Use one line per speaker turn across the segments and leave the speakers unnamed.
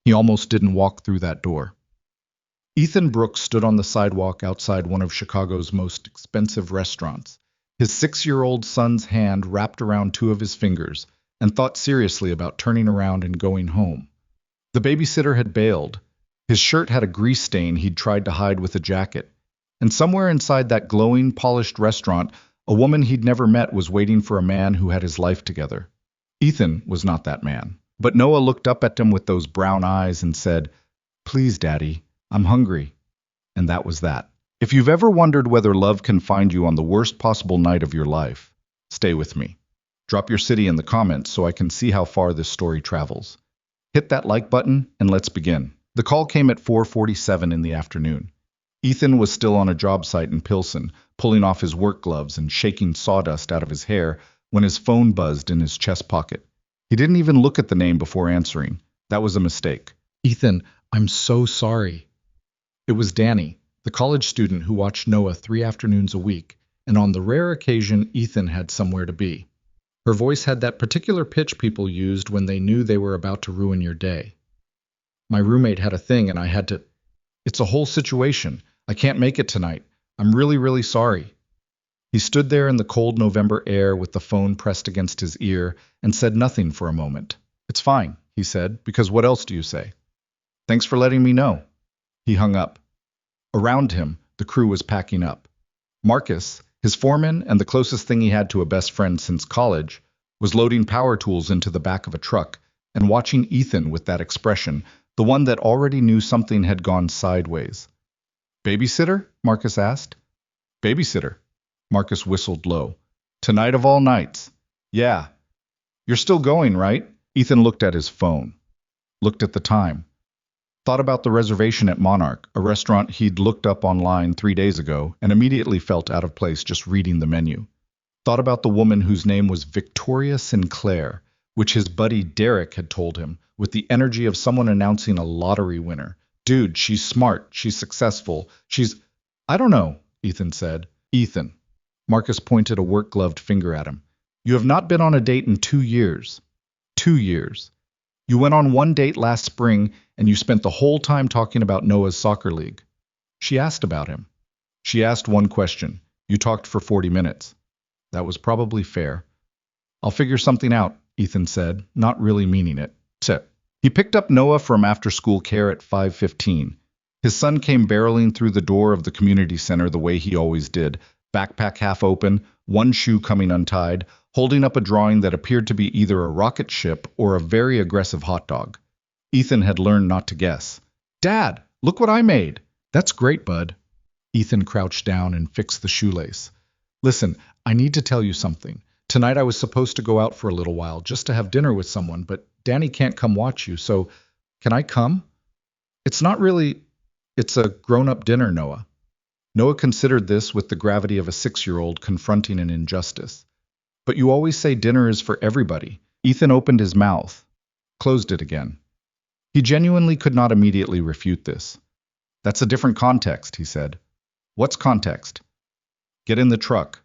He almost didn't walk through that door. Ethan Brooks stood on the sidewalk outside one of Chicago's most expensive restaurants, his 6-year-old son's hand wrapped around two of his fingers, and thought seriously about turning around and going home. The babysitter had bailed. His shirt had a grease stain he'd tried to hide with a jacket. And somewhere inside that glowing, polished restaurant, a woman he'd never met was waiting for a man who had his life together. Ethan was not that man. But Noah looked up at him with those brown eyes and said, "Please, Daddy, I'm hungry." And that was that. If you've ever wondered whether love can find you on the worst possible night of your life, stay with me. Drop your city in the comments so I can see how far this story travels. Hit that like button and let's begin. The call came at 4:47 in the afternoon. Ethan was still on a job site in Pilsen, pulling off his work gloves and shaking sawdust out of his hair when his phone buzzed in his chest pocket. He didn't even look at the name before answering. That was a mistake. "Ethan, I'm so sorry." It was Danny, the college student who watched Noah 3 afternoons a week, and on the rare occasion Ethan had somewhere to be. Her voice had that particular pitch people used when they knew they were about to ruin your day. "My roommate had a thing and I had to... It's a whole situation. I can't make it tonight. I'm really, really sorry." He stood there in the cold November air with the phone pressed against his ear and said nothing for a moment. "It's fine," he said, "because what else do you say? Thanks for letting me know." He hung up. Around him, the crew was packing up. Marcus, his foreman and the closest thing he had to a best friend since college, was loading power tools into the back of a truck and watching Ethan with that expression, the one that already knew something had gone sideways. "Babysitter?" Marcus asked. "Babysitter." Marcus whistled low. "Tonight of all nights." "Yeah. You're still going, right?" Ethan looked at his phone. Looked at the time. Thought about the reservation at Monarch, a restaurant he'd looked up online 3 days ago, and immediately felt out of place just reading the menu. Thought about the woman whose name was Victoria Sinclair, which his buddy Derek had told him, with the energy of someone announcing a lottery winner. "Dude, she's smart, she's successful, she's..." "I don't know," Ethan said. "Ethan." Marcus pointed a work-gloved finger at him. "You have not been on a date in 2 years. 2 years. You went on one date last spring, and you spent the whole time talking about Noah's soccer league." She asked about him. She asked one question. You talked for 40 minutes. That was probably fair. "I'll figure something out," Ethan said, not really meaning it. Sit. He picked up Noah from after-school care at 5:15. His son came barreling through the door of the community center the way he always did, backpack half open, one shoe coming untied, holding up a drawing that appeared to be either a rocket ship or a very aggressive hot dog. Ethan had learned not to guess. "Dad, look what I made." "That's great, bud." Ethan crouched down and fixed the shoelace. "Listen, I need to tell you something. Tonight I was supposed to go out for a little while, just to have dinner with someone, but Danny can't come watch you, so can I come?" "It's not really... It's a grown-up dinner, Noah." Noah considered this with the gravity of a 6-year-old confronting an injustice. "But you always say dinner is for everybody." Ethan opened his mouth, closed it again. He genuinely could not immediately refute this. "That's a different context," he said. "What's context?" "Get in the truck."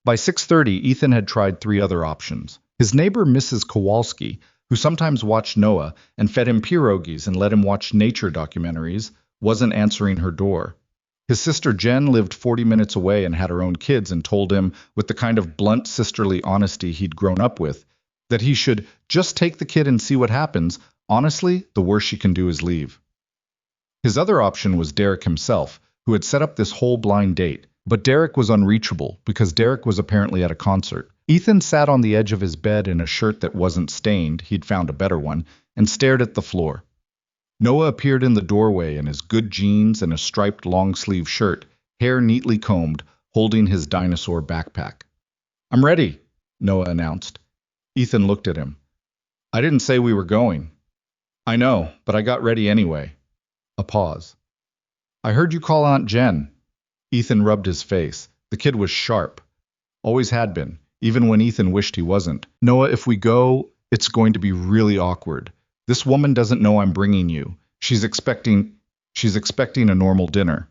By 6:30, Ethan had tried 3 other options. His neighbor, Mrs. Kowalski, who sometimes watched Noah and fed him pierogies and let him watch nature documentaries, wasn't answering her door. His sister Jen lived 40 minutes away and had her own kids and told him, with the kind of blunt sisterly honesty he'd grown up with, that he should just take the kid and see what happens. Honestly, the worst she can do is leave. His other option was Derek himself, who had set up this whole blind date. But Derek was unreachable because Derek was apparently at a concert. Ethan sat on the edge of his bed in a shirt that wasn't stained, he'd found a better one, and stared at the floor. Noah appeared in the doorway in his good jeans and a striped long-sleeve shirt, hair neatly combed, holding his dinosaur backpack. "I'm ready," Noah announced. Ethan looked at him. "I didn't say we were going." "I know, but I got ready anyway." A pause. "I heard you call Aunt Jen." Ethan rubbed his face. The kid was sharp. Always had been, even when Ethan wished he wasn't. "Noah, if we go, it's going to be really awkward. This woman doesn't know I'm bringing you. She's expecting a normal dinner."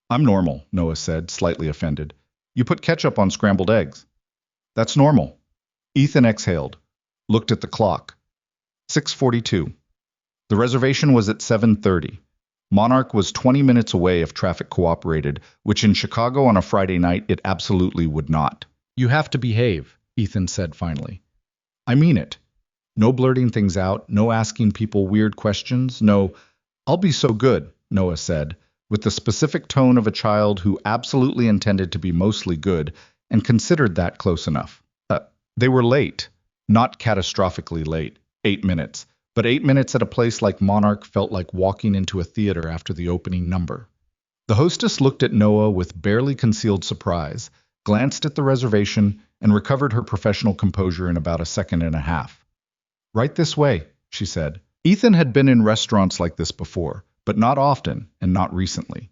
"I'm normal," Noah said, slightly offended. "You put ketchup on scrambled eggs." "That's normal." Ethan exhaled, looked at the clock. 6:42. The reservation was at 7:30. Monarch was 20 minutes away if traffic cooperated, which in Chicago on a Friday night it absolutely would not. You have to behave, Ethan said finally. I mean it. No blurting things out, no asking people weird questions, no, I'll be so good, Noah said, with the specific tone of a child who absolutely intended to be mostly good and considered that close enough. They were late, not catastrophically late, 8 minutes, but 8 minutes at a place like Monarch felt like walking into a theater after the opening number. The hostess looked at Noah with barely concealed surprise, glanced at the reservation, and recovered her professional composure in about a second and a half. Right this way, she said. Ethan had been in restaurants like this before, but not often and not recently.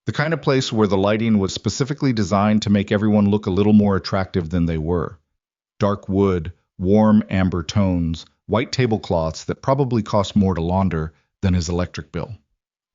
The kind of place where the lighting was specifically designed to make everyone look a little more attractive than they were. Dark wood, warm amber tones, white tablecloths that probably cost more to launder than his electric bill.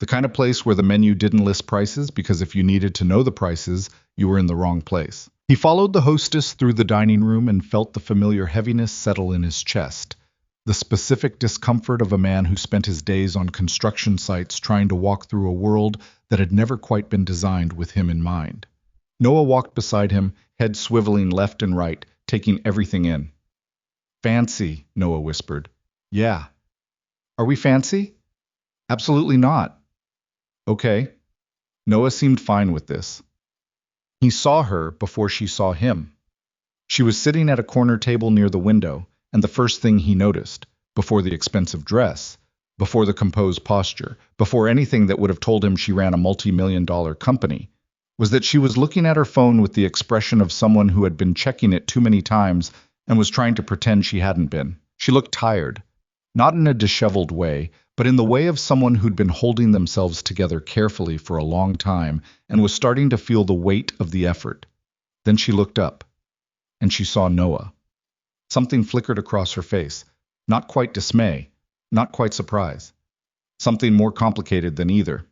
The kind of place where the menu didn't list prices because if you needed to know the prices, you were in the wrong place. He followed the hostess through the dining room and felt the familiar heaviness settle in his chest. The specific discomfort of a man who spent his days on construction sites trying to walk through a world that had never quite been designed with him in mind. Noah walked beside him, head swiveling left and right, taking everything in. Fancy, Noah whispered. Yeah. Are we fancy? Absolutely not. Okay. Noah seemed fine with this. He saw her before she saw him. She was sitting at a corner table near the window, and the first thing he noticed, before the expensive dress, before the composed posture, before anything that would have told him she ran a multi-million-dollar company, was that she was looking at her phone with the expression of someone who had been checking it too many times and was trying to pretend she hadn't been. She looked tired, not in a disheveled way, but in the way of someone who'd been holding themselves together carefully for a long time and was starting to feel the weight of the effort. Then she looked up, and she saw Noah. Something flickered across her face, not quite dismay, not quite surprise. Something more complicated than either.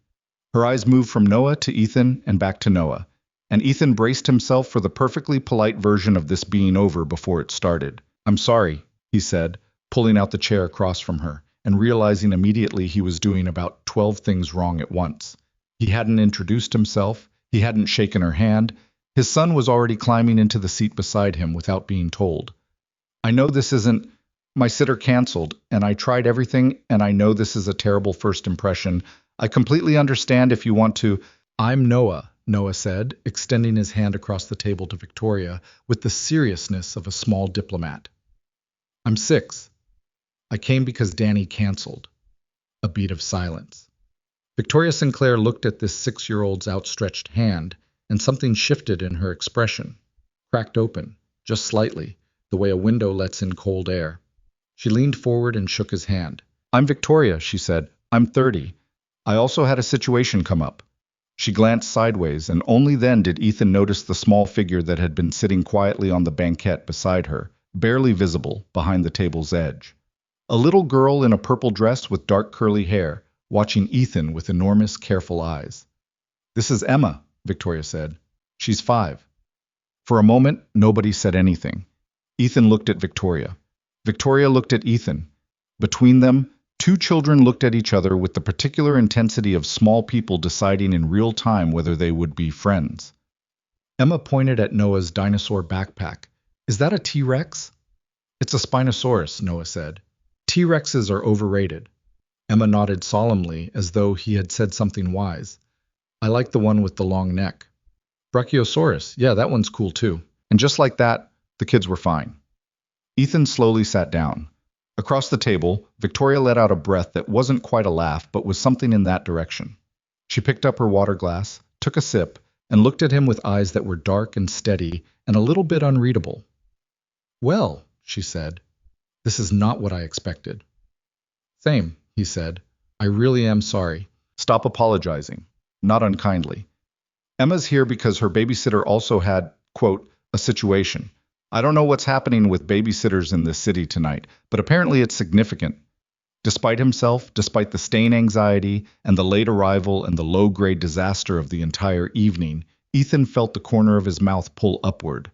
Her eyes moved from Noah to Ethan and back to Noah, and Ethan braced himself for the perfectly polite version of this being over before it started. I'm sorry, he said, pulling out the chair across from her, and realizing immediately he was doing about 12 things wrong at once. He hadn't introduced himself, he hadn't shaken her hand, his son was already climbing into the seat beside him without being told. I know this isn't... My sitter canceled, and I tried everything, and I know this is a terrible first impression. I completely understand if you want to... I'm Noah, Noah said, extending his hand across the table to Victoria with the seriousness of a small diplomat. I'm 6. I came because Danny canceled. A beat of silence. Victoria Sinclair looked at this 6-year-old's outstretched hand, and something shifted in her expression. Cracked open, just slightly, the way a window lets in cold air. She leaned forward and shook his hand. I'm Victoria, she said. I'm 30. I also had a situation come up. She glanced sideways, and only then did Ethan notice the small figure that had been sitting quietly on the banquette beside her, barely visible behind the table's edge. A little girl in a purple dress with dark curly hair, watching Ethan with enormous, careful eyes. This is Emma, Victoria said. She's 5. For a moment, nobody said anything. Ethan looked at Victoria. Victoria looked at Ethan. Between them, 2 children looked at each other with the particular intensity of small people deciding in real time whether they would be friends. Emma pointed at Noah's dinosaur backpack. Is that a T-Rex? It's a Spinosaurus, Noah said. T-Rexes are overrated. Emma nodded solemnly as though he had said something wise. I like the one with the long neck. Brachiosaurus, yeah, that one's cool too. And just like that, the kids were fine. Ethan slowly sat down. Across the table, Victoria let out a breath that wasn't quite a laugh, but was something in that direction. She picked up her water glass, took a sip, and looked at him with eyes that were dark and steady and a little bit unreadable. Well, she said, this is not what I expected. Same, he said. I really am sorry. Stop apologizing. Not unkindly. Emma's here because her babysitter also had, quote, a situation. I don't know what's happening with babysitters in this city tonight, but apparently it's significant. Despite himself, despite the stain anxiety and the late arrival and the low-grade disaster of the entire evening, Ethan felt the corner of his mouth pull upward.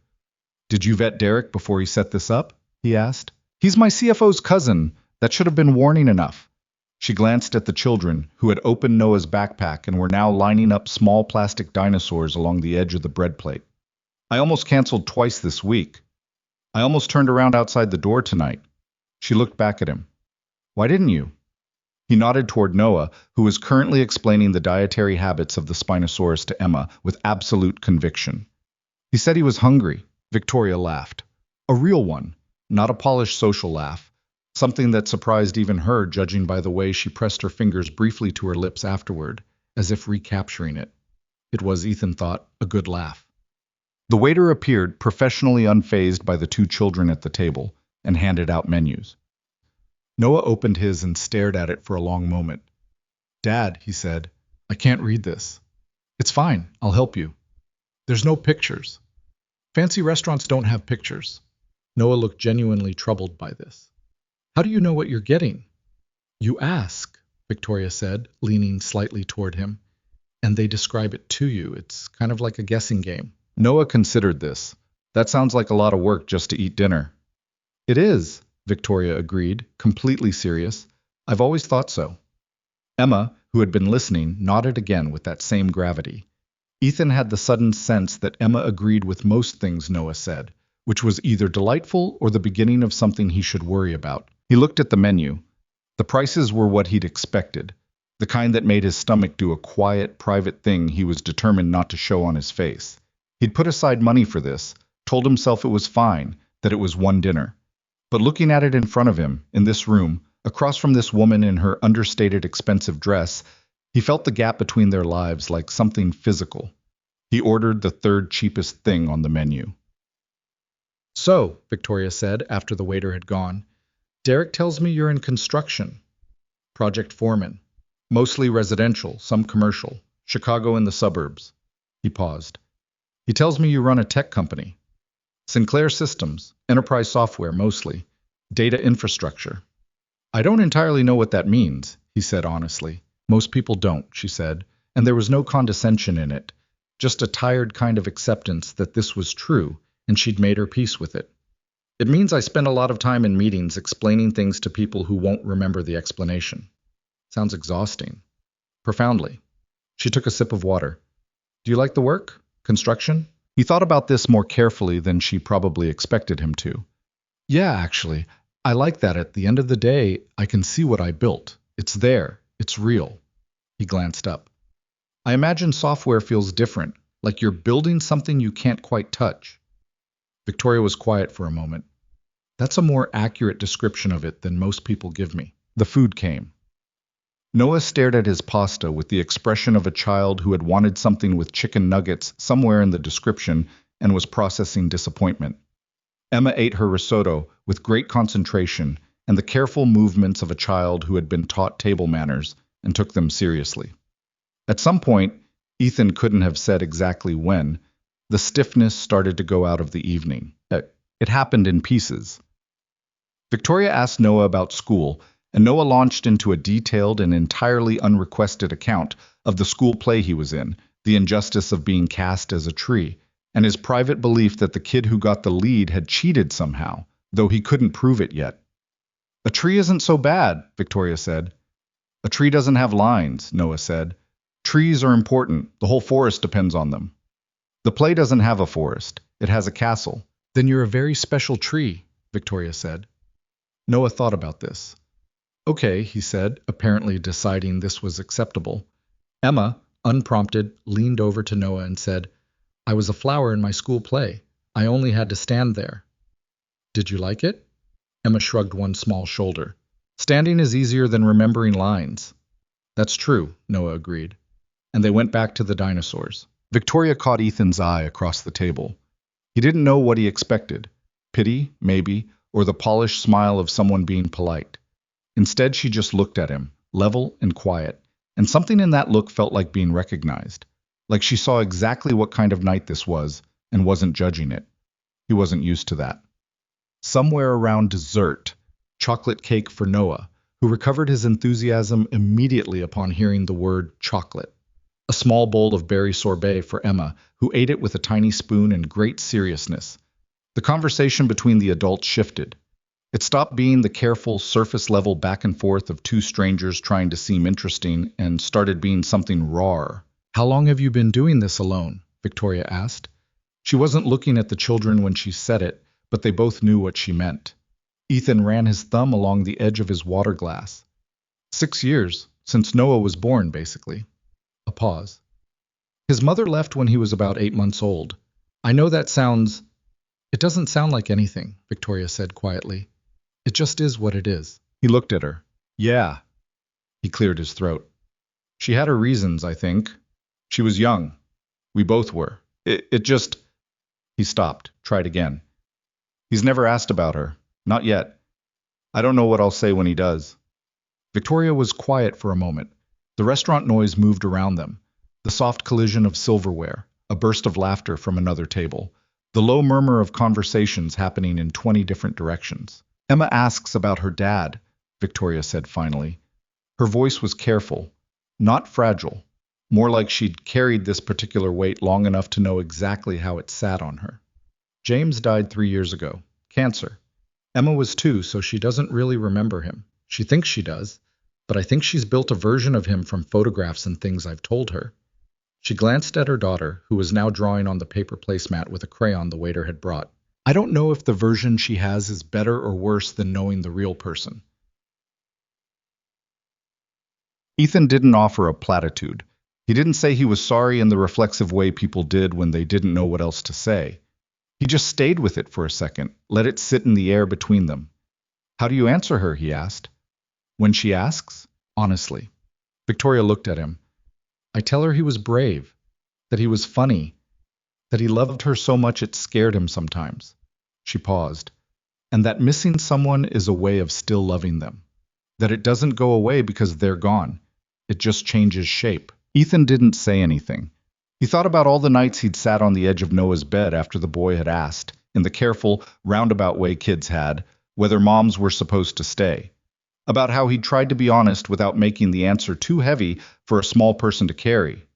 Did you vet Derek before he set this up? He asked. He's my CFO's cousin. That should have been warning enough. She glanced at the children, who had opened Noah's backpack and were now lining up small plastic dinosaurs along the edge of the bread plate. I almost canceled twice this week. I almost turned around outside the door tonight. She looked back at him. Why didn't you? He nodded toward Noah, who was currently explaining the dietary habits of the Spinosaurus to Emma with absolute conviction. He said he was hungry. Victoria laughed. A real one, not a polished social laugh. Something that surprised even her, judging by the way she pressed her fingers briefly to her lips afterward, as if recapturing it. It was, Ethan thought, a good laugh. The waiter appeared, professionally unfazed by the two children at the table, and handed out menus. Noah opened his and stared at it for a long moment. Dad, he said, I can't read this. It's fine, I'll help you. There's no pictures. Fancy restaurants don't have pictures. Noah looked genuinely troubled by this. How do you know what you're getting? You ask, Victoria said, leaning slightly toward him, and they describe it to you. It's kind of like a guessing game. Noah considered this. That sounds like a lot of work just to eat dinner. It is, Victoria agreed, completely serious. I've always thought so. Emma, who had been listening, nodded again with that same gravity. Ethan had the sudden sense that Emma agreed with most things Noah said, which was either delightful or the beginning of something he should worry about. He looked at the menu. The prices were what he'd expected, the kind that made his stomach do a quiet, private thing he was determined not to show on his face. He'd put aside money for this, told himself it was fine, that it was one dinner. But looking at it in front of him, in this room, across from this woman in her understated expensive dress, he felt the gap between their lives like something physical. He ordered the third cheapest thing on the menu. So, Victoria said after the waiter had gone, Derek tells me you're in construction. Project foreman. Mostly residential, some commercial. Chicago and the suburbs. He paused. He tells me you run a tech company. Sinclair Systems, enterprise software mostly. Data infrastructure. I don't entirely know what that means, he said honestly. Most people don't, she said, and there was no condescension in it. Just a tired kind of acceptance that this was true, and she'd made her peace with it. It means I spend a lot of time in meetings explaining things to people who won't remember the explanation. Sounds exhausting. Profoundly. She took a sip of water. Do you like the work? Construction? He thought about this more carefully than she probably expected him to. Yeah, actually. I like that at the end of the day, I can see what I built. It's there. It's real. He glanced up. I imagine software feels different, like you're building something you can't quite touch. Victoria was quiet for a moment. That's a more accurate description of it than most people give me. The food came. Noah stared at his pasta with the expression of a child who had wanted something with chicken nuggets somewhere in the description and was processing disappointment. Emma ate her risotto with great concentration and the careful movements of a child who had been taught table manners and took them seriously. At some point, Ethan couldn't have said exactly when, the stiffness started to go out of the evening. It happened in pieces. Victoria asked Noah about school, and Noah launched into a detailed and entirely unrequested account of the school play he was in, the injustice of being cast as a tree, and his private belief that the kid who got the lead had cheated somehow, though he couldn't prove it yet. A tree isn't so bad, Victoria said. A tree doesn't have lines, Noah said. Trees are important. The whole forest depends on them. The play doesn't have a forest. It has a castle. Then you're a very special tree, Victoria said. Noah thought about this. Okay, he said, apparently deciding this was acceptable. Emma, unprompted, leaned over to Noah and said, I was a flower in my school play. I only had to stand there. Did you like it? Emma shrugged one small shoulder. Standing is easier than remembering lines. That's true, Noah agreed. And they went back to the dinosaurs. Victoria caught Ethan's eye across the table. He didn't know what he expected. Pity, maybe, or the polished smile of someone being polite. Instead, she just looked at him, level and quiet, and something in that look felt like being recognized, like she saw exactly what kind of night this was and wasn't judging it. He wasn't used to that. Somewhere around dessert, chocolate cake for Noah, who recovered his enthusiasm immediately upon hearing the word chocolate. A small bowl of berry sorbet for Emma, who ate it with a tiny spoon in great seriousness. The conversation between the adults shifted. It stopped being the careful, surface-level back and forth of two strangers trying to seem interesting and started being something raw. "How long have you been doing this alone?" Victoria asked. She wasn't looking at the children when she said it, but they both knew what she meant. Ethan ran his thumb along the edge of his water glass. 6 years, since Noah was born, basically. A pause. His mother left when he was about 8 months old. I know that sounds... It doesn't sound like anything, Victoria said quietly. It just is what it is. He looked at her. Yeah. He cleared his throat. She had her reasons, I think. She was young. We both were. It just... He stopped, tried again. He's never asked about her. Not yet. I don't know what I'll say when he does. Victoria was quiet for a moment. The restaurant noise moved around them. The soft collision of silverware, a burst of laughter from another table, the low murmur of conversations happening in 20 different directions. Emma asks about her dad, Victoria said finally. Her voice was careful, not fragile, more like she'd carried this particular weight long enough to know exactly how it sat on her. James died 3 years ago. Cancer. Emma was 2, so she doesn't really remember him. She thinks she does, but I think she's built a version of him from photographs and things I've told her. She glanced at her daughter, who was now drawing on the paper placemat with a crayon the waiter had brought. I don't know if the version she has is better or worse than knowing the real person. Ethan didn't offer a platitude. He didn't say he was sorry in the reflexive way people did when they didn't know what else to say. He just stayed with it for a second, let it sit in the air between them. How do you answer her? He asked. When she asks? Honestly. Victoria looked at him. I tell her he was brave, that he was funny, that he loved her so much it scared him sometimes. She paused. And that missing someone is a way of still loving them. That it doesn't go away because they're gone. It just changes shape. Ethan didn't say anything. He thought about all the nights he'd sat on the edge of Noah's bed after the boy had asked, in the careful, roundabout way kids had, whether moms were supposed to stay. About how he'd tried to be honest without making the answer too heavy for a small person to carry.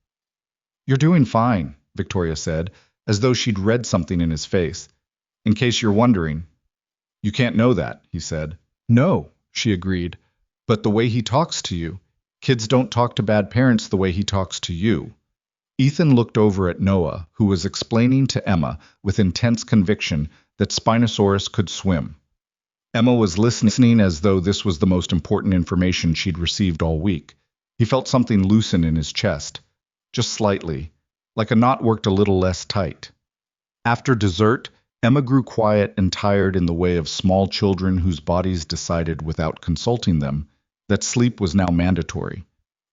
You're doing fine, Victoria said, as though she'd read something in his face. In case you're wondering. You can't know that, he said. No, she agreed. But the way he talks to you, kids don't talk to bad parents the way he talks to you. Ethan looked over at Noah, who was explaining to Emma with intense conviction that Spinosaurus could swim. Emma was listening as though this was the most important information she'd received all week. He felt something loosen in his chest, just slightly, like a knot worked a little less tight. After dessert, Emma grew quiet and tired in the way of small children whose bodies decided without consulting them that sleep was now mandatory.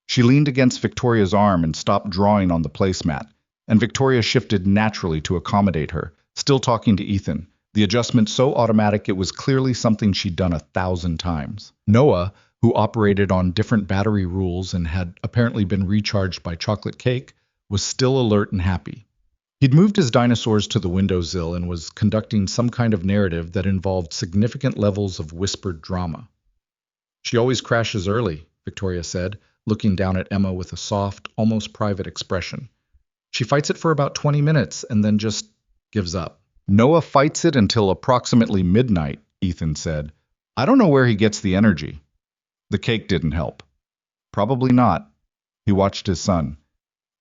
She leaned against Victoria's arm and stopped drawing on the placemat, and Victoria shifted naturally to accommodate her, still talking to Ethan, the adjustment so automatic it was clearly something she'd done 1,000 times. Noah, who operated on different battery rules and had apparently been recharged by chocolate cake, was still alert and happy. He'd moved his dinosaurs to the windowsill and was conducting some kind of narrative that involved significant levels of whispered drama. She always crashes early, Victoria said, looking down at Emma with a soft, almost private expression. She fights it for about 20 minutes and then just gives up. Noah fights it until approximately midnight, Ethan said. I don't know where he gets the energy. The cake didn't help. Probably not. He watched his son.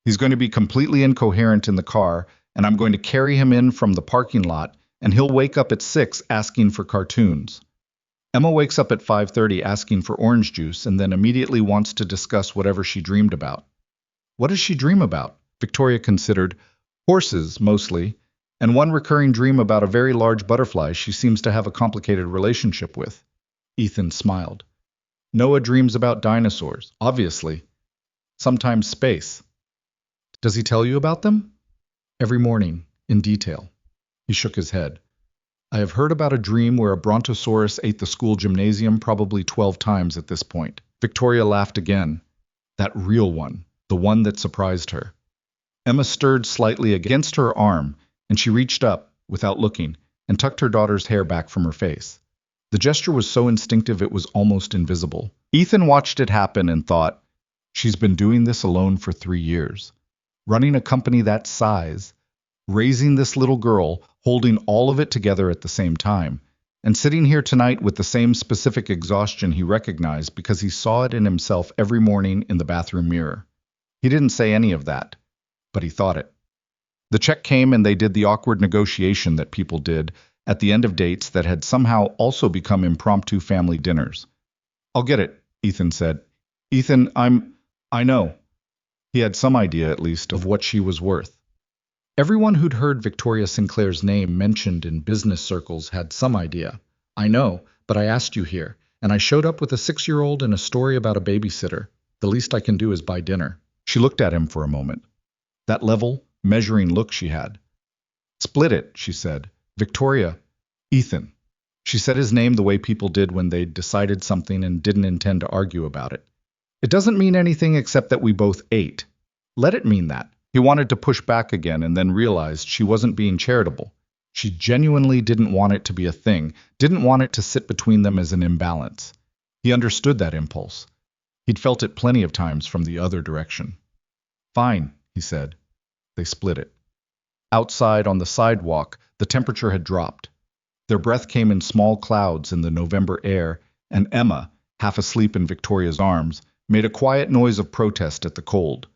He's going to be completely incoherent in the car, and I'm going to carry him in from the parking lot, and he'll wake up at 6 asking for cartoons. Emma wakes up at 5:30 asking for orange juice and then immediately wants to discuss whatever she dreamed about. What does she dream about? Victoria considered. Horses, mostly, and one recurring dream about a very large butterfly she seems to have a complicated relationship with. Ethan smiled. Noah dreams about dinosaurs, obviously. Sometimes space. Does he tell you about them? Every morning, in detail. He shook his head. I have heard about a dream where a brontosaurus ate the school gymnasium probably 12 times at this point. Victoria laughed again. That real one, the one that surprised her. Emma stirred slightly against her arm, and she reached up, without looking, and tucked her daughter's hair back from her face. The gesture was so instinctive it was almost invisible. Ethan watched it happen and thought, she's been doing this alone for 3 years. Running a company that size, raising this little girl, holding all of it together at the same time. And sitting here tonight with the same specific exhaustion he recognized because he saw it in himself every morning in the bathroom mirror. He didn't say any of that, but he thought it. The check came and they did the awkward negotiation that people did at the end of dates that had somehow also become impromptu family dinners. I'll get it, Ethan said. Ethan, I know. He had some idea, at least, of what she was worth. Everyone who'd heard Victoria Sinclair's name mentioned in business circles had some idea. I know, but I asked you here, and I showed up with a 6-year-old and a story about a babysitter. The least I can do is buy dinner. She looked at him for a moment. That level, measuring look she had. Split it, she said. Victoria. Ethan. She said his name the way people did when they'd decided something and didn't intend to argue about it. It doesn't mean anything except that we both ate. Let it mean that. He wanted to push back again and then realized she wasn't being charitable. She genuinely didn't want it to be a thing, didn't want it to sit between them as an imbalance. He understood that impulse. He'd felt it plenty of times from the other direction. Fine, he said. They split it. Outside on the sidewalk, the temperature had dropped. Their breath came in small clouds in the November air, and Emma, half asleep in Victoria's arms, made a quiet noise of protest at the cold.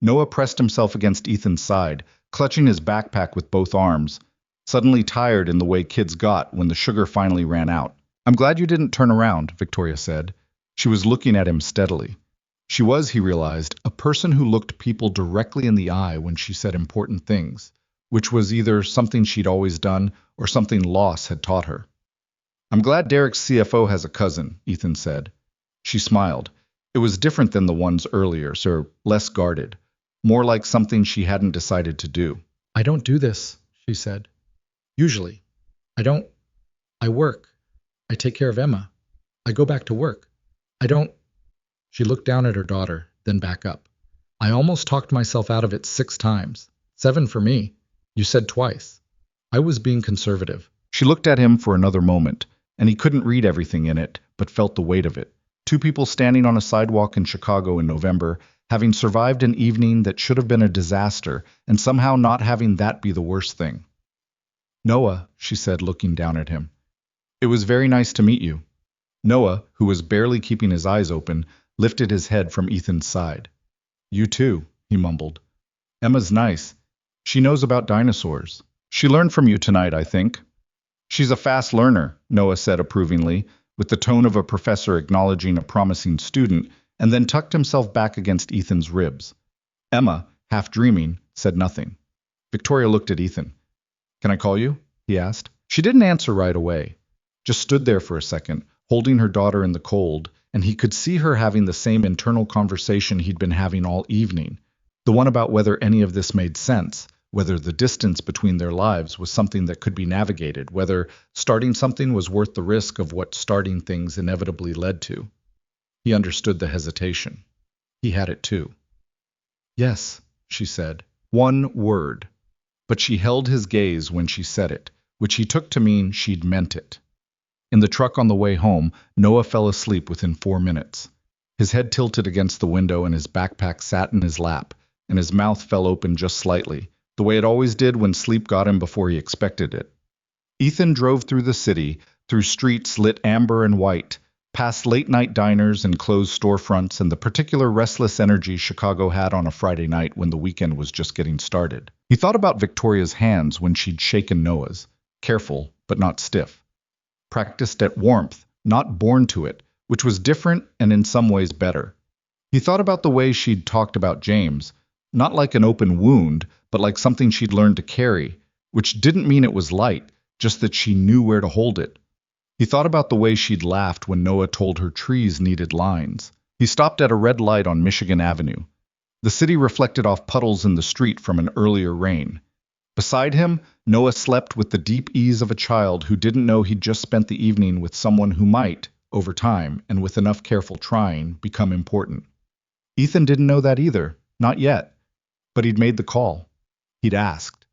Noah pressed himself against Ethan's side, clutching his backpack with both arms, suddenly tired in the way kids got when the sugar finally ran out. I'm glad you didn't turn around, Victoria said. She was looking at him steadily. She was, he realized, a person who looked people directly in the eye when she said important things, which was either something she'd always done or something loss had taught her. I'm glad Derek's CFO has a cousin, Ethan said. She smiled. It was different than the ones earlier, so less guarded, more like something she hadn't decided to do. I don't do this, she said. Usually. I work. I take care of Emma. I go back to work. I don't. She looked down at her daughter, then back up. I almost talked myself out of it 6 times. 7 for me. You said twice. I was being conservative. She looked at him for another moment, and he couldn't read everything in it, but felt the weight of it. 2 people standing on a sidewalk in Chicago in November, having survived an evening that should have been a disaster, and somehow not having that be the worst thing. Noah, she said, looking down at him. It was very nice to meet you. Noah, who was barely keeping his eyes open, lifted his head from Ethan's side. You too, he mumbled. Emma's nice. She knows about dinosaurs. She learned from you tonight, I think. She's a fast learner, Noah said approvingly, with the tone of a professor acknowledging a promising student, and then tucked himself back against Ethan's ribs. Emma, half dreaming, said nothing. Victoria looked at Ethan. Can I call you? He asked. She didn't answer right away, just stood there for a second, holding her daughter in the cold, and he could see her having the same internal conversation he'd been having all evening, the one about whether any of this made sense, whether the distance between their lives was something that could be navigated, whether starting something was worth the risk of what starting things inevitably led to. He understood the hesitation. He had it too. Yes, she said. One word. But she held his gaze when she said it, which he took to mean she'd meant it. In the truck on the way home, Noah fell asleep within 4 minutes. His head tilted against the window and his backpack sat in his lap, and his mouth fell open just slightly, the way it always did when sleep got him before he expected it. Ethan drove through the city, through streets lit amber and white, past late-night diners and closed storefronts and the particular restless energy Chicago had on a Friday night when the weekend was just getting started. He thought about Victoria's hands when she'd shaken Noah's, careful but not stiff. Practiced at warmth, not born to it, which was different and in some ways better. He thought about the way she'd talked about James, not like an open wound, but like something she'd learned to carry, which didn't mean it was light, just that she knew where to hold it. He thought about the way she'd laughed when Noah told her trees needed lines. He stopped at a red light on Michigan Avenue. The city reflected off puddles in the street from an earlier rain. Beside him, Noah slept with the deep ease of a child who didn't know he'd just spent the evening with someone who might, over time, and with enough careful trying, become important. Ethan didn't know that either, not yet. But he'd made the call. He'd asked.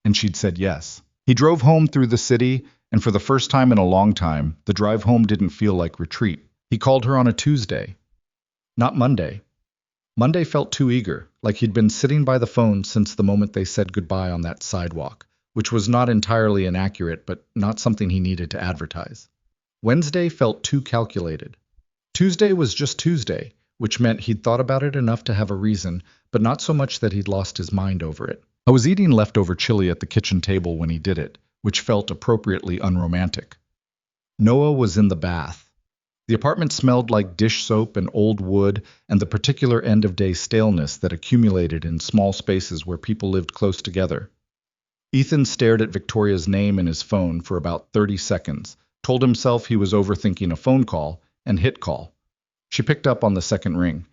And she'd said yes. He drove home through the city, and for the first time in a long time, the drive home didn't feel like retreat. He called her on a Tuesday. Not Monday. Monday felt too eager, like he'd been sitting by the phone since the moment they said goodbye on that sidewalk, which was not entirely inaccurate, but not something he needed to advertise. Wednesday felt too calculated. Tuesday was just Tuesday, which meant he'd thought about it enough to have a reason, but not so much that he'd lost his mind over it. I was eating leftover chili at the kitchen table when he did it, which felt appropriately unromantic. Noah was in the bath. The apartment smelled like dish soap and old wood and the particular end-of-day staleness that accumulated in small spaces where people lived close together. Ethan stared at Victoria's name in his phone for about 30 seconds, told himself he was overthinking a phone call, and hit call. She picked up on the second ring.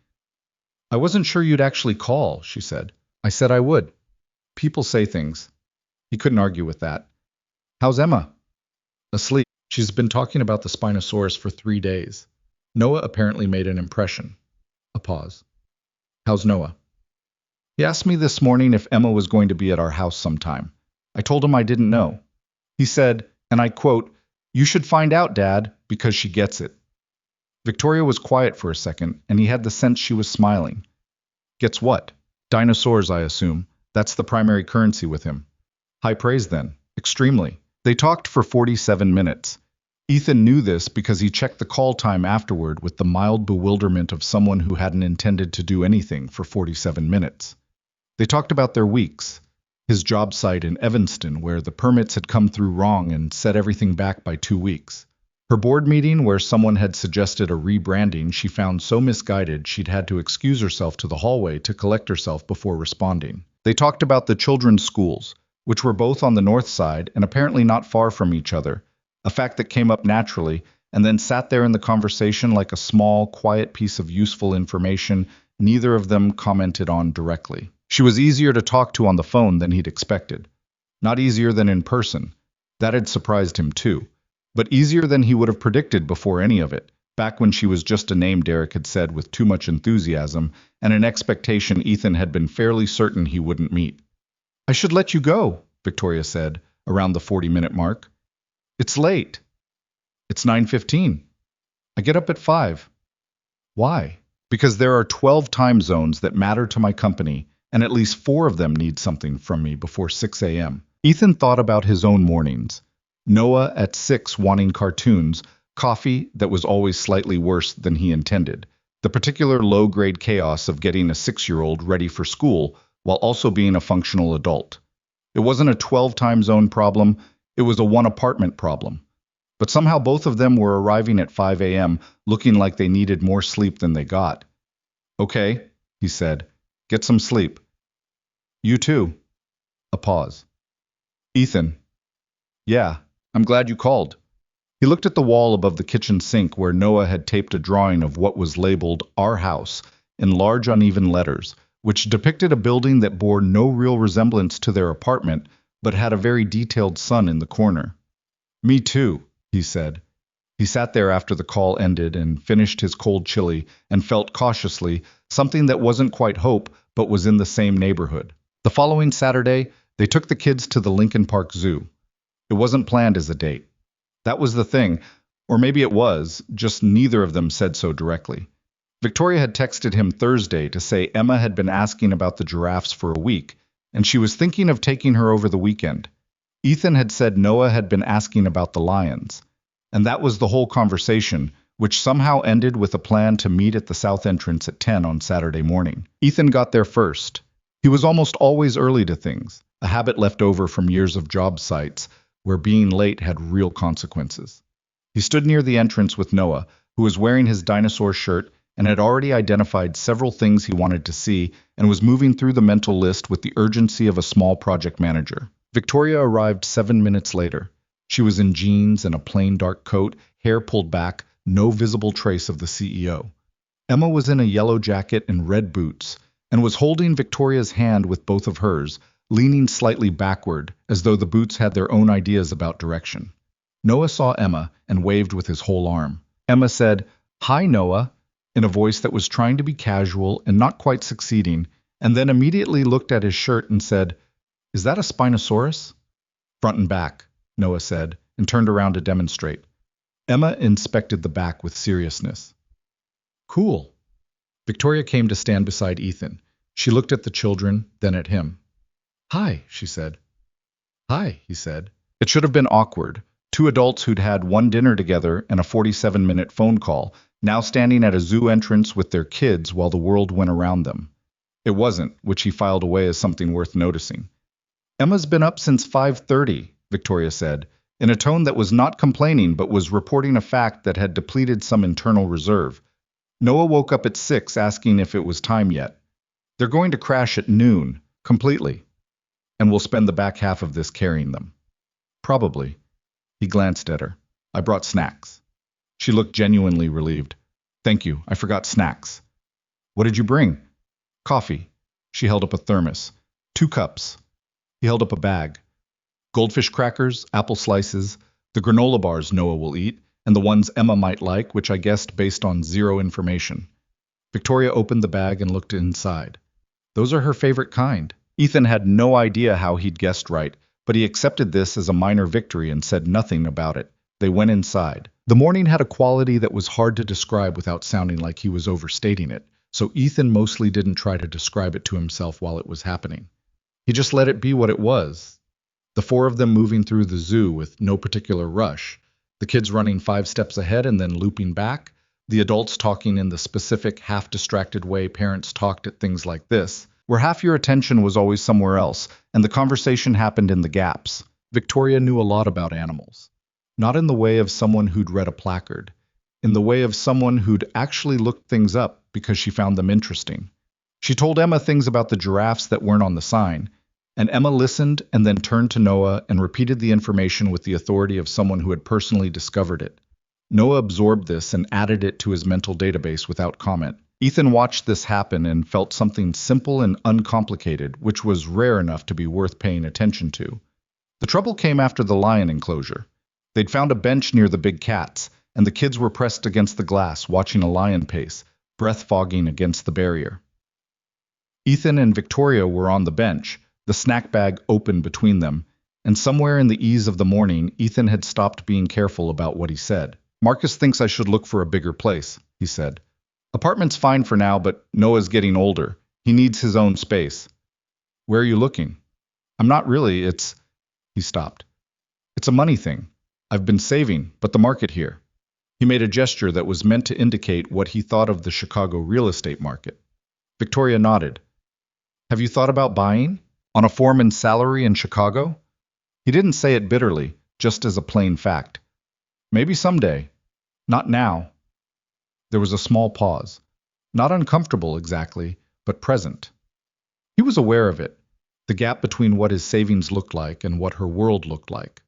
"I wasn't sure you'd actually call," she said. "I said I would. People say things." He couldn't argue with that. "How's Emma?" "Asleep. She's been talking about the Spinosaurus for 3 days." Noah apparently made an impression. A pause. "How's Noah?" "He asked me this morning if Emma was going to be at our house sometime. I told him I didn't know. He said, and I quote, 'You should find out, Dad, because she gets it.'" Victoria was quiet for a second, and he had the sense she was smiling. "Gets what?" "Dinosaurs, I assume. That's the primary currency with him." "High praise, then. Extremely." They talked for 47 minutes. Ethan knew this because he checked the call time afterward with the mild bewilderment of someone who hadn't intended to do anything for 47 minutes. They talked about their weeks, his job site in Evanston where the permits had come through wrong and set everything back by 2 weeks. Her board meeting where someone had suggested a rebranding she found so misguided she'd had to excuse herself to the hallway to collect herself before responding. They talked about the children's schools, which were both on the north side and apparently not far from each other, a fact that came up naturally, and then sat there in the conversation like a small, quiet piece of useful information neither of them commented on directly. She was easier to talk to on the phone than he'd expected. Not easier than in person. That had surprised him too. But easier than he would have predicted before any of it, back when she was just a name Derek had said with too much enthusiasm, and an expectation Ethan had been fairly certain he wouldn't meet. "I should let you go," Victoria said, around the 40-minute mark. "It's late." "It's 9:15. I get up at 5. "Why?" "Because there are 12 time zones that matter to my company, and at least 4 of them need something from me before 6 a.m. Ethan thought about his own mornings. Noah at 6 wanting cartoons, coffee that was always slightly worse than he intended, the particular low-grade chaos of getting a 6-year-old ready for school while also being a functional adult. It wasn't a 12 time zone problem, it was a 1 apartment problem. But somehow both of them were arriving at 5 a.m. looking like they needed more sleep than they got. "Okay," he said. "Get some sleep." "You too." A pause. "Ethan." "Yeah, I'm glad you called." He looked at the wall above the kitchen sink where Noah had taped a drawing of what was labeled "Our House" in large uneven letters, which depicted a building that bore no real resemblance to their apartment, but had a very detailed sun in the corner. "Me too," he said. He sat there after the call ended and finished his cold chili and felt cautiously something that wasn't quite hope, but was in the same neighborhood. The following Saturday, they took the kids to the Lincoln Park Zoo. It wasn't planned as a date. That was the thing, or maybe it was, just neither of them said so directly. Victoria had texted him Thursday to say Emma had been asking about the giraffes for a week, and she was thinking of taking her over the weekend. Ethan had said Noah had been asking about the lions. And that was the whole conversation, which somehow ended with a plan to meet at the south entrance at 10 on Saturday morning. Ethan got there first. He was almost always early to things, a habit left over from years of job sites, where being late had real consequences. He stood near the entrance with Noah, who was wearing his dinosaur shirt and had already identified several things he wanted to see and was moving through the mental list with the urgency of a small project manager. Victoria arrived 7 minutes later. She was in jeans and a plain dark coat, hair pulled back, no visible trace of the CEO. Emma was in a yellow jacket and red boots, and was holding Victoria's hand with both of hers, leaning slightly backward, as though the boots had their own ideas about direction. Noah saw Emma and waved with his whole arm. Emma said, "Hi, Noah," in a voice that was trying to be casual and not quite succeeding, and then immediately looked at his shirt and said, "Is that a Spinosaurus?" "Front and back," Noah said, and turned around to demonstrate. Emma inspected the back with seriousness. "Cool." Victoria came to stand beside Ethan. She looked at the children, then at him. "Hi," she said. Hi, he said. It should have been awkward. Two adults who'd had one dinner together and a 47-minute phone call, now standing at a zoo entrance with their kids while the world went around them. It wasn't, which he filed away as something worth noticing. Emma's been up since 5:30, Victoria said, in a tone that was not complaining but was reporting a fact that had depleted some internal reserve. Noah woke up at 6 asking if it was time yet. They're going to crash at noon, completely, and we'll spend the back half of this carrying them. Probably. He glanced at her. I brought snacks. She looked genuinely relieved. Thank you, I forgot snacks. What did you bring? Coffee. She held up a thermos. 2 cups. He held up a bag. Goldfish crackers, apple slices, the granola bars Noah will eat, and the ones Emma might like, which I guessed based on zero information. Victoria opened the bag and looked inside. Those are her favorite kind. Ethan had no idea how he'd guessed right, but he accepted this as a minor victory and said nothing about it. They went inside. The morning had a quality that was hard to describe without sounding like he was overstating it, so Ethan mostly didn't try to describe it to himself while it was happening. He just let it be what it was. The 4 of them moving through the zoo with no particular rush, the kids running 5 steps ahead and then looping back, the adults talking in the specific, half-distracted way parents talked at things like this, where half your attention was always somewhere else, and the conversation happened in the gaps. Victoria knew a lot about animals. Not in the way of someone who'd read a placard, in the way of someone who'd actually looked things up because she found them interesting. She told Emma things about the giraffes that weren't on the sign, and Emma listened and then turned to Noah and repeated the information with the authority of someone who had personally discovered it. Noah absorbed this and added it to his mental database without comment. Ethan watched this happen and felt something simple and uncomplicated, which was rare enough to be worth paying attention to. The trouble came after the lion enclosure. They'd found a bench near the big cats, and the kids were pressed against the glass, watching a lion pace, breath fogging against the barrier. Ethan and Victoria were on the bench, the snack bag open between them, and somewhere in the ease of the morning, Ethan had stopped being careful about what he said. Marcus thinks I should look for a bigger place, he said. Apartment's fine for now, but Noah's getting older. He needs his own space. Where are you looking? I'm not really, He stopped. It's a money thing. I've been saving, but the market here. He made a gesture that was meant to indicate what he thought of the Chicago real estate market. Victoria nodded. Have you thought about buying? On a foreman's salary in Chicago? He didn't say it bitterly, just as a plain fact. Maybe someday. Not now. There was a small pause. Not uncomfortable exactly, but present. He was aware of it, the gap between what his savings looked like and what her world looked like.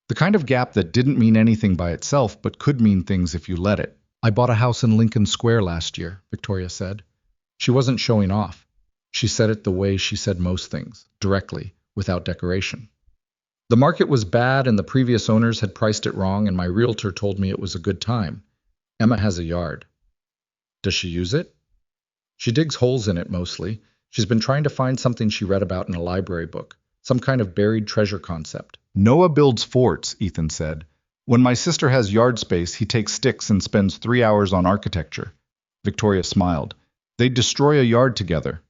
The kind of gap that didn't mean anything by itself, but could mean things if you let it. I bought a house in Lincoln Square last year, Victoria said. She wasn't showing off. She said it the way she said most things, directly, without decoration. The market was bad and the previous owners had priced it wrong, and my realtor told me it was a good time. Emma has a yard. Does she use it? She digs holes in it mostly. She's been trying to find something she read about in a library book, some kind of buried treasure concept. Noah builds forts, Ethan said. When my sister has yard space, he takes sticks and spends 3 hours on architecture. Victoria smiled. They'd destroy a yard together.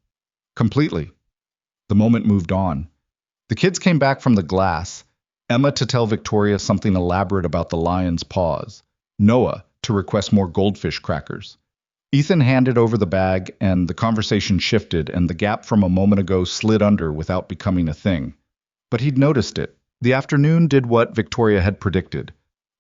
Completely. The moment moved on. The kids came back from the glass, Emma to tell Victoria something elaborate about the lion's paws, Noah to request more goldfish crackers. Ethan handed over the bag, and the conversation shifted, and the gap from a moment ago slid under without becoming a thing. But he'd noticed it. The afternoon did what Victoria had predicted.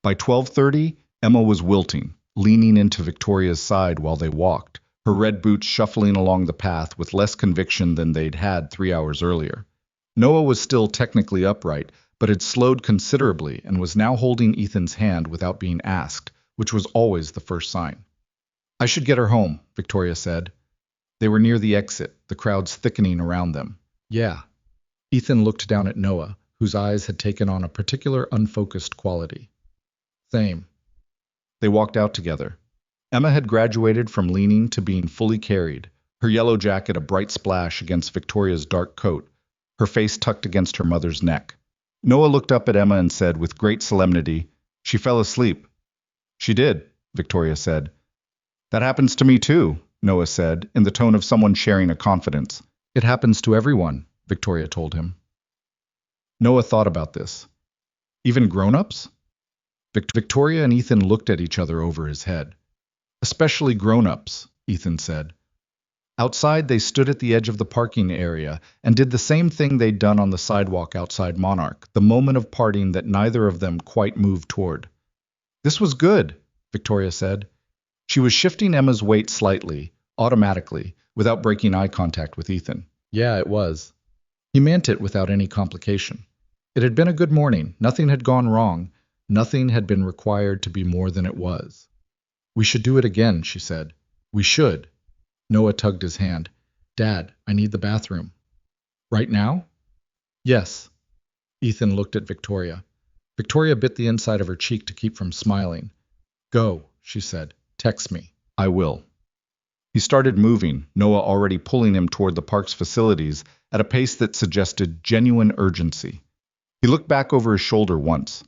By 12:30, Emma was wilting, leaning into Victoria's side while they walked, her red boots shuffling along the path with less conviction than they'd had 3 hours earlier. Noah was still technically upright, but had slowed considerably and was now holding Ethan's hand without being asked, which was always the first sign. I should get her home, Victoria said. They were near the exit, the crowds thickening around them. Yeah. Ethan looked down at Noah, whose eyes had taken on a particular unfocused quality. Same. They walked out together. Emma had graduated from leaning to being fully carried, her yellow jacket a bright splash against Victoria's dark coat, her face tucked against her mother's neck. Noah looked up at Emma and said with great solemnity, She fell asleep. She did, Victoria said. That happens to me too, Noah said, in the tone of someone sharing a confidence. It happens to everyone, Victoria told him. Noah thought about this. Even grown-ups? Victoria and Ethan looked at each other over his head. Especially grown-ups, Ethan said. Outside, they stood at the edge of the parking area and did the same thing they'd done on the sidewalk outside Monarch, the moment of parting that neither of them quite moved toward. This was good, Victoria said. She was shifting Emma's weight slightly, automatically, without breaking eye contact with Ethan. Yeah, it was. He meant it without any complication. It had been a good morning. Nothing had gone wrong. Nothing had been required to be more than it was. We should do it again, she said. We should. Noah tugged his hand. Dad, I need the bathroom. Right now? Yes. Ethan looked at Victoria. Victoria bit the inside of her cheek to keep from smiling. Go, she said. Text me. I will. He started moving, Noah already pulling him toward the park's facilities at a pace that suggested genuine urgency. He looked back over his shoulder once.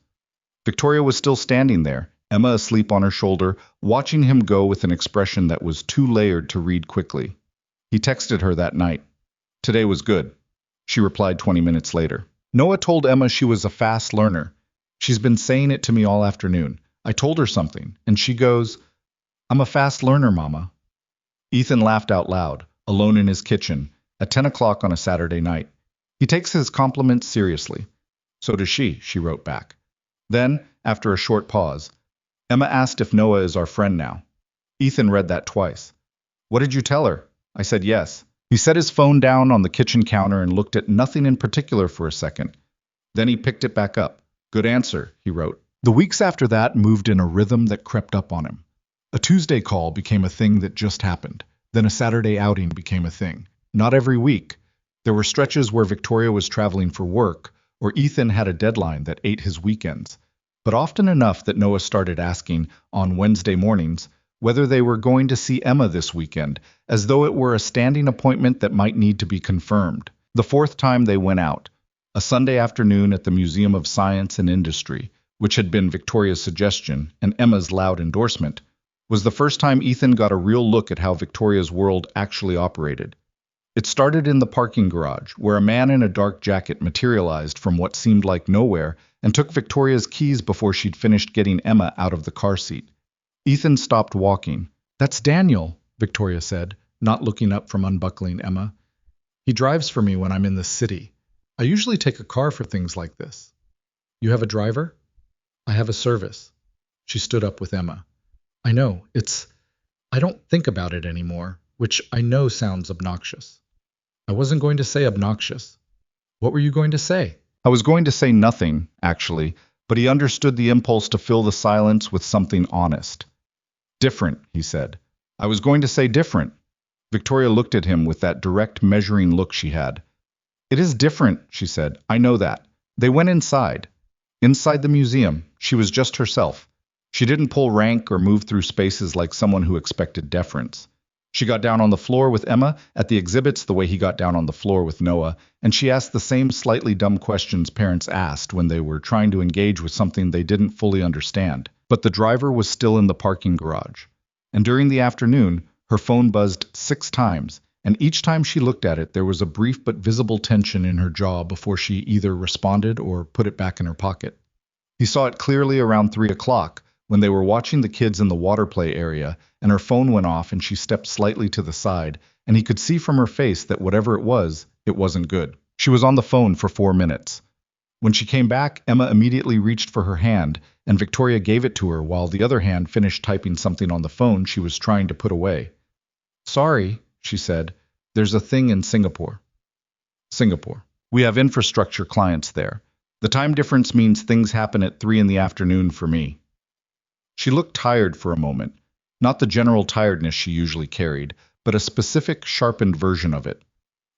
Victoria was still standing there, Emma asleep on her shoulder, watching him go with an expression that was too layered to read quickly. He texted her that night. Today was good. She replied 20 minutes later. Noah told Emma she was a fast learner. She's been saying it to me all afternoon. I told her something, and she goes, I'm a fast learner, Mama. Ethan laughed out loud, alone in his kitchen, at 10 o'clock on a Saturday night. He takes his compliments seriously. So does she wrote back. Then, after a short pause, Emma asked if Noah is our friend now. Ethan read that twice. What did you tell her? I said yes. He set his phone down on the kitchen counter and looked at nothing in particular for a second. Then he picked it back up. Good answer, he wrote. The weeks after that moved in a rhythm that crept up on him. A Tuesday call became a thing that just happened. Then a Saturday outing became a thing. Not every week. There were stretches where Victoria was traveling for work, or Ethan had a deadline that ate his weekends. But often enough that Noah started asking, on Wednesday mornings, whether they were going to see Emma this weekend, as though it were a standing appointment that might need to be confirmed. The fourth time they went out, a Sunday afternoon at the Museum of Science and Industry, which had been Victoria's suggestion and Emma's loud endorsement, was the first time Ethan got a real look at how Victoria's world actually operated. It started in the parking garage, where a man in a dark jacket materialized from what seemed like nowhere and took Victoria's keys before she'd finished getting Emma out of the car seat. Ethan stopped walking. That's Daniel, Victoria said, not looking up from unbuckling Emma. He drives for me when I'm in the city. I usually take a car for things like this. You have a driver? I have a service. She stood up with Emma. I know, I don't think about it anymore, which I know sounds obnoxious. I wasn't going to say obnoxious. What were you going to say? I was going to say nothing, actually, but he understood the impulse to fill the silence with something honest. Different, he said. I was going to say different. Victoria looked at him with that direct measuring look she had. It is different, she said. I know that. They went inside. Inside the museum, she was just herself. She didn't pull rank or move through spaces like someone who expected deference. She got down on the floor with Emma at the exhibits the way he got down on the floor with Noah, and she asked the same slightly dumb questions parents asked when they were trying to engage with something they didn't fully understand. But the driver was still in the parking garage. And during the afternoon, her phone buzzed 6 times, and each time she looked at it, there was a brief but visible tension in her jaw before she either responded or put it back in her pocket. He saw it clearly around 3 o'clock, when they were watching the kids in the water play area, and her phone went off and she stepped slightly to the side, and he could see from her face that whatever it wasn't good. She was on the phone for 4 minutes. When she came back, Emma immediately reached for her hand, and Victoria gave it to her while the other hand finished typing something on the phone she was trying to put away. Sorry, she said, there's a thing in Singapore. Singapore. We have infrastructure clients there. The time difference means things happen at 3 in the afternoon for me. She looked tired for a moment, not the general tiredness she usually carried, but a specific, sharpened version of it.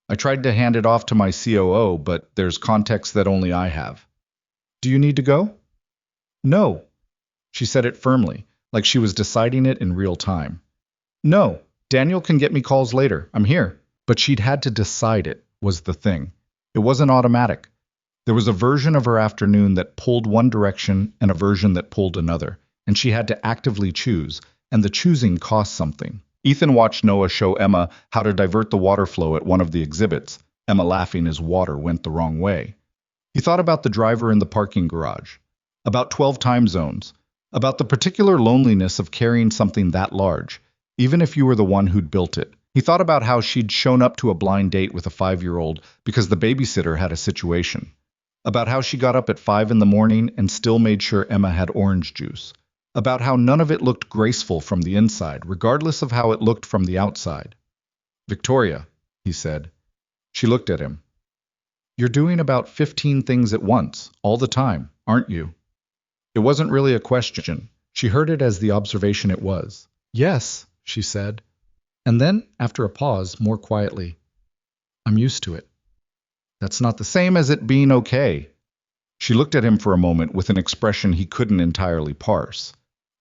I tried to hand it off to my COO, but there's context that only I have. Do you need to go? No. She said it firmly, like she was deciding it in real time. No, Daniel can get me calls later. I'm here. But she'd had to decide it, was the thing. It wasn't automatic. There was a version of her afternoon that pulled one direction and a version that pulled another, and she had to actively choose, and the choosing cost something. Ethan watched Noah show Emma how to divert the water flow at one of the exhibits, Emma laughing as water went the wrong way. He thought about the driver in the parking garage, about 12 time zones, about the particular loneliness of carrying something that large, even if you were the one who'd built it. He thought about how she'd shown up to a blind date with a 5-year-old because the babysitter had a situation, about how she got up at 5 in the morning and still made sure Emma had orange juice, about how none of it looked graceful from the inside, regardless of how it looked from the outside. Victoria, he said. She looked at him. You're doing about 15 things at once, all the time, aren't you? It wasn't really a question. She heard it as the observation it was. Yes, she said. And then, after a pause, more quietly, I'm used to it. That's not the same as it being okay. She looked at him for a moment with an expression he couldn't entirely parse,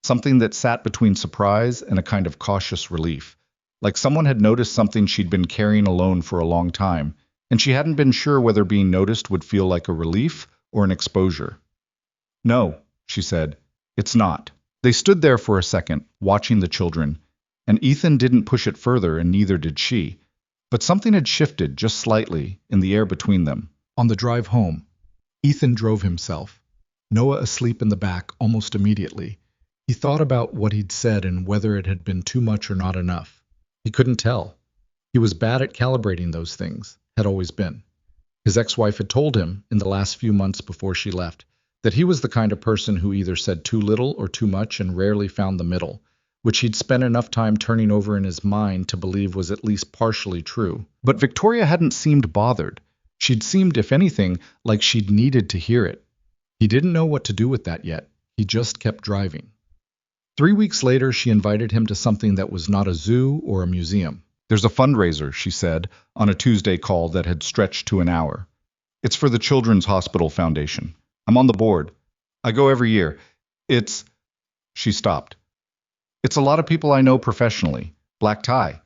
something that sat between surprise and a kind of cautious relief, like someone had noticed something she'd been carrying alone for a long time, and she hadn't been sure whether being noticed would feel like a relief or an exposure. No, she said, it's not. They stood there for a second, watching the children, and Ethan didn't push it further, and neither did she. But something had shifted just slightly in the air between them. On the drive home, Ethan drove himself, Noah asleep in the back almost immediately. He thought about what he'd said and whether it had been too much or not enough. He couldn't tell. He was bad at calibrating those things, had always been. His ex-wife had told him, in the last few months before she left, that he was the kind of person who either said too little or too much and rarely found the middle, which he'd spent enough time turning over in his mind to believe was at least partially true. But Victoria hadn't seemed bothered. She'd seemed, if anything, like she'd needed to hear it. He didn't know what to do with that yet. He just kept driving. 3 weeks later, she invited him to something that was not a zoo or a museum. There's a fundraiser, she said, on a Tuesday call that had stretched to an hour. It's for the Children's Hospital Foundation. I'm on the board. I go every year. She stopped. It's a lot of people I know professionally. Black tie.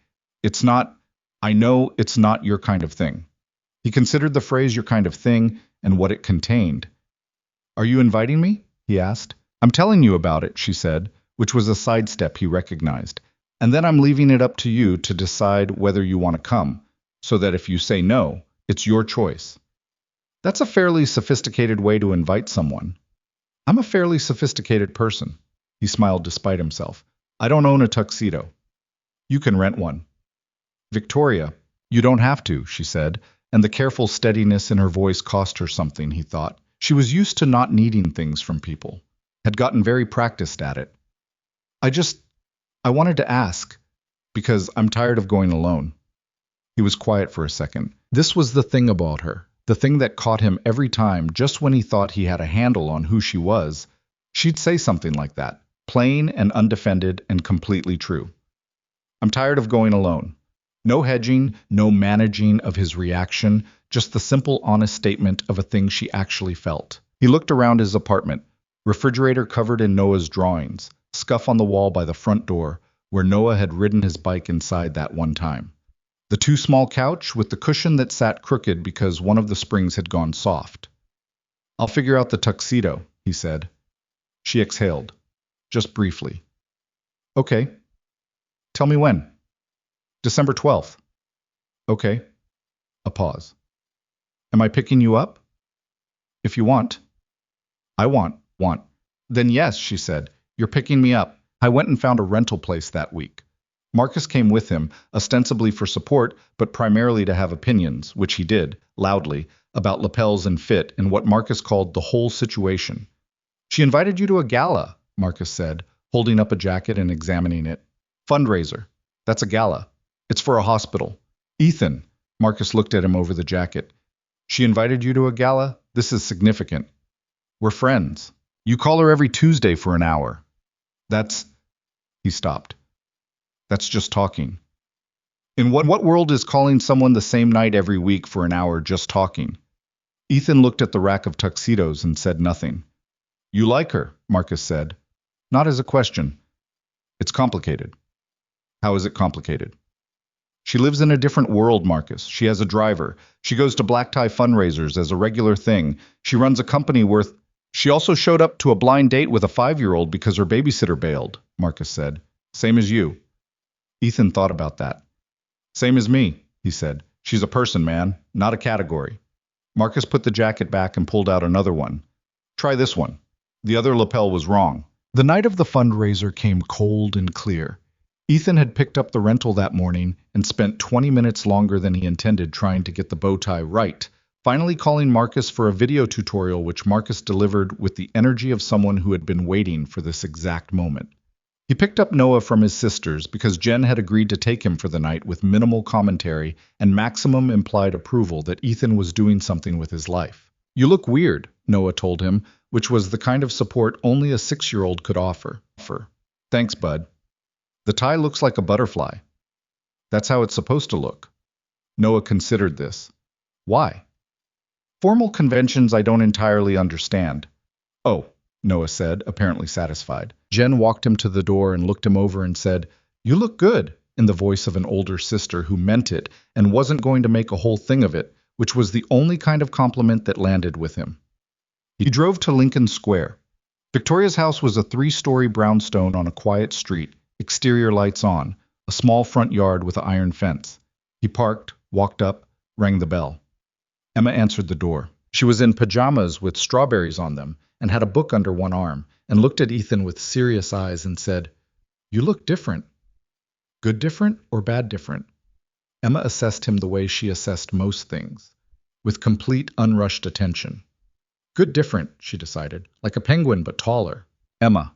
I know it's not your kind of thing. He considered the phrase your kind of thing and what it contained. Are you inviting me? He asked. I'm telling you about it, she said, which was a sidestep he recognized. And then I'm leaving it up to you to decide whether you want to come, so that if you say no, it's your choice. That's a fairly sophisticated way to invite someone. I'm a fairly sophisticated person. He smiled despite himself. I don't own a tuxedo. You can rent one. Victoria, you don't have to, she said, and the careful steadiness in her voice cost her something, he thought. She was used to not needing things from people, had gotten very practiced at it. I wanted to ask, because I'm tired of going alone. He was quiet for a second. This was the thing about her, the thing that caught him every time, just when he thought he had a handle on who she was. She'd say something like that, plain and undefended and completely true. I'm tired of going alone. No hedging, no managing of his reaction, just the simple, honest statement of a thing she actually felt. He looked around his apartment, refrigerator covered in Noah's drawings, scuff on the wall by the front door, where Noah had ridden his bike inside that one time. The too small couch with the cushion that sat crooked because one of the springs had gone soft. I'll figure out the tuxedo, he said. She exhaled, just briefly. Okay. Tell me when. December 12th. Okay. A pause. Am I picking you up? If you want. I want. Then yes, she said. You're picking me up. I went and found a rental place that week. Marcus came with him, ostensibly for support, but primarily to have opinions, which he did, loudly, about lapels and fit and what Marcus called the whole situation. She invited you to a gala, Marcus said, holding up a jacket and examining it. Fundraiser. That's a gala. It's for a hospital. Ethan, Marcus looked at him over the jacket. She invited you to a gala? This is significant. We're friends. You call her every Tuesday for an hour. He stopped. That's just talking. In what world is calling someone the same night every week for an hour just talking? Ethan looked at the rack of tuxedos and said nothing. You like her, Marcus said. Not as a question. It's complicated. How is it complicated? She lives in a different world, Marcus. She has a driver. She goes to black tie fundraisers as a regular thing. She runs a company worth... She also showed up to a blind date with a 5-year-old because her babysitter bailed, Marcus said. Same as you. Ethan thought about that. Same as me, he said. She's a person, man, not a category. Marcus put the jacket back and pulled out another one. Try this one. The other lapel was wrong. The night of the fundraiser came cold and clear. Ethan had picked up the rental that morning and spent 20 minutes longer than he intended trying to get the bow tie right, finally calling Marcus for a video tutorial which Marcus delivered with the energy of someone who had been waiting for this exact moment. He picked up Noah from his sisters because Jen had agreed to take him for the night with minimal commentary and maximum implied approval that Ethan was doing something with his life. You look weird, Noah told him, which was the kind of support only a 6-year-old could offer. Thanks, bud. The tie looks like a butterfly. That's how it's supposed to look. Noah considered this. Why? Formal conventions I don't entirely understand. Oh, Noah said, apparently satisfied. Jen walked him to the door and looked him over and said, "You look good," in the voice of an older sister who meant it and wasn't going to make a whole thing of it, which was the only kind of compliment that landed with him. He drove to Lincoln Square. Victoria's house was a 3-story brownstone on a quiet street, exterior lights on, a small front yard with an iron fence. He parked, walked up, rang the bell. Emma answered the door. She was in pajamas with strawberries on them and had a book under one arm, and looked at Ethan with serious eyes and said, "You look different." Good different or bad different? Emma assessed him the way she assessed most things, with complete, unrushed attention. Good different, she decided, like a penguin but taller. Emma.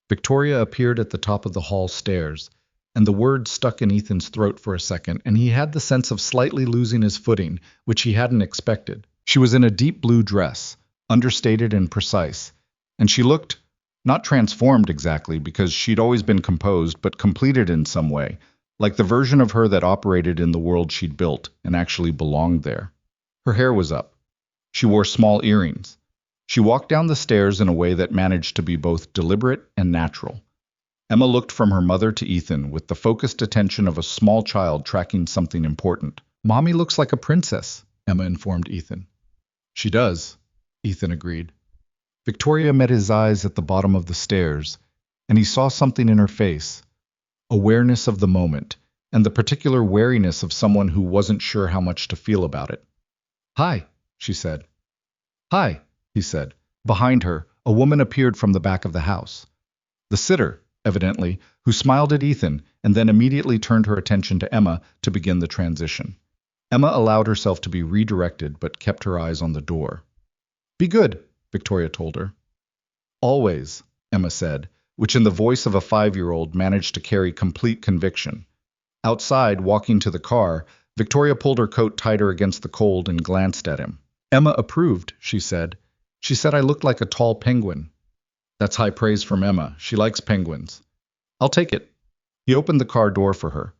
Victoria appeared at the top of the hall stairs, and the word stuck in Ethan's throat for a second, and he had the sense of slightly losing his footing, which he hadn't expected. She was in a deep blue dress, understated and precise, and she looked, not transformed exactly, because she'd always been composed, but completed in some way, like the version of her that operated in the world she'd built and actually belonged there. Her hair was up. She wore small earrings. She walked down the stairs in a way that managed to be both deliberate and natural. Emma looked from her mother to Ethan with the focused attention of a small child tracking something important. "Mommy looks like a princess," Emma informed Ethan. "She does," Ethan agreed. Victoria met his eyes at the bottom of the stairs, and he saw something in her face, awareness of the moment, and the particular wariness of someone who wasn't sure how much to feel about it. "Hi," she said. "Hi," he said. Behind her, a woman appeared from the back of the house. The sitter, evidently, who smiled at Ethan and then immediately turned her attention to Emma to begin the transition. Emma allowed herself to be redirected but kept her eyes on the door. "Be good," Victoria told her. "Always," Emma said, which in the voice of a 5-year-old managed to carry complete conviction. Outside, walking to the car, Victoria pulled her coat tighter against the cold and glanced at him. "Emma approved," she said. "She said I looked like a tall penguin." That's high praise from Emma. She likes penguins. "I'll take it." He opened the car door for her.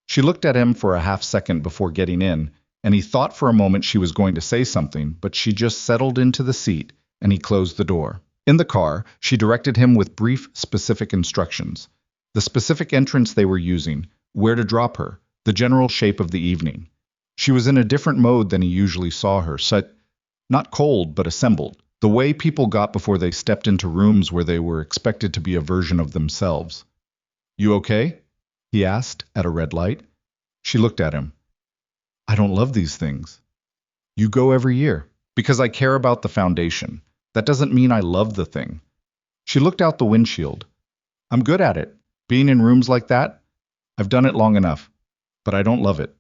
She looked at him for a half-second before getting in, and he thought for a moment she was going to say something, but she just settled into the seat, and he closed the door. In the car, she directed him with brief, specific instructions. The specific entrance they were using, where to drop her, the general shape of the evening. She was in a different mode than he usually saw her, set, not cold, but assembled. The way people got before they stepped into rooms where they were expected to be a version of themselves. "You okay?" he asked, at a red light. She looked at him. "I don't love these things." "You go every year." "Because I care about the foundation. That doesn't mean I love the thing." She looked out the windshield. "I'm good at it. Being in rooms like that, I've done it long enough. But I don't love it."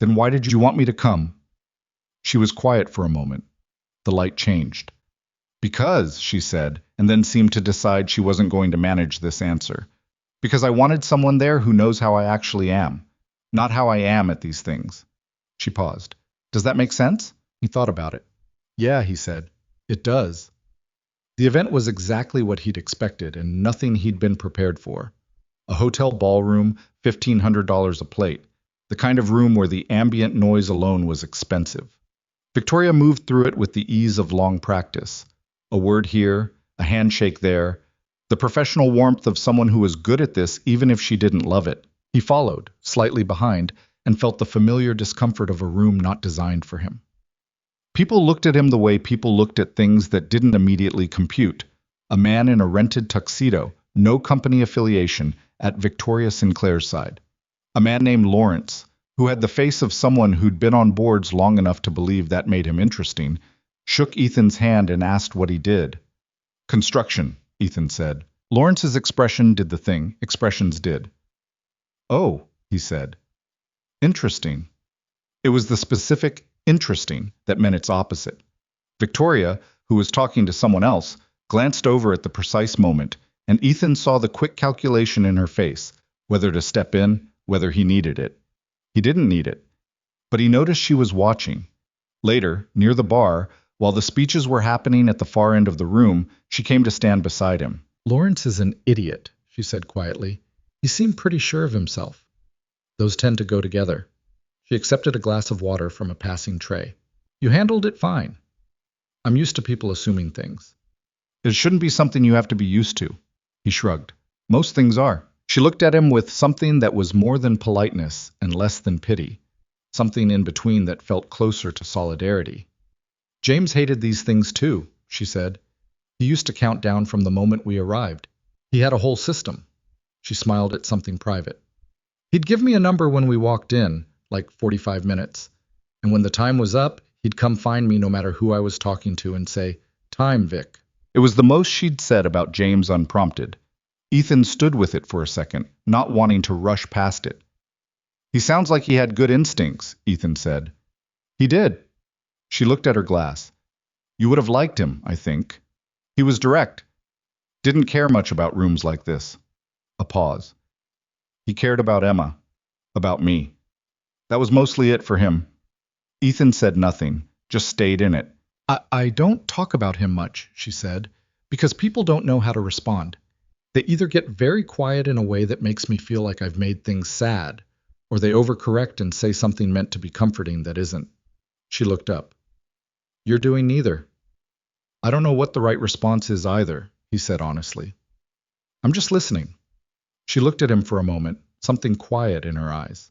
"Then why did you want me to come?" She was quiet for a moment. The light changed. "Because," she said, and then seemed to decide she wasn't going to manage this answer. "Because I wanted someone there who knows how I actually am, not how I am at these things." She paused. "Does that make sense?" He thought about it. "Yeah," he said. "It does." The event was exactly what he'd expected and nothing he'd been prepared for. A hotel ballroom, $1,500 a plate, the kind of room where the ambient noise alone was expensive. Victoria moved through it with the ease of long practice. A word here, a handshake there, the professional warmth of someone who was good at this even if she didn't love it. He followed, slightly behind, and felt the familiar discomfort of a room not designed for him. People looked at him the way people looked at things that didn't immediately compute. A man in a rented tuxedo, no company affiliation, at Victoria Sinclair's side. A man named Lawrence, who had the face of someone who'd been on boards long enough to believe that made him interesting, shook Ethan's hand and asked what he did. Construction, Ethan said. Lawrence's expression did the thing expressions did. Oh, he said. Interesting. It was the specific interesting that meant its opposite. Victoria, who was talking to someone else, glanced over at the precise moment, and Ethan saw the quick calculation in her face, whether to step in, whether he needed it. He didn't need it, but he noticed she was watching. Later, near the bar, while the speeches were happening at the far end of the room, she came to stand beside him. Lawrence is an idiot, she said quietly. He seemed pretty sure of himself. Those tend to go together. She accepted a glass of water from a passing tray. You handled it fine. I'm used to people assuming things. It shouldn't be something you have to be used to. He shrugged. Most things are. She looked at him with something that was more than politeness and less than pity, something in between that felt closer to solidarity. James hated these things too, she said. He used to count down from the moment we arrived. He had a whole system. She smiled at something private. He'd give me a number when we walked in, like 45 minutes, and when the time was up, he'd come find me no matter who I was talking to and say, "Time, Vic." It was the most she'd said about James unprompted. Ethan stood with it for a second, not wanting to rush past it. He sounds like he had good instincts, Ethan said. He did. She looked at her glass. You would have liked him, I think. He was direct. Didn't care much about rooms like this. A pause. He cared about Emma. About me. That was mostly it for him. Ethan said nothing, just stayed in it. I don't talk about him much, she said, because people don't know how to respond. They either get very quiet in a way that makes me feel like I've made things sad, or they overcorrect and say something meant to be comforting that isn't. She looked up. You're doing neither. I don't know what the right response is either, he said honestly. I'm just listening. She looked at him for a moment, something quiet in her eyes.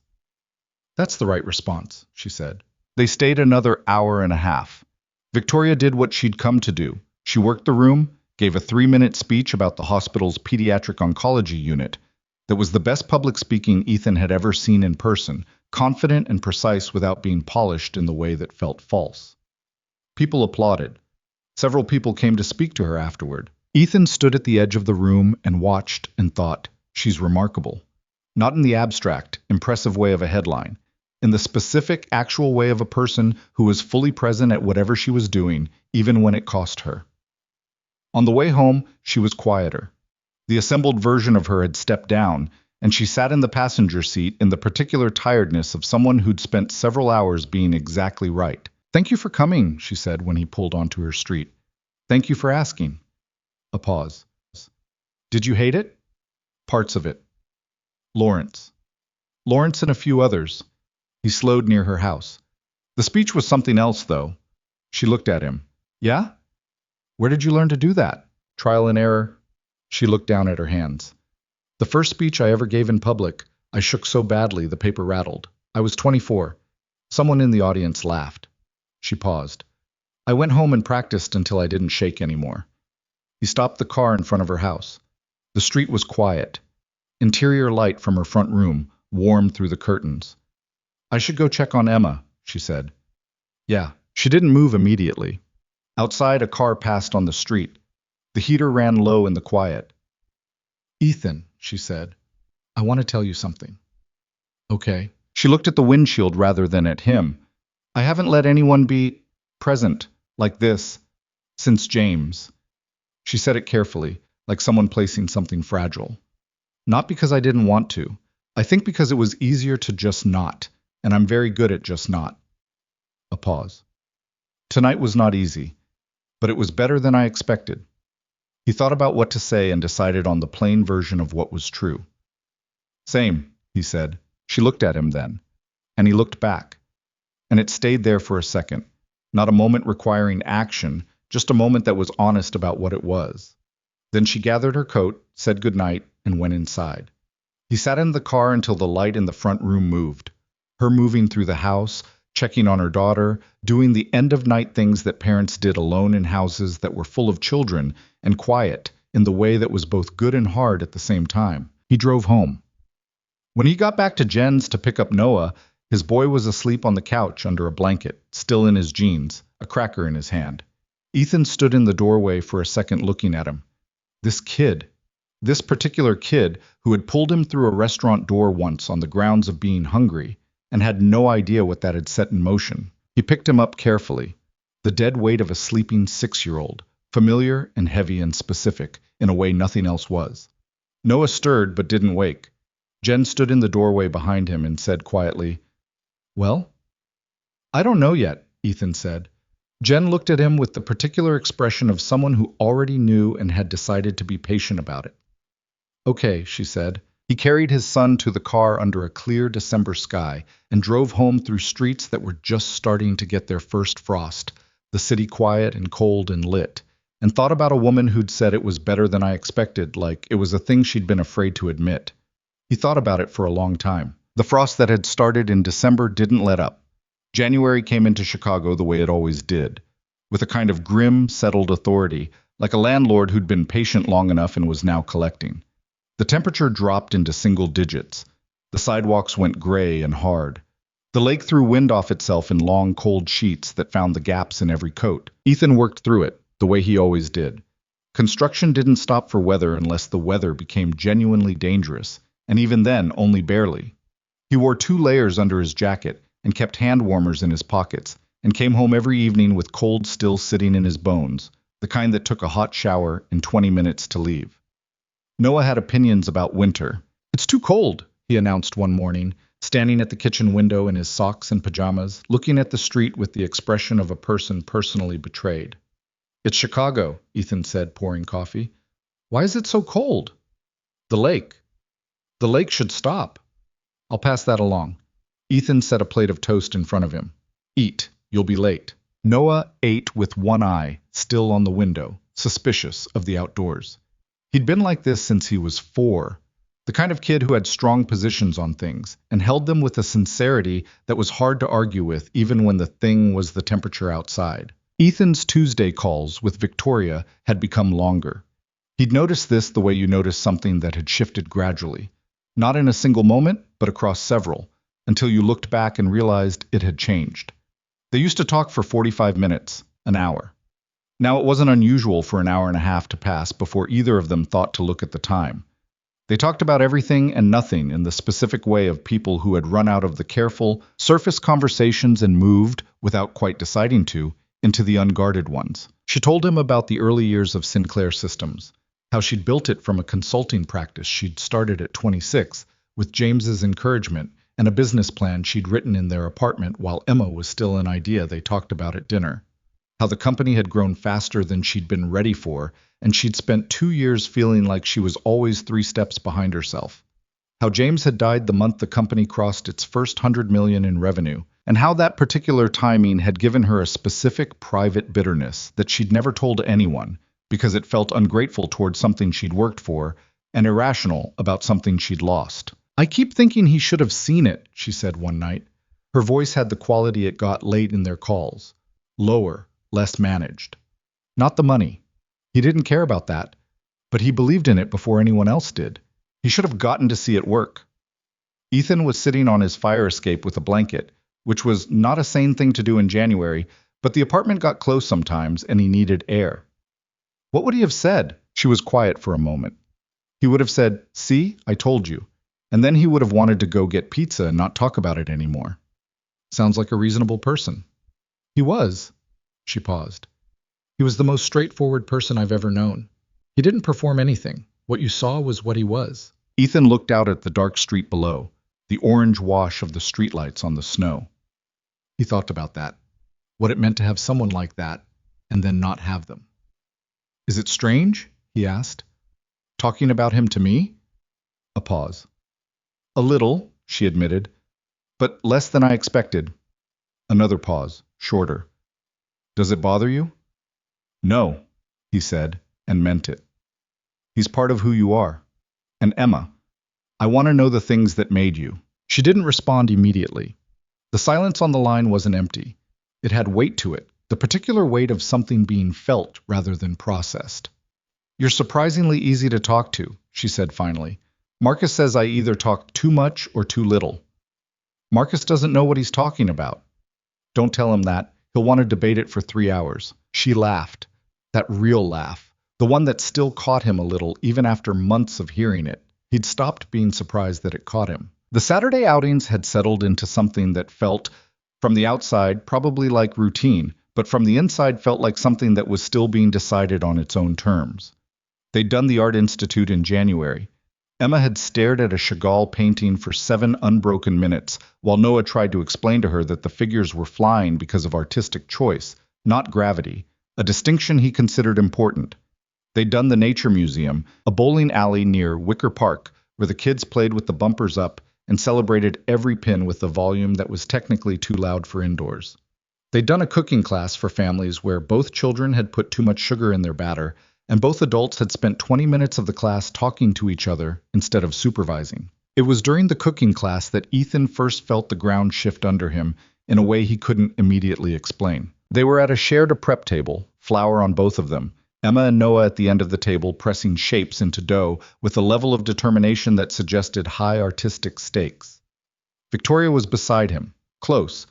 That's the right response, she said. They stayed another hour and a half. Victoria did what she'd come to do. She worked the room, gave a 3-minute speech about the hospital's pediatric oncology unit. That was the best public speaking Ethan had ever seen in person, confident and precise without being polished in the way that felt false. People applauded. Several people came to speak to her afterward. Ethan stood at the edge of the room and watched and thought, she's remarkable. Not in the abstract, impressive way of a headline. In the specific, actual way of a person who was fully present at whatever she was doing, even when it cost her. On the way home, she was quieter. The assembled version of her had stepped down, and she sat in the passenger seat in the particular tiredness of someone who'd spent several hours being exactly right. Thank you for coming, she said when he pulled onto her street. Thank you for asking. A pause. Did you hate it? Parts of it. Lawrence. Lawrence and a few others. He slowed near her house. The speech was something else, though. She looked at him. Yeah? Where did you learn to do that? Trial and error? She looked down at her hands. The first speech I ever gave in public, I shook so badly the paper rattled. I was 24. Someone in the audience laughed. She paused. I went home and practiced until I didn't shake anymore. He stopped the car in front of her house. The street was quiet. Interior light from her front room warmed through the curtains. I should go check on Emma, she said. Yeah. She didn't move immediately. Outside, a car passed on the street. The heater ran low in the quiet. Ethan, she said, I want to tell you something. Okay. She looked at the windshield rather than at him. I haven't let anyone be present like this since James. She said it carefully, like someone placing something fragile. Not because I didn't want to. I think because it was easier to just not, and I'm very good at just not. A pause. Tonight was not easy, but it was better than I expected. He thought about what to say and decided on the plain version of what was true. Same, he said. She looked at him then, and he looked back. And it stayed there for a second, not a moment requiring action, just a moment that was honest about what it was. Then she gathered her coat, said goodnight, and went inside. He sat in the car until the light in the front room moved. Her moving through the house, checking on her daughter, doing the end-of-night things that parents did alone in houses that were full of children and quiet in the way that was both good and hard at the same time. He drove home. When he got back to Jen's to pick up Noah, His boy was asleep on the couch under a blanket, still in his jeans, a cracker in his hand. Ethan stood in the doorway for a second looking at him. This kid, this particular kid who had pulled him through a restaurant door once on the grounds of being hungry and had no idea what that had set in motion. He picked him up carefully. The dead weight of a sleeping 6-year-old, familiar and heavy and specific, in a way nothing else was. Noah stirred but didn't wake. Jen stood in the doorway behind him and said quietly, "Well?" "I don't know yet," Ethan said. Jen looked at him with the particular expression of someone who already knew and had decided to be patient about it. "Okay," she said. He carried his son to the car under a clear December sky and drove home through streets that were just starting to get their first frost, the city quiet and cold and lit, and thought about a woman who'd said it was better than I expected, like it was a thing she'd been afraid to admit. He thought about it for a long time. The frost that had started in December didn't let up. January came into Chicago the way it always did, with a kind of grim, settled authority, like a landlord who'd been patient long enough and was now collecting. The temperature dropped into single digits. The sidewalks went gray and hard. The lake threw wind off itself in long, cold sheets that found the gaps in every coat. Ethan worked through it, the way he always did. Construction didn't stop for weather unless the weather became genuinely dangerous, and even then, only barely. He wore 2 layers under his jacket and kept hand warmers in his pockets, and came home every evening with cold still sitting in his bones, the kind that took a hot shower in 20 minutes to leave. Noah had opinions about winter. "It's too cold," he announced one morning, standing at the kitchen window in his socks and pajamas, looking at the street with the expression of a person personally betrayed. "It's Chicago," Ethan said, pouring coffee. "Why is it so cold?" "The lake." "The lake should stop." "I'll pass that along." Ethan set a plate of toast in front of him. "Eat. You'll be late." Noah ate with one eye still on the window, suspicious of the outdoors. He'd been like this since he was 4, the kind of kid who had strong positions on things and held them with a sincerity that was hard to argue with even when the thing was the temperature outside. Ethan's Tuesday calls with Victoria had become longer. He'd noticed this the way you notice something that had shifted gradually, not in a single moment, but across several, until you looked back and realized it had changed. They used to talk for 45 minutes, an hour. Now it wasn't unusual for an hour and a half to pass before either of them thought to look at the time. They talked about everything and nothing in the specific way of people who had run out of the careful, surface conversations and moved, without quite deciding to, into the unguarded ones. She told him about the early years of Sinclair Systems, how she'd built it from a consulting practice she'd started at 26, with James's encouragement, and a business plan she'd written in their apartment while Emma was still an idea they talked about at dinner. How the company had grown faster than she'd been ready for, and she'd spent 2 years feeling like she was always 3 steps behind herself. How James had died the month the company crossed its first $100 million in revenue, and how that particular timing had given her a specific private bitterness that she'd never told anyone, because it felt ungrateful towards something she'd worked for, and irrational about something she'd lost. "I keep thinking he should have seen it," she said one night. Her voice had the quality it got late in their calls. Lower, less managed. Not the money. He didn't care about that. But he believed in it before anyone else did. He should have gotten to see it work. Ethan was sitting on his fire escape with a blanket, which was not a sane thing to do in January, but the apartment got close sometimes and he needed air. What would he have said? She was quiet for a moment. He would have said, "See, I told you." And then he would have wanted to go get pizza and not talk about it anymore. Sounds like a reasonable person. He was. She paused. He was the most straightforward person I've ever known. He didn't perform anything. What you saw was what he was. Ethan looked out at the dark street below, the orange wash of the streetlights on the snow. He thought about that, what it meant to have someone like that, and then not have them. "Is it strange?" he asked. "Talking about him to me?" A pause. "A little," she admitted, "but less than I expected." Another pause, shorter. "Does it bother you?" "No," he said, and meant it. "He's part of who you are. And Emma, I want to know the things that made you." She didn't respond immediately. The silence on the line wasn't empty. It had weight to it, the particular weight of something being felt rather than processed. "You're surprisingly easy to talk to," she said finally. "Marcus says I either talk too much or too little." Marcus doesn't know what he's talking about. Don't tell him that. He'll want to debate it for 3 hours. She laughed. That real laugh. The one that still caught him a little, even after months of hearing it. He'd stopped being surprised that it caught him. The Saturday outings had settled into something that felt, from the outside, probably like routine, but from the inside felt like something that was still being decided on its own terms. They'd done the Art Institute in January. Emma had stared at a Chagall painting for 7 unbroken minutes, while Noah tried to explain to her that the figures were flying because of artistic choice, not gravity, a distinction he considered important. They'd done the Nature Museum, a bowling alley near Wicker Park, where the kids played with the bumpers up and celebrated every pin with the volume that was technically too loud for indoors. They'd done a cooking class for families where both children had put too much sugar in their batter, and both adults had spent 20 minutes of the class talking to each other instead of supervising. It was during the cooking class that Ethan first felt the ground shift under him in a way he couldn't immediately explain. They were at a shared prep table, flour on both of them, Emma and Noah at the end of the table pressing shapes into dough with a level of determination that suggested high artistic stakes. Victoria was beside him, close,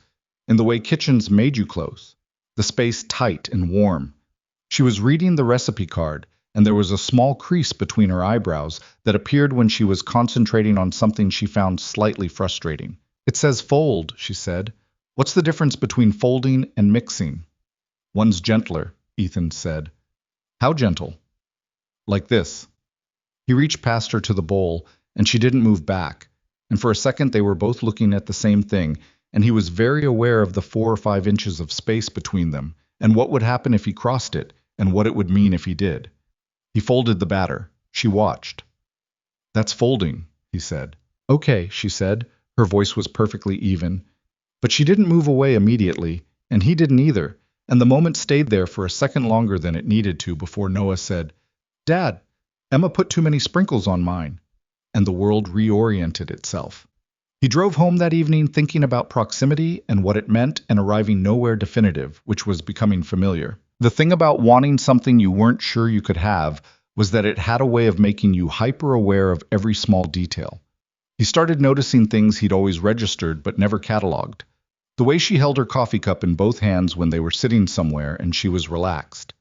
in the way kitchens made you close, the space tight and warm. She was reading the recipe card, and there was a small crease between her eyebrows that appeared when she was concentrating on something she found slightly frustrating. "It says fold," she said. "What's the difference between folding and mixing?" "One's gentler," Ethan said. "How gentle?" "Like this." He reached past her to the bowl, and she didn't move back, and for a second they were both looking at the same thing, and he was very aware of the 4 or 5 inches of space between them, and what would happen if he crossed it, and what it would mean if he did. He folded the batter. She watched. "That's folding," he said. "Okay," she said. Her voice was perfectly even. But she didn't move away immediately, and he didn't either, and the moment stayed there for a second longer than it needed to before Noah said, "Dad, Emma put too many sprinkles on mine," and the world reoriented itself. He drove home that evening thinking about proximity and what it meant and arriving nowhere definitive, which was becoming familiar. The thing about wanting something you weren't sure you could have was that it had a way of making you hyper-aware of every small detail. He started noticing things he'd always registered but never cataloged. The way she held her coffee cup in both hands when they were sitting somewhere and she was relaxed.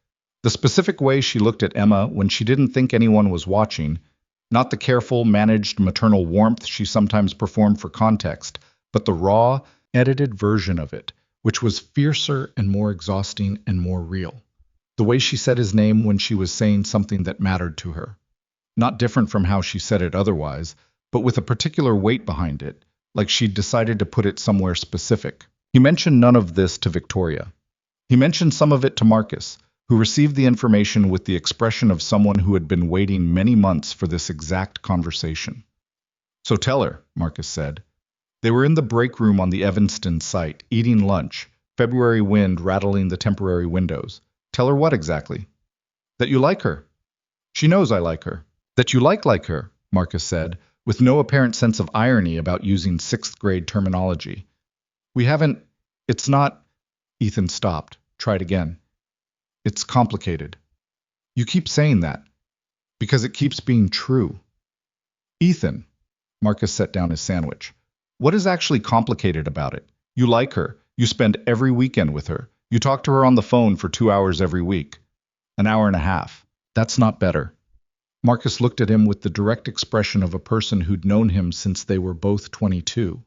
The specific way she looked at Emma when she didn't think anyone was watching, not the careful, managed maternal warmth she sometimes performed for context, but the raw, edited version of it, which was fiercer and more exhausting and more real. The way she said his name when she was saying something that mattered to her. Not different from how she said it otherwise, but with a particular weight behind it, like she'd decided to put it somewhere specific. He mentioned none of this to Victoria. He mentioned some of it to Marcus, who received the information with the expression of someone who had been waiting many months for this exact conversation. "So tell her," Marcus said. They were in the break room on the Evanston site, eating lunch, February wind rattling the temporary windows. "Tell her what exactly?" "That you like her." "She knows I like her." "That you like her," Marcus said, with no apparent sense of irony about using 6th grade terminology. "We haven't... It's not..." Ethan stopped, tried again. "It's complicated." "You keep saying that." "Because it keeps being true." "Ethan," Marcus set down his sandwich, "what is actually complicated about it? You like her. You spend every weekend with her. You talk to her on the phone for 2 hours every week. An hour and a half. That's not better." Marcus looked at him with the direct expression of a person who'd known him since they were both 22.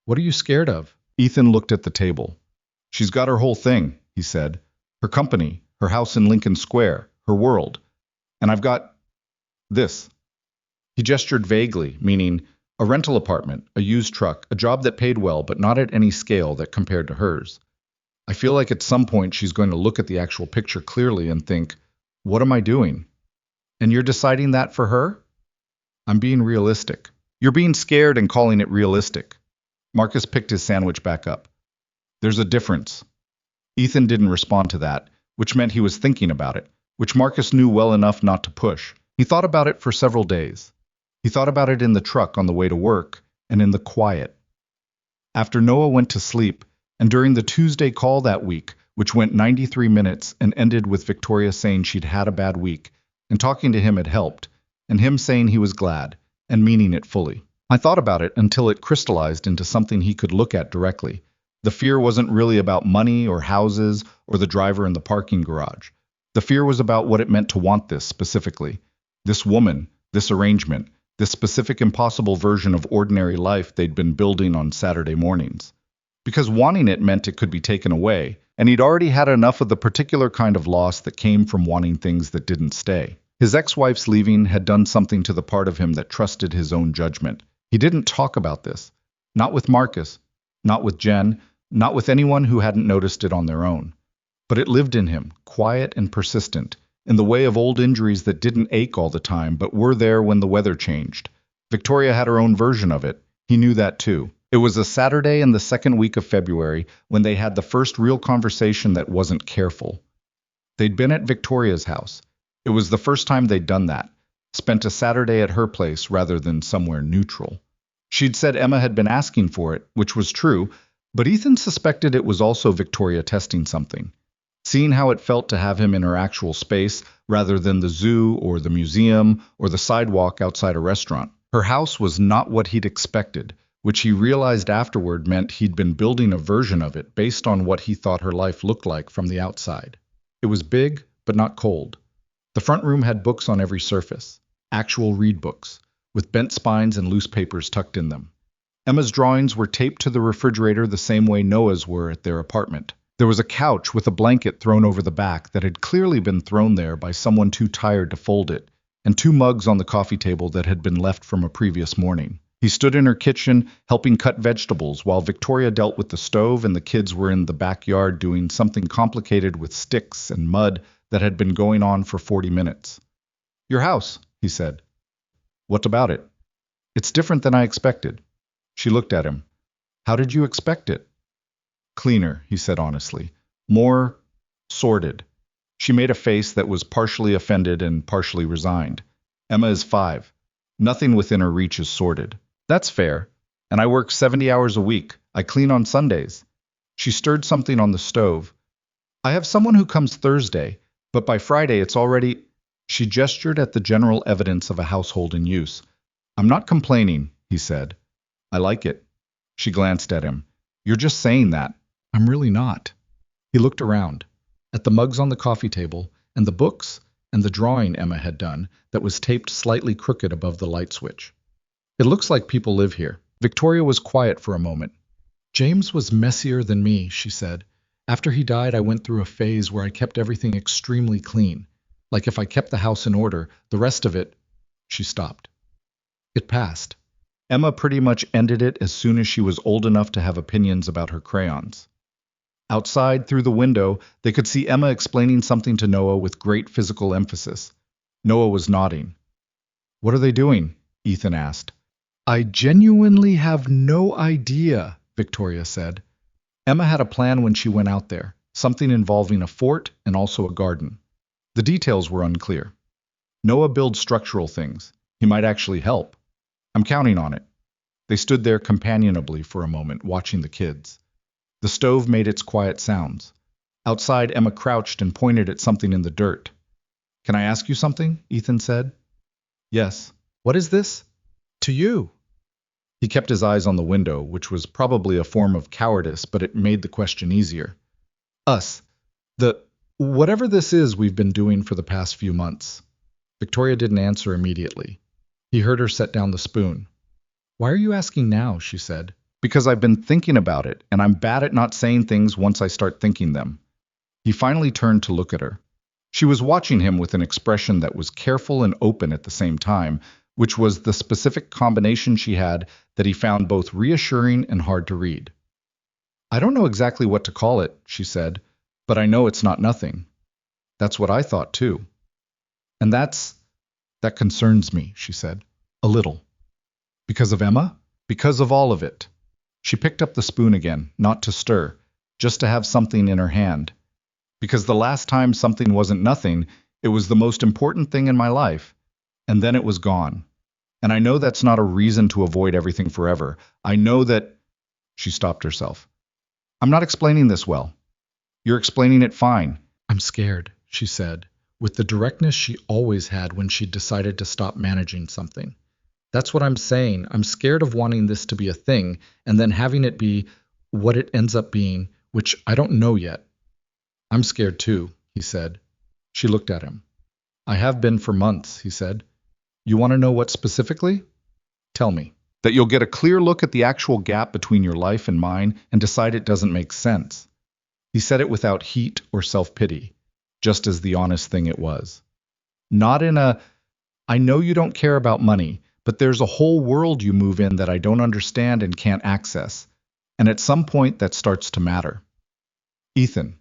"What are you scared of?" Ethan looked at the table. "She's got her whole thing," he said. "Her company, her house in Lincoln Square, her world. And I've got... this." He gestured vaguely, meaning a rental apartment, a used truck, a job that paid well but not at any scale that compared to hers. "I feel like at some point she's going to look at the actual picture clearly and think, what am I doing? And you're deciding that for her?" "I'm being realistic." "You're being scared and calling it realistic." Marcus picked his sandwich back up. "There's a difference." Ethan didn't respond to that, which meant he was thinking about it, which Marcus knew well enough not to push. He thought about it for several days. He thought about it in the truck on the way to work, and in the quiet. After Noah went to sleep, and during the Tuesday call that week, which went 93 minutes and ended with Victoria saying she'd had a bad week, and talking to him had helped, and him saying he was glad, and meaning it fully. I thought about it until it crystallized into something he could look at directly. The fear wasn't really about money or houses or the driver in the parking garage. The fear was about what it meant to want this specifically. This woman, this arrangement, this specific impossible version of ordinary life they'd been building on Saturday mornings. Because wanting it meant it could be taken away, and he'd already had enough of the particular kind of loss that came from wanting things that didn't stay. His ex-wife's leaving had done something to the part of him that trusted his own judgment. He didn't talk about this. Not with Marcus, not with Jen, not with anyone who hadn't noticed it on their own. But it lived in him, quiet and persistent, in the way of old injuries that didn't ache all the time but were there when the weather changed. Victoria had her own version of it. He knew that too. It was a Saturday in the second week of February when they had the first real conversation that wasn't careful. They'd been at Victoria's house. It was the first time they'd done that, spent a Saturday at her place rather than somewhere neutral. She'd said Emma had been asking for it, which was true, but Ethan suspected it was also Victoria testing something, seeing how it felt to have him in her actual space rather than the zoo or the museum or the sidewalk outside a restaurant. Her house was not what he'd expected, which he realized afterward meant he'd been building a version of it based on what he thought her life looked like from the outside. It was big, but not cold. The front room had books on every surface, actual read books, with bent spines and loose papers tucked in them. Emma's drawings were taped to the refrigerator the same way Noah's were at their apartment. There was a couch with a blanket thrown over the back that had clearly been thrown there by someone too tired to fold it, and 2 mugs on the coffee table that had been left from a previous morning. He stood in her kitchen, helping cut vegetables, while Victoria dealt with the stove and the kids were in the backyard doing something complicated with sticks and mud that had been going on for 40 minutes. "Your house," he said. "What about it?" "It's different than I expected." She looked at him. "How did you expect it?" "Cleaner," he said honestly. "More sorted." She made a face that was partially offended and partially resigned. "Emma is 5. Nothing within her reach is sorted." "That's fair. And I work 70 hours a week. I clean on Sundays." She stirred something on the stove. "I have someone who comes Thursday, but by Friday it's already—" She gestured at the general evidence of a household in use. "I'm not complaining," he said. "I like it." She glanced at him. "You're just saying that." "I'm really not." He looked around, at the mugs on the coffee table, and the books, and the drawing Emma had done that was taped slightly crooked above the light switch. "It looks like people live here." Victoria was quiet for a moment. "James was messier than me," she said. "After he died, I went through a phase where I kept everything extremely clean. Like if I kept the house in order, the rest of it—" She stopped. It passed. Emma pretty much ended it as soon as she was old enough to have opinions about her crayons. Outside, through the window, they could see Emma explaining something to Noah with great physical emphasis. Noah was nodding. "What are they doing?" Ethan asked. "I genuinely have no idea," Victoria said. Emma had a plan when she went out there, something involving a fort and also a garden. The details were unclear. Noah builds structural things. He might actually help. I'm counting on it. They stood there companionably for a moment, watching the kids. The stove made its quiet sounds. Outside, Emma crouched and pointed at something in the dirt. "Can I ask you something?" Ethan said. "Yes." "What is this?" "To you." He kept his eyes on the window, which was probably a form of cowardice, but it made the question easier. "Us. Whatever this is we've been doing for the past few months." Victoria didn't answer immediately. He heard her set down the spoon. "Why are you asking now?" she said. "Because I've been thinking about it, and I'm bad at not saying things once I start thinking them." He finally turned to look at her. She was watching him with an expression that was careful and open at the same time, which was the specific combination she had that he found both reassuring and hard to read. "I don't know exactly what to call it," she said, "but I know it's not nothing." "That's what I thought too." "And that concerns me," she said. "A little." "Because of Emma?" "Because of all of it." She picked up the spoon again, not to stir, just to have something in her hand. "Because the last time something wasn't nothing, it was the most important thing in my life, and then it was gone. And I know that's not a reason to avoid everything forever. I know that—" She stopped herself. "I'm not explaining this well. You're explaining it fine." "I'm scared," she said, with the directness she always had when she decided to stop managing something. That's what I'm saying. I'm scared of wanting this to be a thing and then having it be what it ends up being, which I don't know yet. I'm scared too, he said. She looked at him. I have been for months, he said. You want to know what specifically? Tell me. That you'll get a clear look at the actual gap between your life and mine and decide it doesn't make sense. He said it without heat or self-pity, just as the honest thing it was. Not in a, I know you don't care about money, but there's a whole world you move in that I don't understand and can't access. And at some point that starts to matter. Ethan.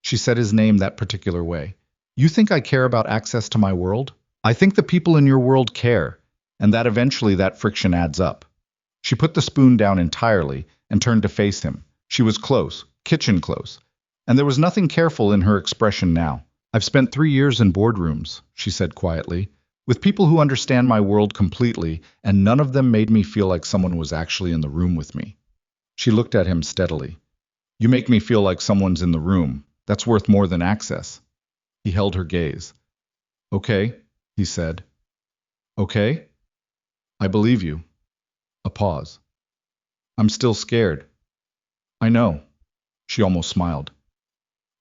She said his name that particular way. You think I care about access to my world? I think the people in your world care, and that eventually that friction adds up. She put the spoon down entirely and turned to face him. She was close, kitchen close, and there was nothing careful in her expression now. I've spent 3 years in boardrooms, she said quietly, with people who understand my world completely, and none of them made me feel like someone was actually in the room with me. She looked at him steadily. You make me feel like someone's in the room. That's worth more than access. He held her gaze. Okay, he said. Okay? I believe you. A pause. I'm still scared. I know. She almost smiled.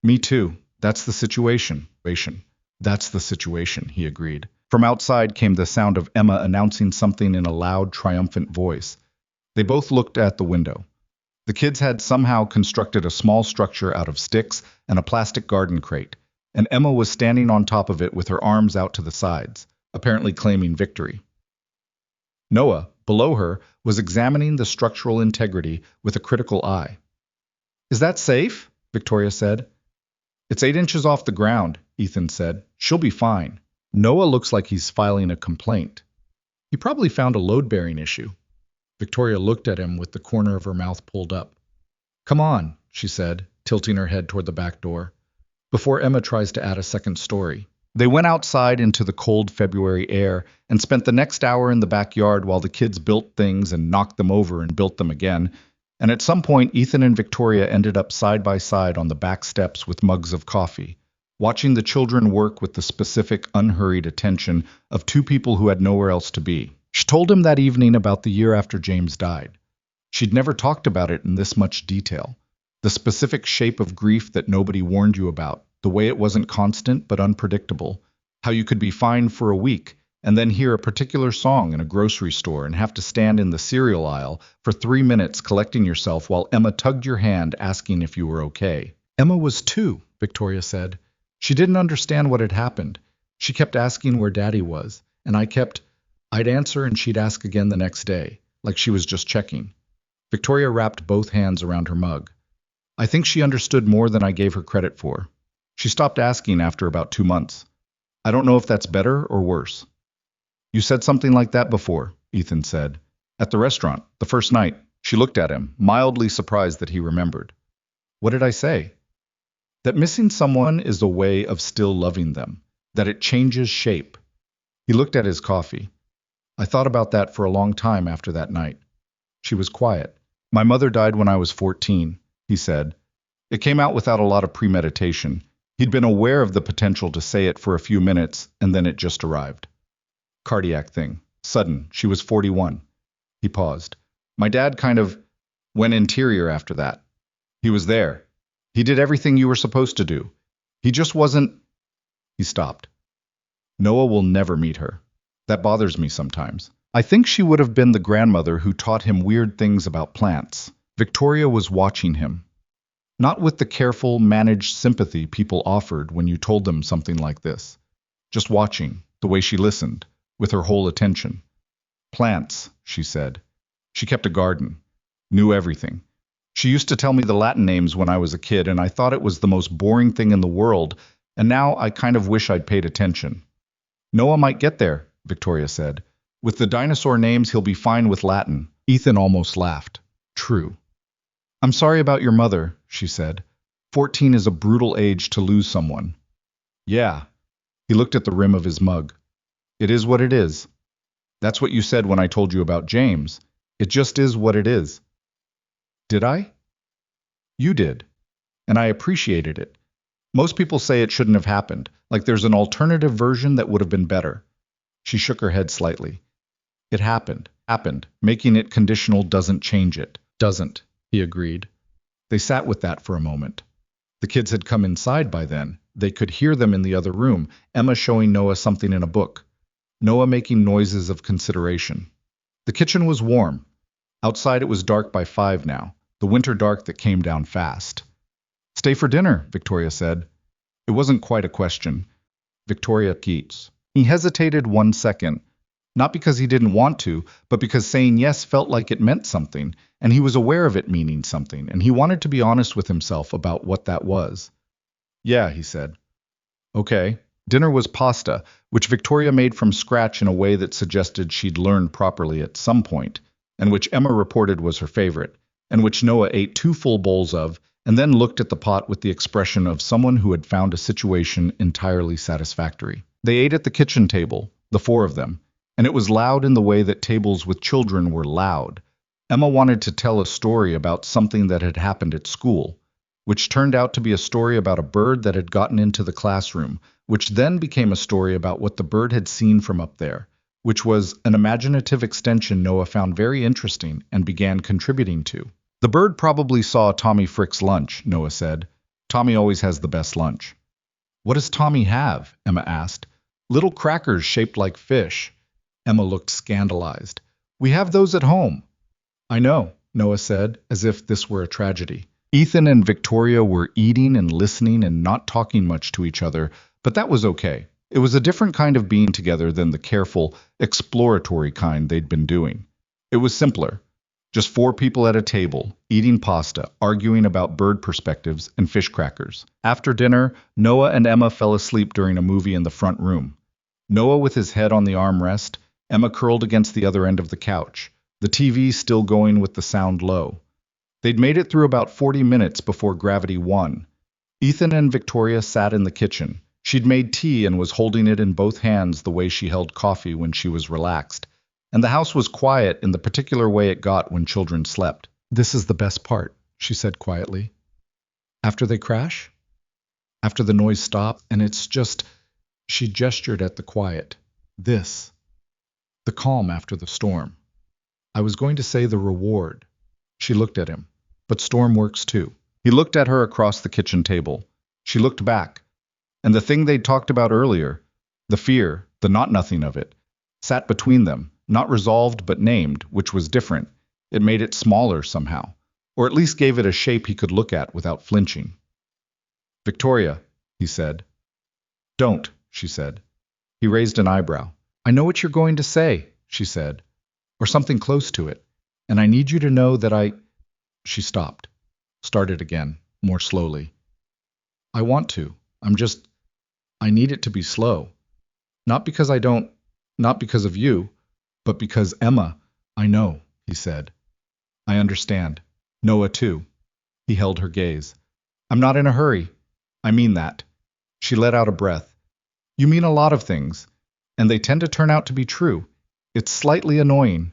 Me too. That's the situation. That's the situation, he agreed. From outside came the sound of Emma announcing something in a loud, triumphant voice. They both looked at the window. The kids had somehow constructed a small structure out of sticks and a plastic garden crate, and Emma was standing on top of it with her arms out to the sides, apparently claiming victory. Noah, below her, was examining the structural integrity with a critical eye. Is that safe? Victoria said. It's 8 inches off the ground, Ethan said. She'll be fine. Noah looks like he's filing a complaint. He probably found a load-bearing issue. Victoria looked at him with the corner of her mouth pulled up. Come on, she said, tilting her head toward the back door, before Emma tries to add a second story. They went outside into the cold February air and spent the next hour in the backyard while the kids built things and knocked them over and built them again, and at some point Ethan and Victoria ended up side by side on the back steps with mugs of coffee, watching the children work with the specific, unhurried attention of two people who had nowhere else to be. She told him that evening about the year after James died. She'd never talked about it in this much detail. The specific shape of grief that nobody warned you about, the way it wasn't constant but unpredictable, how you could be fine for a week and then hear a particular song in a grocery store and have to stand in the cereal aisle for 3 minutes collecting yourself while Emma tugged your hand asking if you were okay. Emma was 2, Victoria said. She didn't understand what had happened. She kept asking where Daddy was, and I'd answer and she'd ask again the next day, like she was just checking. Victoria wrapped both hands around her mug. I think she understood more than I gave her credit for. She stopped asking after about 2 months. I don't know if that's better or worse. You said something like that before, Ethan said. At the restaurant, the first night. She looked at him, mildly surprised that he remembered. What did I say? That missing someone is a way of still loving them, that it changes shape. He looked at his coffee. I thought about that for a long time after that night. She was quiet. My mother died when I was 14, he said. It came out without a lot of premeditation. He'd been aware of the potential to say it for a few minutes, and then it just arrived. Cardiac thing. Sudden. She was 41. He paused. My dad kind of went interior after that. He was there. He did everything you were supposed to do. He just wasn't... He stopped. Noah will never meet her. That bothers me sometimes. I think she would have been the grandmother who taught him weird things about plants. Victoria was watching him. Not with the careful, managed sympathy people offered when you told them something like this. Just watching, the way she listened, with her whole attention. Plants, she said. She kept a garden. Knew everything. She used to tell me the Latin names when I was a kid, and I thought it was the most boring thing in the world, and now I kind of wish I'd paid attention. Noah might get there, Victoria said. With the dinosaur names, he'll be fine with Latin. Ethan almost laughed. True. I'm sorry about your mother, she said. 14 is a brutal age to lose someone. Yeah. He looked at the rim of his mug. It is what it is. That's what you said when I told you about James. It just is what it is. Did I? You did. And I appreciated it. Most people say it shouldn't have happened, like there's an alternative version that would have been better. She shook her head slightly. It happened. Happened. Making it conditional doesn't change it. Doesn't, he agreed. They sat with that for a moment. The kids had come inside by then. They could hear them in the other room, Emma showing Noah something in a book, Noah making noises of consideration. The kitchen was warm. Outside it was dark by 5 now, the winter dark that came down fast. Stay for dinner, Victoria said. It wasn't quite a question. Victoria Keats. He hesitated 1 second, not because he didn't want to, but because saying yes felt like it meant something, and he was aware of it meaning something, and he wanted to be honest with himself about what that was. Yeah, he said. Okay. Dinner was pasta, which Victoria made from scratch in a way that suggested she'd learned properly at some point, and which Emma reported was her favorite, and which Noah ate 2 full bowls of, and then looked at the pot with the expression of someone who had found a situation entirely satisfactory. They ate at the kitchen table, the 4 of them, and it was loud in the way that tables with children were loud. Emma wanted to tell a story about something that had happened at school, which turned out to be a story about a bird that had gotten into the classroom, which then became a story about what the bird had seen from up there, which was an imaginative extension Noah found very interesting and began contributing to. The bird probably saw Tommy Frick's lunch, Noah said. Tommy always has the best lunch. What does Tommy have? Emma asked. Little crackers shaped like fish. Emma looked scandalized. We have those at home. I know, Noah said, as if this were a tragedy. Ethan and Victoria were eating and listening and not talking much to each other, but that was okay. It was a different kind of being together than the careful, exploratory kind they'd been doing. It was simpler. Just 4 people at a table, eating pasta, arguing about bird perspectives and fish crackers. After dinner, Noah and Emma fell asleep during a movie in the front room. Noah with his head on the armrest, Emma curled against the other end of the couch, the TV still going with the sound low. They'd made it through about 40 minutes before gravity won. Ethan and Victoria sat in the kitchen. She'd made tea and was holding it in both hands the way she held coffee when she was relaxed. And the house was quiet in the particular way it got when children slept. This is the best part, she said quietly. After they crash? After the noise stopped, and it's just... She gestured at the quiet. This. The calm after the storm. I was going to say the reward. She looked at him. But storm works too. He looked at her across the kitchen table. She looked back. And the thing they'd talked about earlier, the fear, the not-nothing of it, sat between them, not resolved but named, which was different. It made it smaller somehow, or at least gave it a shape he could look at without flinching. Victoria, he said. Don't, she said. He raised an eyebrow. I know what you're going to say, she said, or something close to it, and I need you to know that I... She stopped, started again, more slowly. I want to. I need it to be slow. Not because I don't, not because of you, but because Emma, I know, he said. I understand. Noah too. He held her gaze. I'm not in a hurry. I mean that. She let out a breath. You mean a lot of things, and they tend to turn out to be true. It's slightly annoying.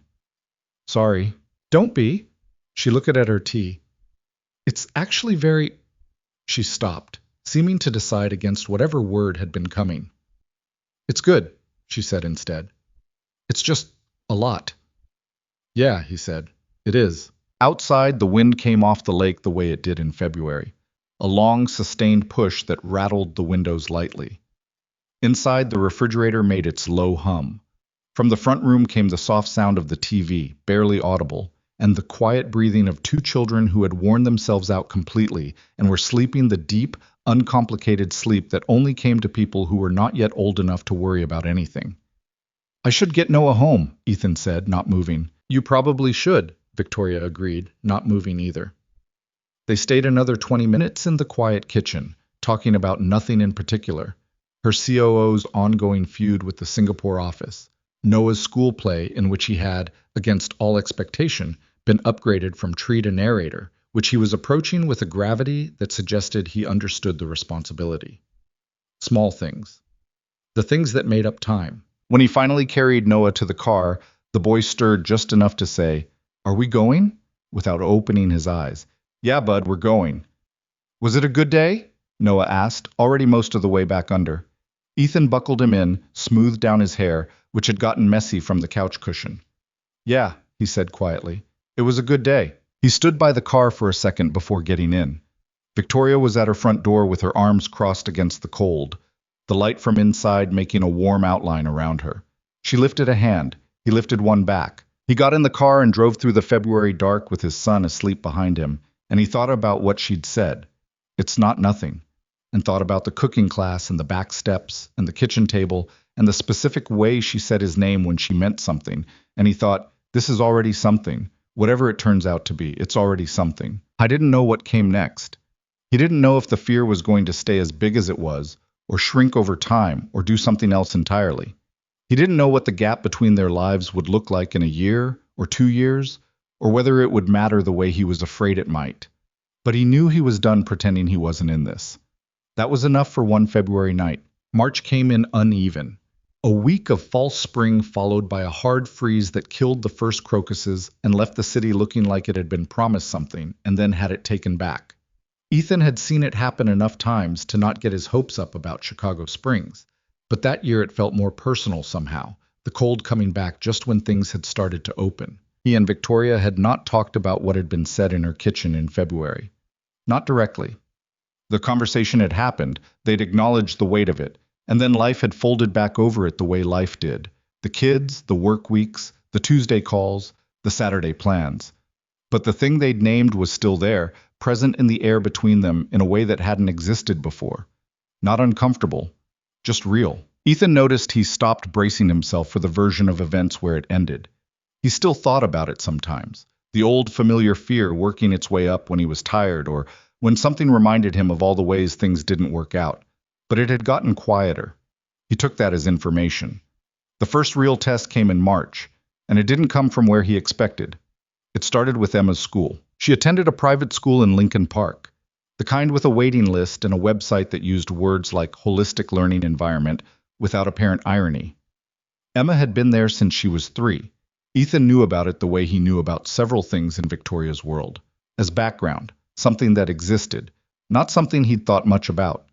Sorry. Don't be. She looked at her tea. It's actually very... She stopped, seeming to decide against whatever word had been coming. It's good, she said instead. It's just a lot. Yeah, he said. It is. Outside, the wind came off the lake the way it did in February, a long, sustained push that rattled the windows lightly. Inside, the refrigerator made its low hum. From the front room came the soft sound of the TV, barely audible, and the quiet breathing of 2 children who had worn themselves out completely and were sleeping the deep, uncomplicated sleep that only came to people who were not yet old enough to worry about anything. I should get Noah home, Ethan said, not moving. You probably should, Victoria agreed, not moving either. They stayed another 20 minutes in the quiet kitchen, talking about nothing in particular. Her COO's ongoing feud with the Singapore office, Noah's school play in which he had, against all expectation, been upgraded from tree to narrator, which he was approaching with a gravity that suggested he understood the responsibility. Small things. The things that made up time. When he finally carried Noah to the car, the boy stirred just enough to say, Are we going? Without opening his eyes. Yeah, bud, we're going. Was it a good day? Noah asked, already most of the way back under. Ethan buckled him in, smoothed down his hair, which had gotten messy from the couch cushion. Yeah, he said quietly. It was a good day. He stood by the car for a second before getting in. Victoria was at her front door with her arms crossed against the cold, the light from inside making a warm outline around her. She lifted a hand. He lifted one back. He got in the car and drove through the February dark with his son asleep behind him, and he thought about what she'd said. It's not nothing. And thought about the cooking class and the back steps and the kitchen table and the specific way she said his name when she meant something, and he thought, this is already something. Whatever it turns out to be, it's already something. I didn't know what came next. He didn't know if the fear was going to stay as big as it was, or shrink over time, or do something else entirely. He didn't know what the gap between their lives would look like in a year or 2 years, or whether it would matter the way he was afraid it might. But he knew he was done pretending he wasn't in this. That was enough for one February night. March came in uneven. A week of false spring followed by a hard freeze that killed the first crocuses and left the city looking like it had been promised something and then had it taken back. Ethan had seen it happen enough times to not get his hopes up about Chicago Springs, but that year it felt more personal somehow, the cold coming back just when things had started to open. He and Victoria had not talked about what had been said in her kitchen in February. Not directly. The conversation had happened, they'd acknowledged the weight of it, and then life had folded back over it the way life did. The kids, the work weeks, the Tuesday calls, the Saturday plans. But the thing they'd named was still there, present in the air between them in a way that hadn't existed before. Not uncomfortable, just real. Ethan noticed he stopped bracing himself for the version of events where it ended. He still thought about it sometimes, the old familiar fear working its way up when he was tired or when something reminded him of all the ways things didn't work out. But it had gotten quieter. He took that as information. The first real test came in March, and it didn't come from where he expected. It started with Emma's school. She attended a private school in Lincoln Park, the kind with a waiting list and a website that used words like holistic learning environment without apparent irony. Emma had been there since she was 3. Ethan knew about it the way he knew about several things in Victoria's world, as background, something that existed, not something he'd thought much about.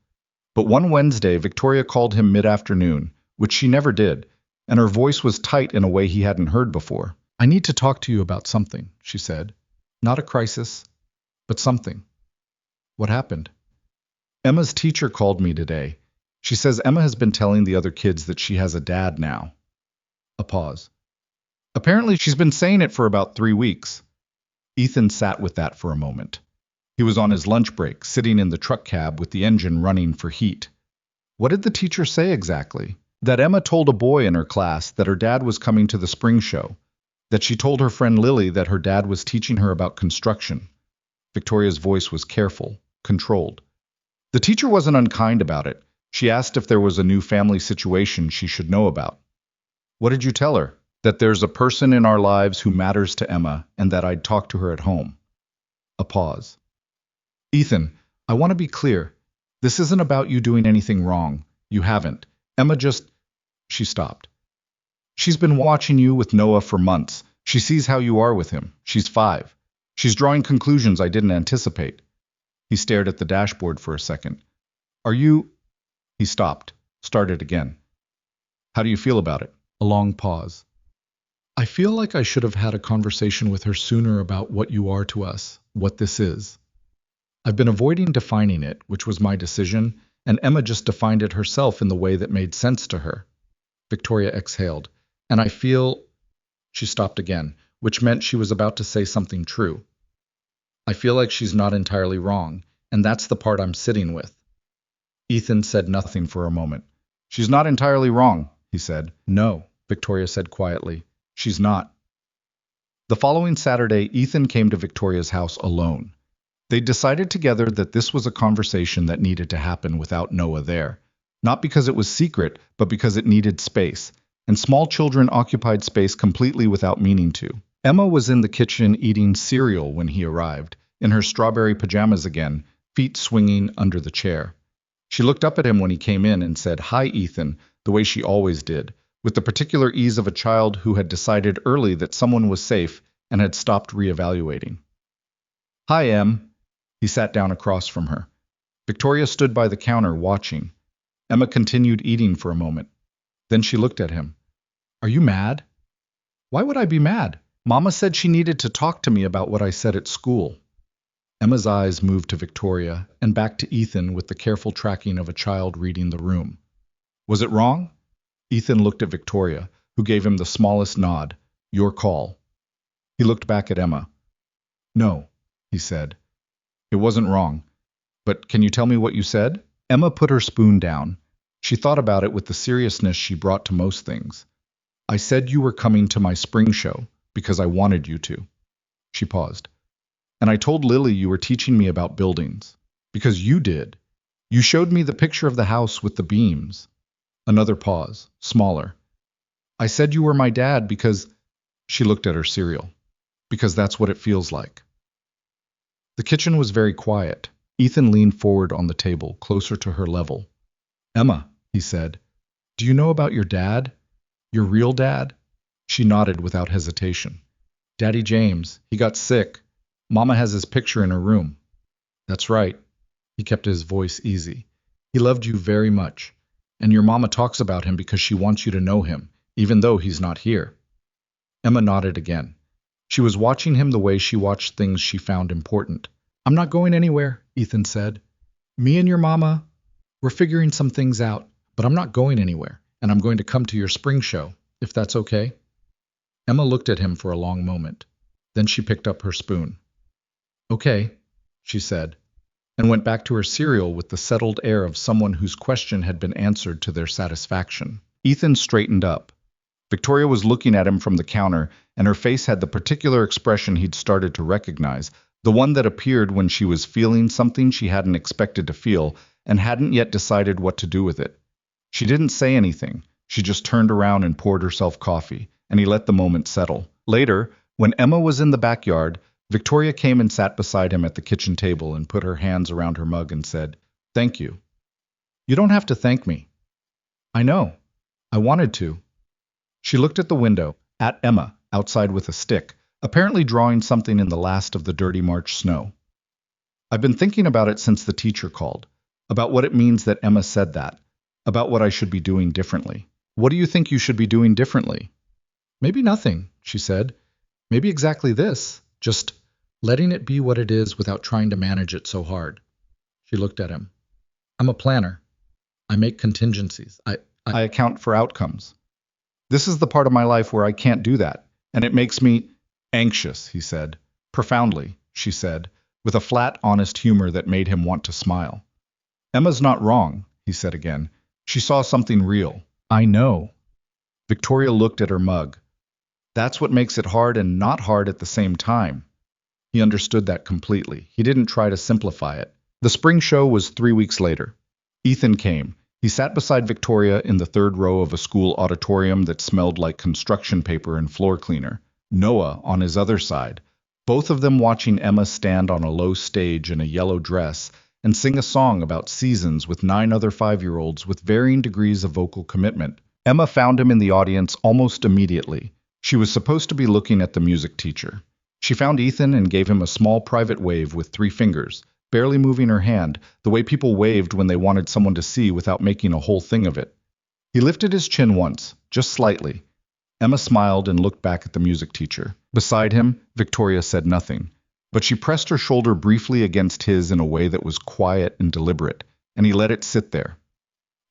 But one Wednesday, Victoria called him mid-afternoon, which she never did, and her voice was tight in a way he hadn't heard before. I need to talk to you about something, she said. Not a crisis, but something. What happened? Emma's teacher called me today. She says Emma has been telling the other kids that she has a dad now. A pause. Apparently she's been saying it for about 3 weeks. Ethan sat with that for a moment. He was on his lunch break, sitting in the truck cab with the engine running for heat. What did the teacher say exactly? That Emma told a boy in her class that her dad was coming to the spring show, that she told her friend Lily that her dad was teaching her about construction. Victoria's voice was careful, controlled. The teacher wasn't unkind about it. She asked if there was a new family situation she should know about. What did you tell her? That there's a person in our lives who matters to Emma and that I'd talk to her at home. A pause. Ethan, I want to be clear. This isn't about you doing anything wrong. You haven't. Emma just... She stopped. She's been watching you with Noah for months. She sees how you are with him. She's 5. She's drawing conclusions I didn't anticipate. He stared at the dashboard for a second. Are you... He stopped, started again. How do you feel about it? A long pause. I feel like I should have had a conversation with her sooner about what you are to us, what this is. I've been avoiding defining it, which was my decision, and Emma just defined it herself in the way that made sense to her. Victoria exhaled. And I feel... She stopped again, which meant she was about to say something true. I feel like she's not entirely wrong, and that's the part I'm sitting with. Ethan said nothing for a moment. She's not entirely wrong, he said. No, Victoria said quietly. She's not. The following Saturday, Ethan came to Victoria's house alone. They decided together that this was a conversation that needed to happen without Noah there. Not because it was secret, but because it needed space. And small children occupied space completely without meaning to. Emma was in the kitchen eating cereal when he arrived, in her strawberry pajamas again, feet swinging under the chair. She looked up at him when he came in and said, "Hi, Ethan," the way she always did, with the particular ease of a child who had decided early that someone was safe and had stopped reevaluating. "Hi, Em." He sat down across from her. Victoria stood by the counter watching. Emma continued eating for a moment. Then she looked at him. Are you mad? Why would I be mad? Mama said she needed to talk to me about what I said at school. Emma's eyes moved to Victoria and back to Ethan with the careful tracking of a child reading the room. Was it wrong? Ethan looked at Victoria, who gave him the smallest nod. Your call. He looked back at Emma. No, he said. It wasn't wrong. But can you tell me what you said? Emma put her spoon down. She thought about it with the seriousness she brought to most things. I said you were coming to my spring show because I wanted you to. She paused. And I told Lily you were teaching me about buildings. Because you did. You showed me the picture of the house with the beams. Another pause, smaller. I said you were my dad because... She looked at her cereal. Because that's what it feels like. The kitchen was very quiet. Ethan leaned forward on the table, closer to her level. Emma, he said, do you know about your dad? Your real dad? She nodded without hesitation. Daddy James, he got sick. Mama has his picture in her room. That's right. He kept his voice easy. He loved you very much. And your mama talks about him because she wants you to know him, even though he's not here. Emma nodded again. She was watching him the way she watched things she found important. I'm not going anywhere, Ethan said. Me and your mama, we're figuring some things out, but I'm not going anywhere, and I'm going to come to your spring show, if that's okay. Emma looked at him for a long moment. Then she picked up her spoon. Okay, she said, and went back to her cereal with the settled air of someone whose question had been answered to their satisfaction. Ethan straightened up. Victoria was looking at him from the counter, and her face had the particular expression he'd started to recognize, the one that appeared when she was feeling something she hadn't expected to feel and hadn't yet decided what to do with it. She didn't say anything. She just turned around and poured herself coffee, and he let the moment settle. Later, when Emma was in the backyard, Victoria came and sat beside him at the kitchen table and put her hands around her mug and said, Thank you. You don't have to thank me. I know. I wanted to. She looked at the window, at Emma, outside with a stick, apparently drawing something in the last of the dirty March snow. I've been thinking about it since the teacher called, about what it means that Emma said that, about what I should be doing differently. What do you think you should be doing differently? Maybe nothing, she said. Maybe exactly this, just letting it be what it is without trying to manage it so hard. She looked at him. I'm a planner. I make contingencies. I account for outcomes. This is the part of my life where I can't do that, and it makes me anxious, he said. Profoundly, she said, with a flat, honest humor that made him want to smile. Emma's not wrong, he said again. She saw something real. I know. Victoria looked at her mug. That's what makes it hard and not hard at the same time. He understood that completely. He didn't try to simplify it. The spring show was 3 weeks later. Ethan came. He sat beside Victoria in the third row of a school auditorium that smelled like construction paper and floor cleaner. Noah on his other side, both of them watching Emma stand on a low stage in a yellow dress and sing a song about seasons with 9 other 5-year-olds with varying degrees of vocal commitment. Emma found him in the audience almost immediately. She was supposed to be looking at the music teacher. She found Ethan and gave him a small private wave with 3 fingers, barely moving her hand, the way people waved when they wanted someone to see without making a whole thing of it. He lifted his chin once, just slightly. Emma smiled and looked back at the music teacher. Beside him, Victoria said nothing, but she pressed her shoulder briefly against his in a way that was quiet and deliberate, and he let it sit there.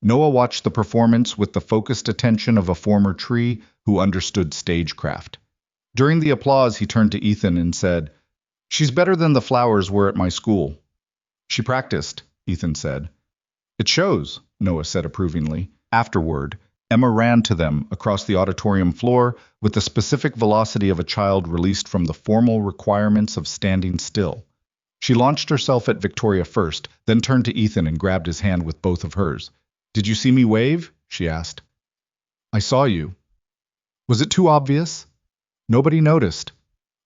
Noah watched the performance with the focused attention of a former tree who understood stagecraft. During the applause, he turned to Ethan and said, She's better than the flowers were at my school. She practiced, Ethan said. It shows, Noah said approvingly. Afterward, Emma ran to them across the auditorium floor with the specific velocity of a child released from the formal requirements of standing still. She launched herself at Victoria first, then turned to Ethan and grabbed his hand with both of hers. Did you see me wave? She asked. I saw you. Was it too obvious? Nobody noticed.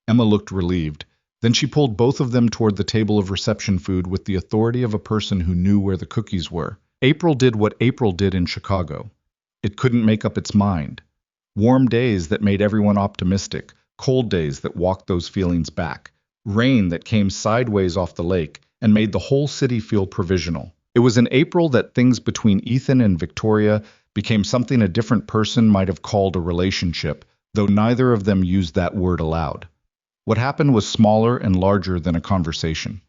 Emma looked relieved. Then she pulled both of them toward the table of reception food with the authority of a person who knew where the cookies were. April did what April did in Chicago. It couldn't make up its mind. Warm days that made everyone optimistic, cold days that walked those feelings back, rain that came sideways off the lake and made the whole city feel provisional. It was in April that things between Ethan and Victoria became something a different person might have called a relationship, though neither of them used that word aloud. What happened was smaller and larger than a conversation.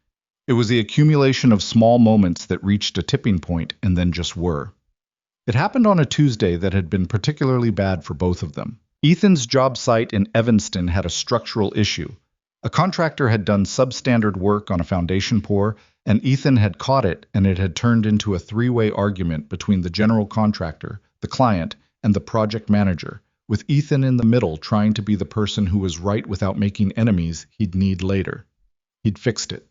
It was the accumulation of small moments that reached a tipping point and then just were. It happened on a Tuesday that had been particularly bad for both of them. Ethan's job site in Evanston had a structural issue. A contractor had done substandard work on a foundation pour, and Ethan had caught it, and it had turned into a three-way argument between the general contractor, the client, and the project manager, with Ethan in the middle trying to be the person who was right without making enemies he'd need later. He'd fixed it.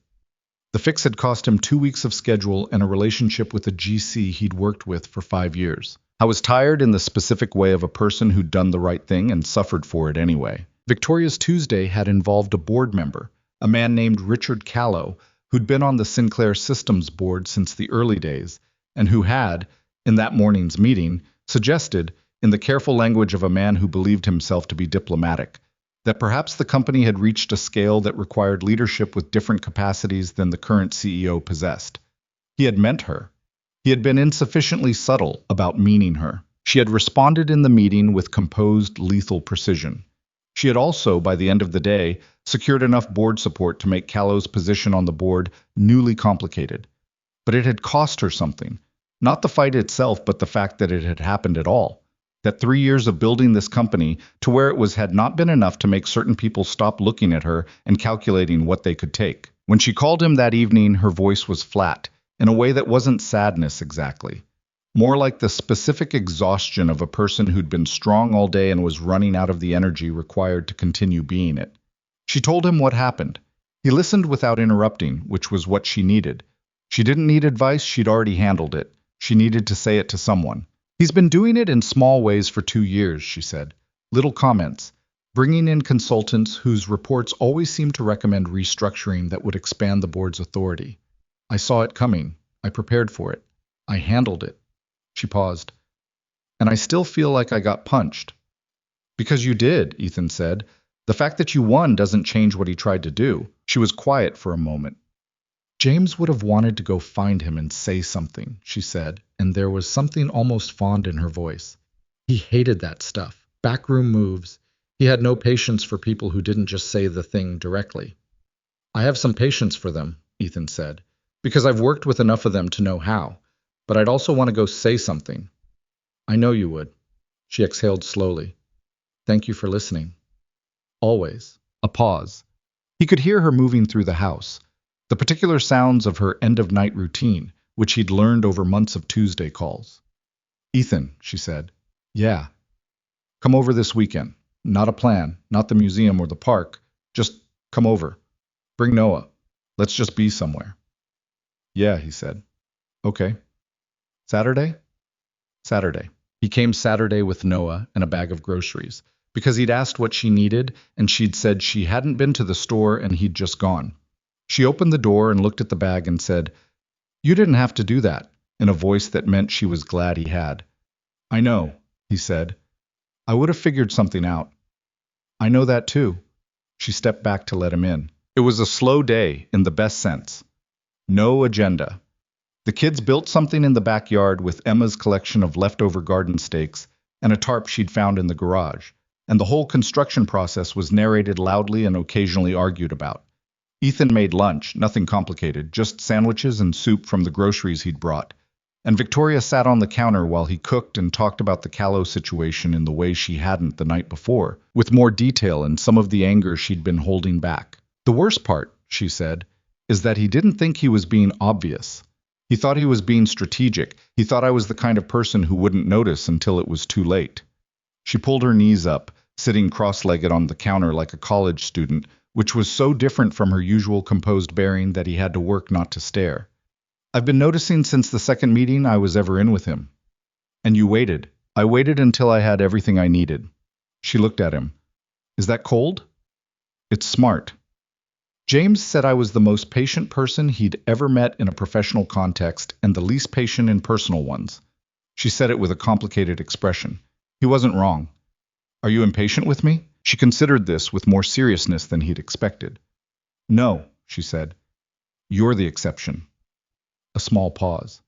The fix had cost him 2 weeks of schedule and a relationship with a GC he'd worked with for 5 years. I was tired in the specific way of a person who'd done the right thing and suffered for it anyway. Victoria's Tuesday had involved a board member, a man named Richard Callow, who'd been on the Sinclair Systems board since the early days, and who had, in that morning's meeting, suggested, in the careful language of a man who believed himself to be diplomatic, that perhaps the company had reached a scale that required leadership with different capacities than the current CEO possessed. He had meant her. He had been insufficiently subtle about meaning her. She had responded in the meeting with composed, lethal precision. She had also, by the end of the day, secured enough board support to make Callow's position on the board newly complicated. But it had cost her something. Not the fight itself, but the fact that it had happened at all. That 3 years of building this company to where it was had not been enough to make certain people stop looking at her and calculating what they could take. When she called him that evening, her voice was flat, in a way that wasn't sadness exactly. More like the specific exhaustion of a person who'd been strong all day and was running out of the energy required to continue being it. She told him what happened. He listened without interrupting, which was what she needed. She didn't need advice, she'd already handled it. She needed to say it to someone. He's been doing it in small ways for 2 years, she said. Little comments, bringing in consultants whose reports always seemed to recommend restructuring that would expand the board's authority. I saw it coming. I prepared for it. I handled it. She paused. And I still feel like I got punched. Because you did, Ethan said. The fact that you won doesn't change what he tried to do. She was quiet for a moment. James would have wanted to go find him and say something, she said, and there was something almost fond in her voice. He hated that stuff. Backroom moves. He had no patience for people who didn't just say the thing directly. I have some patience for them, Ethan said, because I've worked with enough of them to know how. But I'd also want to go say something. I know you would. She exhaled slowly. Thank you for listening. Always. A pause. He could hear her moving through the house. The particular sounds of her end-of-night routine, which he'd learned over months of Tuesday calls. Ethan, she said. Yeah. Come over this weekend. Not a plan, not the museum or the park. Just come over. Bring Noah. Let's just be somewhere. Yeah, he said. Okay. Saturday? Saturday. He came Saturday with Noah and a bag of groceries, because he'd asked what she needed, and she'd said she hadn't been to the store and he'd just gone. She opened the door and looked at the bag and said, You didn't have to do that, in a voice that meant she was glad he had. I know, he said. I would have figured something out. I know that too. She stepped back to let him in. It was a slow day, in the best sense. No agenda. The kids built something in the backyard with Emma's collection of leftover garden stakes and a tarp she'd found in the garage, and the whole construction process was narrated loudly and occasionally argued about. Ethan made lunch, nothing complicated, just sandwiches and soup from the groceries he'd brought, and Victoria sat on the counter while he cooked and talked about the Callow situation in the way she hadn't the night before, with more detail and some of the anger she'd been holding back. The worst part, she said, is that he didn't think he was being obvious. He thought he was being strategic. He thought I was the kind of person who wouldn't notice until it was too late. She pulled her knees up, sitting cross-legged on the counter like a college student, which was so different from her usual composed bearing that he had to work not to stare. I've been noticing since the second meeting I was ever in with him. And you waited. I waited until I had everything I needed. She looked at him. Is that cold? It's smart. James said I was the most patient person he'd ever met in a professional context and the least patient in personal ones. She said it with a complicated expression. He wasn't wrong. Are you impatient with me? She considered this with more seriousness than he'd expected. No, she said. You're the exception. A small pause.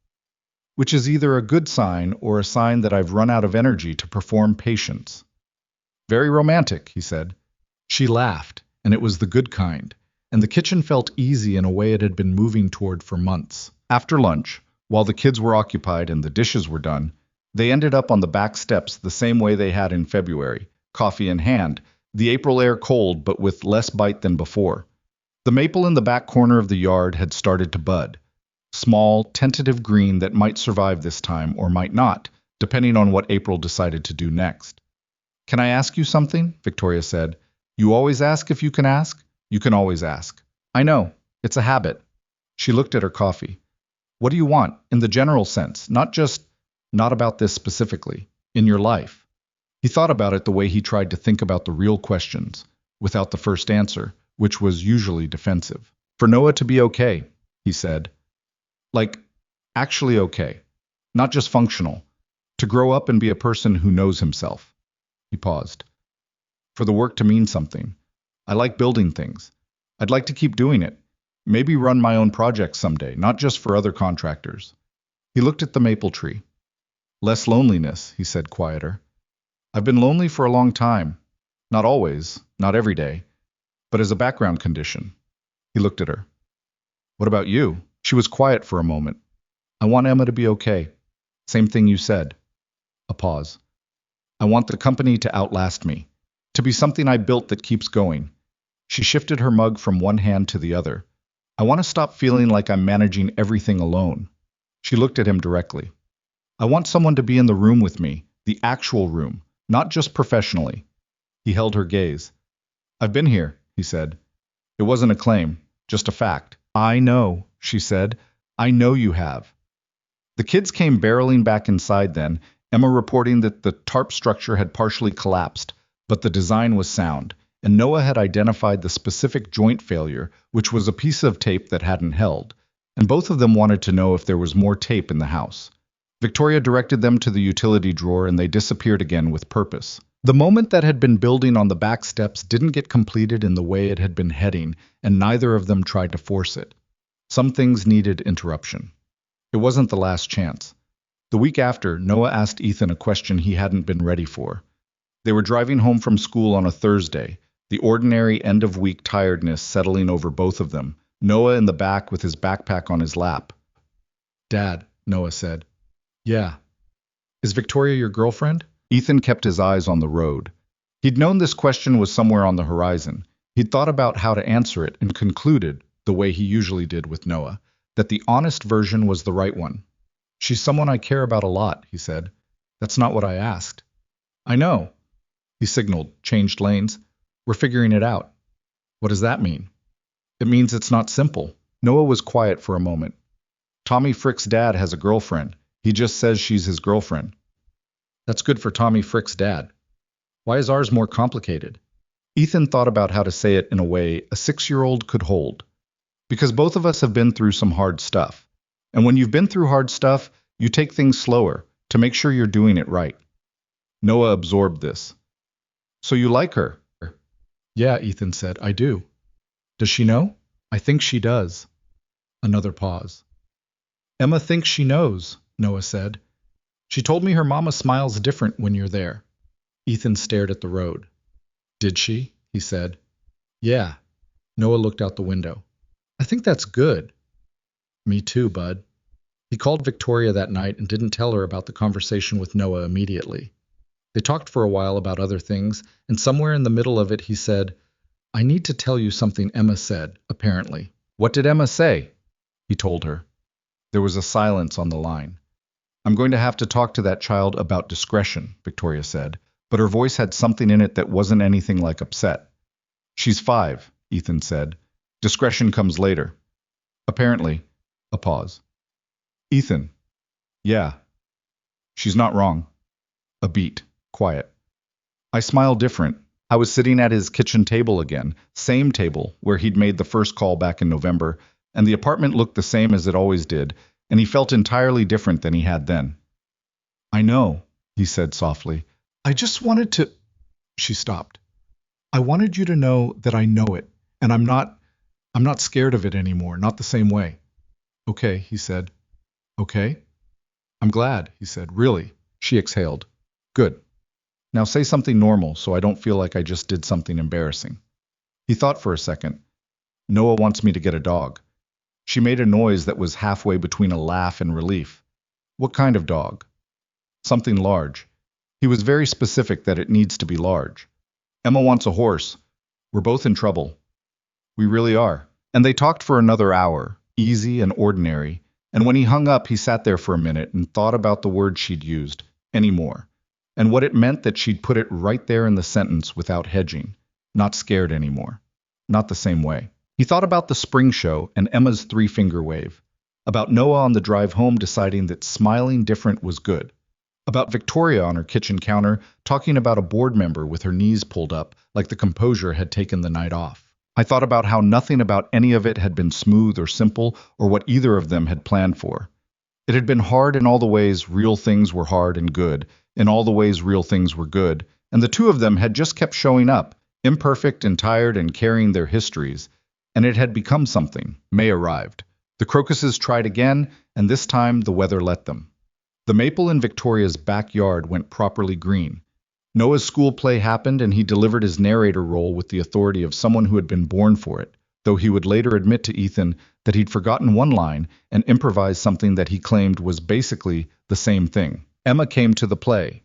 Which is either a good sign or a sign that I've run out of energy to perform patience. Very romantic, he said. She laughed, and it was the good kind, and the kitchen felt easy in a way it had been moving toward for months. After lunch, while the kids were occupied and the dishes were done, they ended up on the back steps the same way they had in February, coffee in hand, the April air cold but with less bite than before. The maple in the back corner of the yard had started to bud. Small, tentative green that might survive this time or might not, depending on what April decided to do next. Can I ask you something? Victoria said. You always ask if you can ask? You can always ask. I know. It's a habit. She looked at her coffee. What do you want, in the general sense, not about this specifically, in your life? He thought about it the way he tried to think about the real questions, without the first answer, which was usually defensive. For Noah to be okay, he said. Like, actually okay. Not just functional. To grow up and be a person who knows himself. He paused. For the work to mean something. I like building things. I'd like to keep doing it. Maybe run my own projects someday, not just for other contractors. He looked at the maple tree. Less loneliness, he said, quieter. I've been lonely for a long time. Not always, not every day, but as a background condition. He looked at her. What about you? She was quiet for a moment. I want Emma to be okay. Same thing you said. A pause. I want the company to outlast me, to be something I built that keeps going. She shifted her mug from one hand to the other. I want to stop feeling like I'm managing everything alone. She looked at him directly. I want someone to be in the room with me, the actual room, not just professionally. He held her gaze. I've been here, he said. It wasn't a claim, just a fact. I know, she said. I know you have. The kids came barreling back inside then, Emma reporting that the tarp structure had partially collapsed, but the design was sound, and Noah had identified the specific joint failure, which was a piece of tape that hadn't held, and both of them wanted to know if there was more tape in the house. Victoria directed them to the utility drawer and they disappeared again with purpose. The moment that had been building on the back steps didn't get completed in the way it had been heading, and neither of them tried to force it. Some things needed interruption. It wasn't the last chance. The week after, Noah asked Ethan a question he hadn't been ready for. They were driving home from school on a Thursday, the ordinary end-of-week tiredness settling over both of them, Noah in the back with his backpack on his lap. Dad, Noah said. Yeah. Is Victoria your girlfriend? Ethan kept his eyes on the road. He'd known this question was somewhere on the horizon. He'd thought about how to answer it and concluded, the way he usually did with Noah, that the honest version was the right one. She's someone I care about a lot, he said. That's not what I asked. I know. He signaled, changed lanes. We're figuring it out. What does that mean? It means it's not simple. Noah was quiet for a moment. Tommy Frick's dad has a girlfriend. He just says she's his girlfriend. That's good for Tommy Frick's dad. Why is ours more complicated? Ethan thought about how to say it in a way a 6-year-old could hold. Because both of us have been through some hard stuff. And when you've been through hard stuff, you take things slower to make sure you're doing it right. Noah absorbed this. So you like her? Yeah, Ethan said, I do. Does she know? I think she does. Another pause. Emma thinks she knows, Noah said. She told me her mama smiles different when you're there. Ethan stared at the road. Did she? He said. Yeah. Noah looked out the window. I think that's good. Me too, bud. He called Victoria that night and didn't tell her about the conversation with Noah immediately. They talked for a while about other things, and somewhere in the middle of it he said, I need to tell you something Emma said, apparently. What did Emma say? He told her. There was a silence on the line. I'm going to have to talk to that child about discretion, Victoria said, but her voice had something in it that wasn't anything like upset. She's 5, Ethan said. Discretion comes later. Apparently. A pause. Ethan. Yeah. She's not wrong. A beat. Quiet. I smiled different. I was sitting at his kitchen table again, same table where he'd made the first call back in November, and the apartment looked the same as it always did, and he felt entirely different than he had then. I know, he said softly. I just wanted to... She stopped. I wanted you to know that I know it, and I'm not scared of it anymore, not the same way. Okay, he said. Okay? I'm glad, he said. Really? She exhaled. Good. Now say something normal so I don't feel like I just did something embarrassing. He thought for a second. Noah wants me to get a dog. She made a noise that was halfway between a laugh and relief. What kind of dog? Something large. He was very specific that it needs to be large. Emma wants a horse. We're both in trouble. We really are. And they talked for another hour, easy and ordinary, and when he hung up, he sat there for a minute and thought about the word she'd used, anymore, and what it meant that she'd put it right there in the sentence without hedging, not scared anymore, not the same way. He thought about the spring show and Emma's three-finger wave, about Noah on the drive home deciding that smiling different was good, about Victoria on her kitchen counter talking about a board member with her knees pulled up like the composure had taken the night off. I thought about how nothing about any of it had been smooth or simple or what either of them had planned for. It had been hard in all the ways real things were hard and good, in all the ways real things were good, and the two of them had just kept showing up, imperfect and tired and carrying their histories, and it had become something. May arrived. The crocuses tried again, and this time the weather let them. The maple in Victoria's backyard went properly green. Noah's school play happened, and he delivered his narrator role with the authority of someone who had been born for it, though he would later admit to Ethan that he'd forgotten one line and improvised something that he claimed was basically the same thing. Emma came to the play.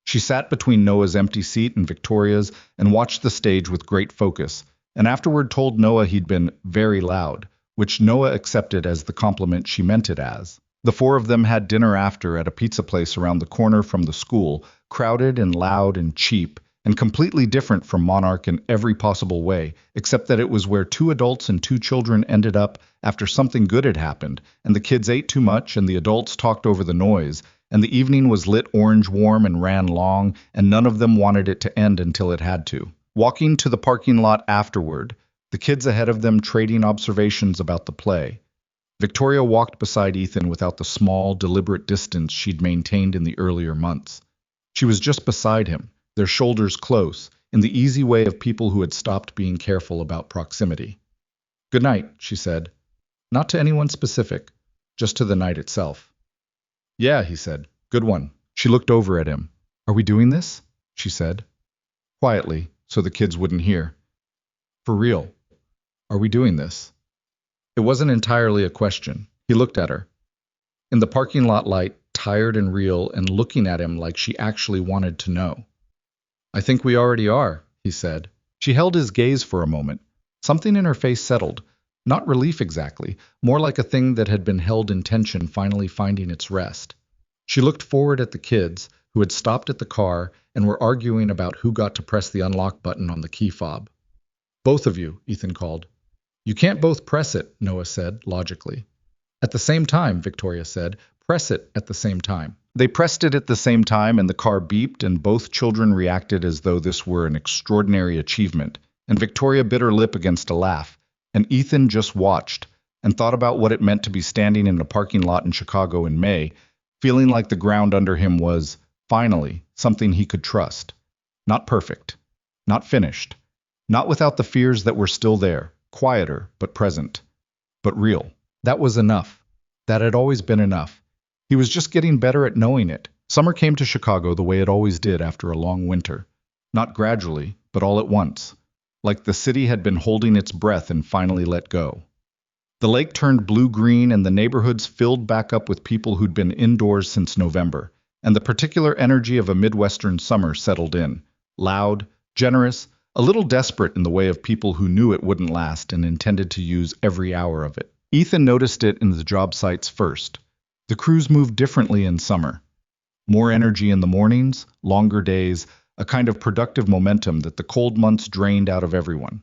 She sat between Noah's empty seat and Victoria's and watched the stage with great focus, and afterward told Noah he'd been very loud, which Noah accepted as the compliment she meant it as. The four of them had dinner after at a pizza place around the corner from the school, crowded and loud and cheap, and completely different from Monarch in every possible way, except that it was where two adults and two children ended up after something good had happened, and the kids ate too much and the adults talked over the noise, and the evening was lit orange warm and ran long, and none of them wanted it to end until it had to. Walking to the parking lot afterward, the kids ahead of them trading observations about the play. Victoria walked beside Ethan without the small, deliberate distance she'd maintained in the earlier months. She was just beside him, their shoulders close, in the easy way of people who had stopped being careful about proximity. Good night, she said. Not to anyone specific, just to the night itself. Yeah, he said. Good one. She looked over at him. Are we doing this? She said. Quietly, so the kids wouldn't hear. For real. Are we doing this? It wasn't entirely a question. He looked at her. In the parking lot light, tired and real, and looking at him like she actually wanted to know. I think we already are, he said. She held his gaze for a moment. Something in her face settled. Not relief exactly, more like a thing that had been held in tension finally finding its rest. She looked forward at the kids, who had stopped at the car and were arguing about who got to press the unlock button on the key fob. Both of you, Ethan called. You can't both press it, Noah said, logically. At the same time, Victoria said. Press it at the same time. They pressed it at the same time, and the car beeped, and both children reacted as though this were an extraordinary achievement, and Victoria bit her lip against a laugh, and Ethan just watched, and thought about what it meant to be standing in a parking lot in Chicago in May, feeling like the ground under him was, finally, something he could trust. Not perfect. Not finished. Not without the fears that were still there. Quieter, but present. But real. That was enough. That had always been enough. He was just getting better at knowing it. Summer came to Chicago the way it always did after a long winter. Not gradually, but all at once. Like the city had been holding its breath and finally let go. The lake turned blue-green and the neighborhoods filled back up with people who'd been indoors since November, and the particular energy of a Midwestern summer settled in. Loud, generous, a little desperate in the way of people who knew it wouldn't last and intended to use every hour of it. Ethan noticed it in the job sites first. The crews moved differently in summer. More energy in the mornings, longer days, a kind of productive momentum that the cold months drained out of everyone.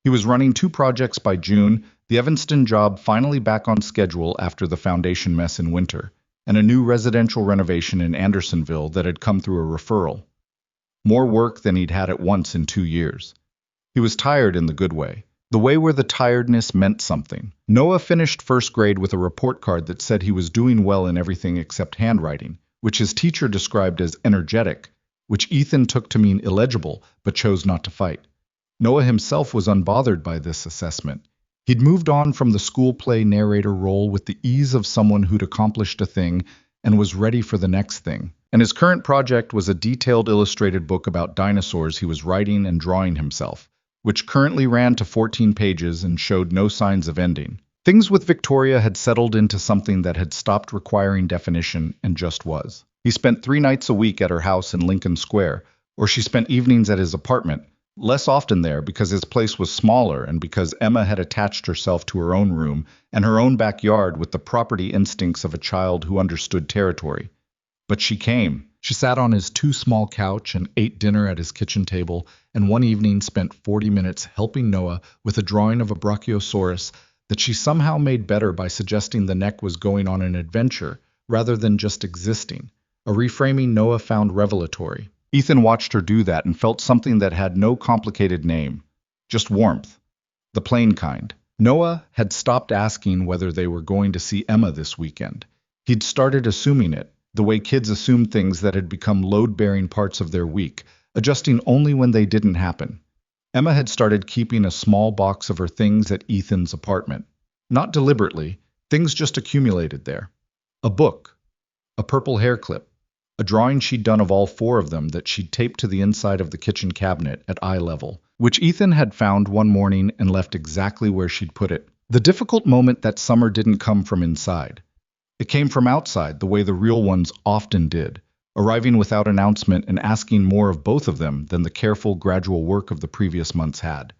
He was running 2 projects by June, the Evanston job finally back on schedule after the foundation mess in winter, and a new residential renovation in Andersonville that had come through a referral. More work than he'd had at once in 2 years. He was tired in the good way, the way where the tiredness meant something. Noah finished first grade with a report card that said he was doing well in everything except handwriting, which his teacher described as energetic, which Ethan took to mean illegible, but chose not to fight. Noah himself was unbothered by this assessment. He'd moved on from the school play narrator role with the ease of someone who'd accomplished a thing and was ready for the next thing. And his current project was a detailed illustrated book about dinosaurs he was writing and drawing himself, which currently ran to 14 pages and showed no signs of ending. Things with Victoria had settled into something that had stopped requiring definition and just was. He spent 3 nights a week at her house in Lincoln Square, or she spent evenings at his apartment, less often there because his place was smaller and because Emma had attached herself to her own room and her own backyard with the property instincts of a child who understood territory. But she came. She sat on his too small couch and ate dinner at his kitchen table, and one evening spent 40 minutes helping Noah with a drawing of a brachiosaurus that she somehow made better by suggesting the neck was going on an adventure rather than just existing, a reframing Noah found revelatory. Ethan watched her do that and felt something that had no complicated name, just warmth, the plain kind. Noah had stopped asking whether they were going to see Emma this weekend. He'd started assuming it, the way kids assume things that had become load-bearing parts of their week, adjusting only when they didn't happen. Emma had started keeping a small box of her things at Ethan's apartment. Not deliberately, things just accumulated there. A book, a purple hair clip, a drawing she'd done of all 4 of them that she'd taped to the inside of the kitchen cabinet at eye level, which Ethan had found one morning and left exactly where she'd put it. The difficult moment that summer didn't come from inside. It came from outside, the way the real ones often did, arriving without announcement and asking more of both of them than the careful, gradual work of the previous months had.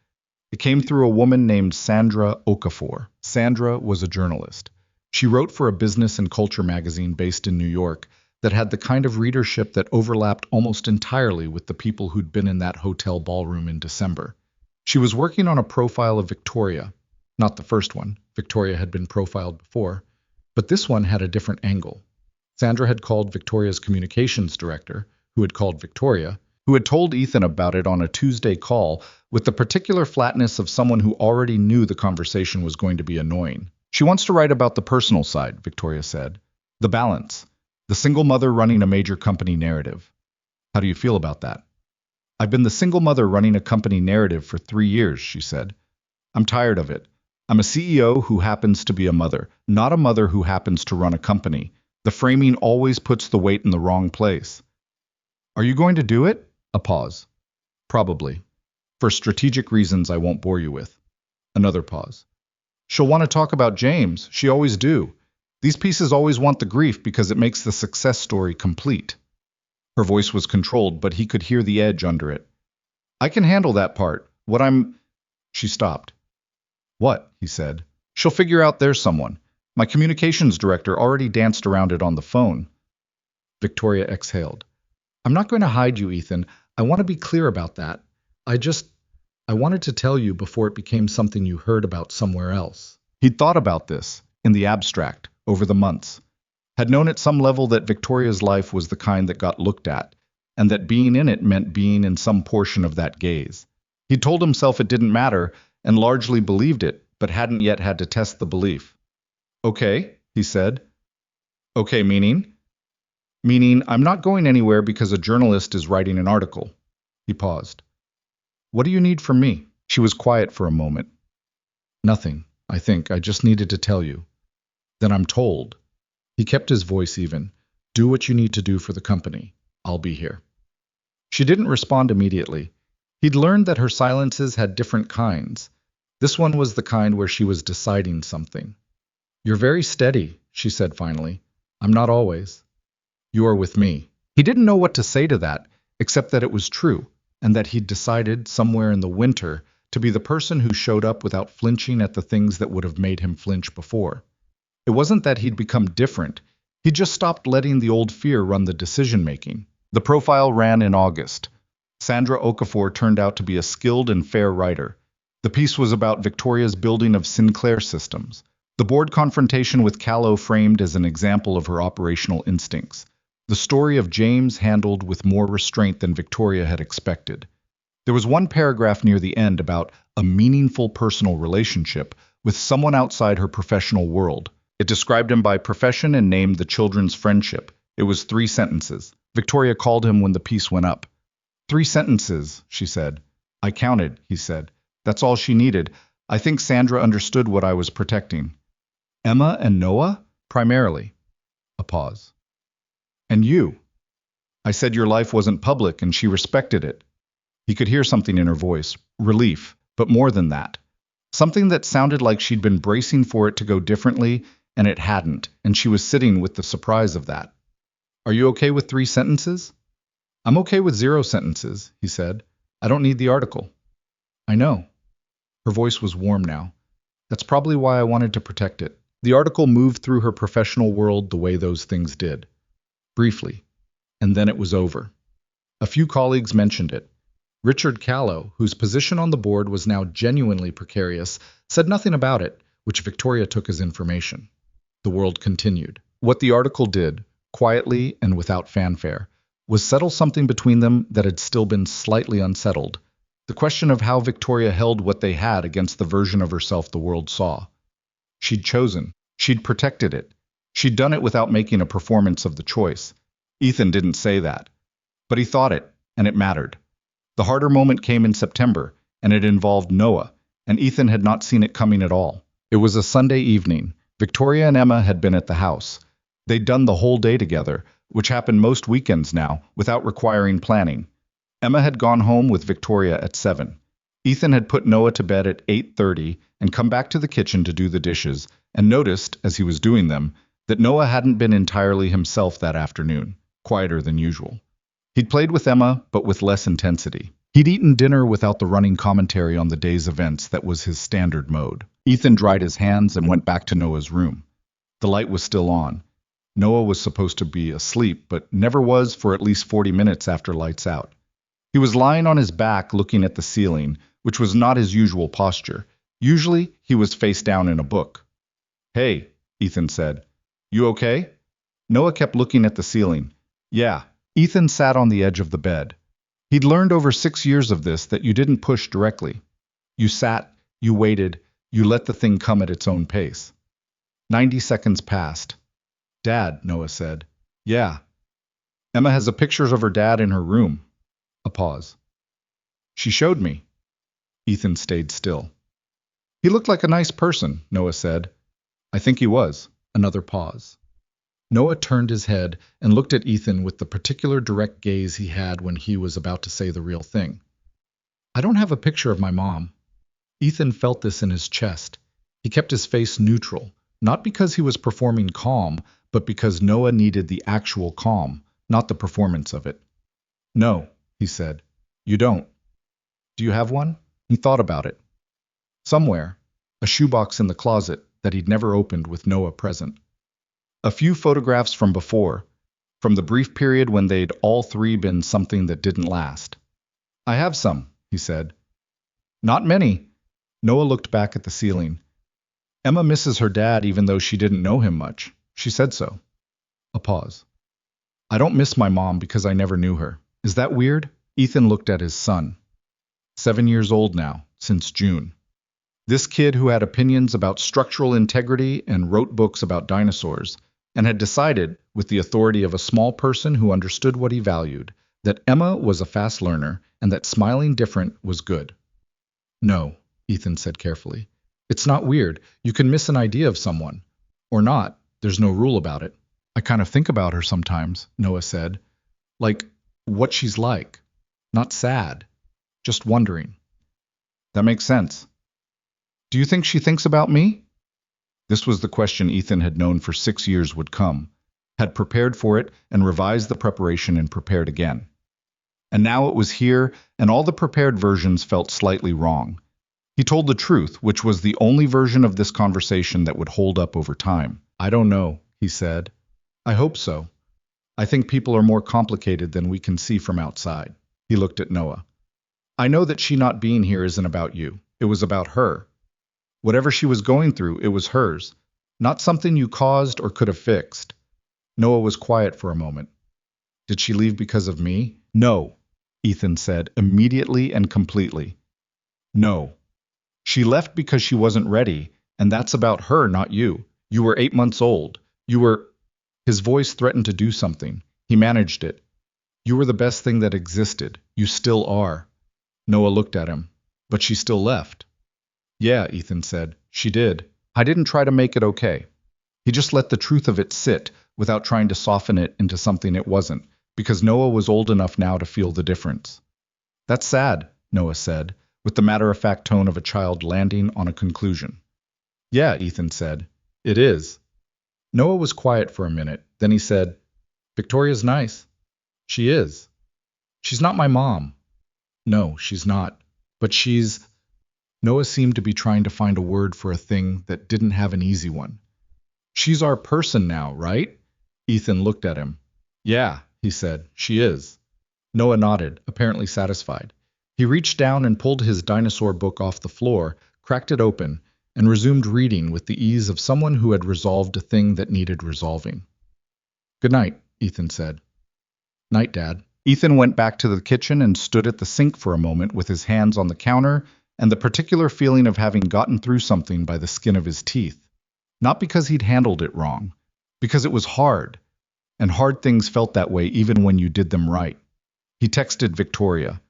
It came through a woman named Sandra Okafor. Sandra was a journalist. She wrote for a business and culture magazine based in New York that had the kind of readership that overlapped almost entirely with the people who'd been in that hotel ballroom in December. She was working on a profile of Victoria. Not the first one. Victoria had been profiled before. But this one had a different angle. Sandra had called Victoria's communications director, who had called Victoria, who had told Ethan about it on a Tuesday call with the particular flatness of someone who already knew the conversation was going to be annoying. She wants to write about the personal side, Victoria said. The balance. The single mother running a major company narrative. How do you feel about that? I've been the single mother running a company narrative for 3 years, she said. I'm tired of it. I'm a CEO who happens to be a mother, not a mother who happens to run a company. The framing always puts the weight in the wrong place. Are you going to do it? A pause. Probably. For strategic reasons I won't bore you with. Another pause. She'll want to talk about James. She always do. These pieces always want the grief because it makes the success story complete. Her voice was controlled, but he could hear the edge under it. I can handle that part. She stopped. What? He said. She'll figure out there's someone. My communications director already danced around it on the phone. Victoria exhaled. I'm not going to hide you, Ethan. I want to be clear about that. I wanted to tell you before it became something you heard about somewhere else. He'd thought about this, in the abstract, over the months. Had known at some level that Victoria's life was the kind that got looked at, and that being in it meant being in some portion of that gaze. He'd told himself it didn't matter, and largely believed it, but hadn't yet had to test the belief. Okay, he said. Okay, meaning? Meaning, I'm not going anywhere because a journalist is writing an article. He paused. What do you need from me? She was quiet for a moment. Nothing, I think. I just needed to tell you. Then I'm told. He kept his voice even. Do what you need to do for the company. I'll be here. She didn't respond immediately. He'd learned that her silences had different kinds. This one was the kind where she was deciding something. You're very steady, she said finally. I'm not always. You are with me. He didn't know what to say to that, except that it was true, and that he'd decided, somewhere in the winter, to be the person who showed up without flinching at the things that would have made him flinch before. It wasn't that he'd become different. He'd just stopped letting the old fear run the decision-making. The profile ran in August. Sandra Okafor turned out to be a skilled and fair writer. The piece was about Victoria's building of Sinclair systems. The board confrontation with Callow framed as an example of her operational instincts. The story of James handled with more restraint than Victoria had expected. There was one paragraph near the end about a meaningful personal relationship with someone outside her professional world. It described him by profession and named the children's friendship. It was 3 sentences. Victoria called him when the piece went up. 3 sentences, she said. I counted, he said. That's all she needed. I think Sandra understood what I was protecting. Emma and Noah? Primarily. A pause. And you? I said your life wasn't public and she respected it. He could hear something in her voice, relief, but more than that. Something that sounded like she'd been bracing for it to go differently, and it hadn't, and she was sitting with the surprise of that. Are you okay with 3 sentences? I'm okay with 0 sentences, he said. I don't need the article. I know. Her voice was warm now. That's probably why I wanted to protect it. The article moved through her professional world the way those things did. Briefly. And then it was over. A few colleagues mentioned it. Richard Callow, whose position on the board was now genuinely precarious, said nothing about it, which Victoria took as information. The world continued. What the article did, quietly and without fanfare, was settle something between them that had still been slightly unsettled. The question of how Victoria held what they had against the version of herself the world saw. She'd chosen. She'd protected it. She'd done it without making a performance of the choice. Ethan didn't say that. But he thought it, and it mattered. The harder moment came in September, and it involved Noah, and Ethan had not seen it coming at all. It was a Sunday evening. Victoria and Emma had been at the house. They'd done the whole day together, which happened most weekends now, without requiring planning. Emma had gone home with Victoria at 7. Ethan had put Noah to bed at 8:30 and come back to the kitchen to do the dishes, and noticed, as he was doing them, that Noah hadn't been entirely himself that afternoon, quieter than usual. He'd played with Emma, but with less intensity. He'd eaten dinner without the running commentary on the day's events that was his standard mode. Ethan dried his hands and went back to Noah's room. The light was still on. Noah was supposed to be asleep, but never was for at least 40 minutes after lights out. He was lying on his back looking at the ceiling, which was not his usual posture. Usually, he was face down in a book. Hey, Ethan said. You okay? Noah kept looking at the ceiling. Yeah. Ethan sat on the edge of the bed. He'd learned over 6 years of this that you didn't push directly. You sat, you waited, you let the thing come at its own pace. 90 seconds passed. Dad, Noah said. Yeah. Emma has a picture of her dad in her room. A pause. She showed me. Ethan stayed still. He looked like a nice person, Noah said. I think he was. Another pause. Noah turned his head and looked at Ethan with the particular direct gaze he had when he was about to say the real thing. I don't have a picture of my mom. Ethan felt this in his chest. He kept his face neutral, not because he was performing calm, but because Noah needed the actual calm, not the performance of it. No, he said. You don't. Do you have one? He thought about it. Somewhere, a shoebox in the closet that he'd never opened with Noah present. A few photographs from before, from the brief period when they'd all 3 been something that didn't last. I have some, he said. Not many. Noah looked back at the ceiling. Emma misses her dad even though she didn't know him much. She said so. A pause. I don't miss my mom because I never knew her. Is that weird? Ethan looked at his son. 7 years old now, since June. This kid who had opinions about structural integrity and wrote books about dinosaurs, and had decided, with the authority of a small person who understood what he valued, that Emma was a fast learner and that smiling different was good. No, Ethan said carefully. It's not weird. You can miss an idea of someone. Or not. There's no rule about it. I kind of think about her sometimes, Noah said. Like, what she's like. Not sad. Just wondering. That makes sense. Do you think she thinks about me? This was the question Ethan had known for 6 years would come, had prepared for it and revised the preparation and prepared again. And now it was here, and all the prepared versions felt slightly wrong. He told the truth, which was the only version of this conversation that would hold up over time. I don't know, he said. I hope so. I think people are more complicated than we can see from outside. He looked at Noah. I know that she not being here isn't about you. It was about her. Whatever she was going through, it was hers, not something you caused or could have fixed. Noah was quiet for a moment. Did she leave because of me? No, Ethan said, immediately and completely. No. She left because she wasn't ready, and that's about her, not you. You were 8 months old. You were... His voice threatened to do something. He managed it. You were the best thing that existed. You still are. Noah looked at him. But she still left. Yeah, Ethan said. She did. I didn't try to make it okay. He just let the truth of it sit without trying to soften it into something it wasn't, because Noah was old enough now to feel the difference. That's sad, Noah said, with the matter-of-fact tone of a child landing on a conclusion. Yeah, Ethan said. It is. Noah was quiet for a minute. Then he said, Victoria's nice. She is. She's not my mom. No, she's not. But she's... Noah seemed to be trying to find a word for a thing that didn't have an easy one. She's our person now, right? Ethan looked at him. Yeah, he said, she is. Noah nodded, apparently satisfied. He reached down and pulled his dinosaur book off the floor, cracked it open, and resumed reading with the ease of someone who had resolved a thing that needed resolving. Good night, Ethan said. Night, Dad. Ethan went back to the kitchen and stood at the sink for a moment with his hands on the counter and the particular feeling of having gotten through something by the skin of his teeth. Not because he'd handled it wrong, because it was hard, and hard things felt that way even when you did them right. He texted Victoria.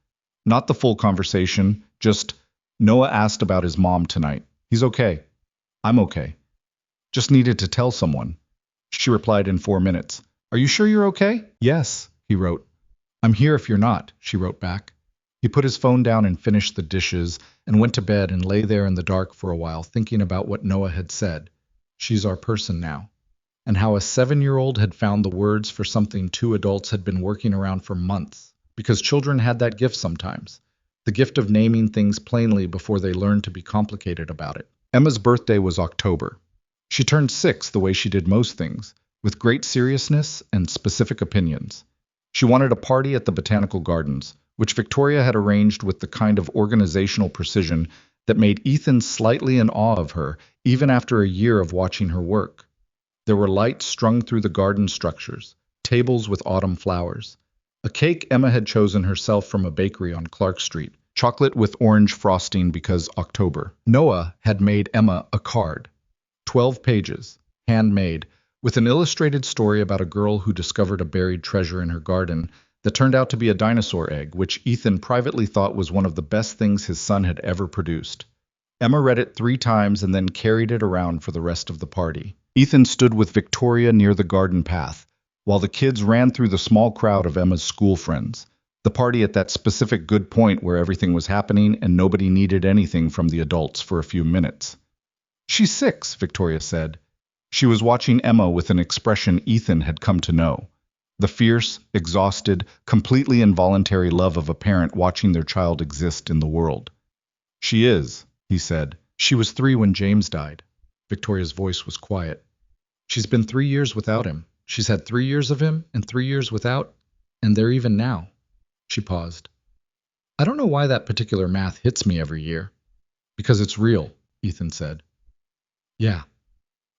Not the full conversation, just, Noah asked about his mom tonight. He's okay. I'm okay. Just needed to tell someone. She replied in 4 minutes. Are you sure you're okay? Yes, he wrote. I'm here if you're not, she wrote back. He put his phone down and finished the dishes and went to bed and lay there in the dark for a while thinking about what Noah had said. She's our person now. And how a 7-year-old had found the words for something 2 adults had been working around for months, because children had that gift sometimes, the gift of naming things plainly before they learned to be complicated about it. Emma's birthday was October. She turned 6 the way she did most things, with great seriousness and specific opinions. She wanted a party at the Botanical Gardens, which Victoria had arranged with the kind of organizational precision that made Ethan slightly in awe of her, even after a year of watching her work. There were lights strung through the garden structures, tables with autumn flowers. A cake Emma had chosen herself from a bakery on Clark Street, chocolate with orange frosting because October. Noah had made Emma a card, 12 pages, handmade, with an illustrated story about a girl who discovered a buried treasure in her garden that turned out to be a dinosaur egg, which Ethan privately thought was one of the best things his son had ever produced. Emma read it 3 times and then carried it around for the rest of the party. Ethan stood with Victoria near the garden path, while the kids ran through the small crowd of Emma's school friends. The party at that specific good point where everything was happening and nobody needed anything from the adults for a few minutes. She's 6, Victoria said. She was watching Emma with an expression Ethan had come to know. The fierce, exhausted, completely involuntary love of a parent watching their child exist in the world. She is, he said. She was 3 when James died. Victoria's voice was quiet. She's been 3 years without him. She's had 3 years of him and 3 years without, and they're even now. She paused. I don't know why that particular math hits me every year. Because it's real, Ethan said. Yeah.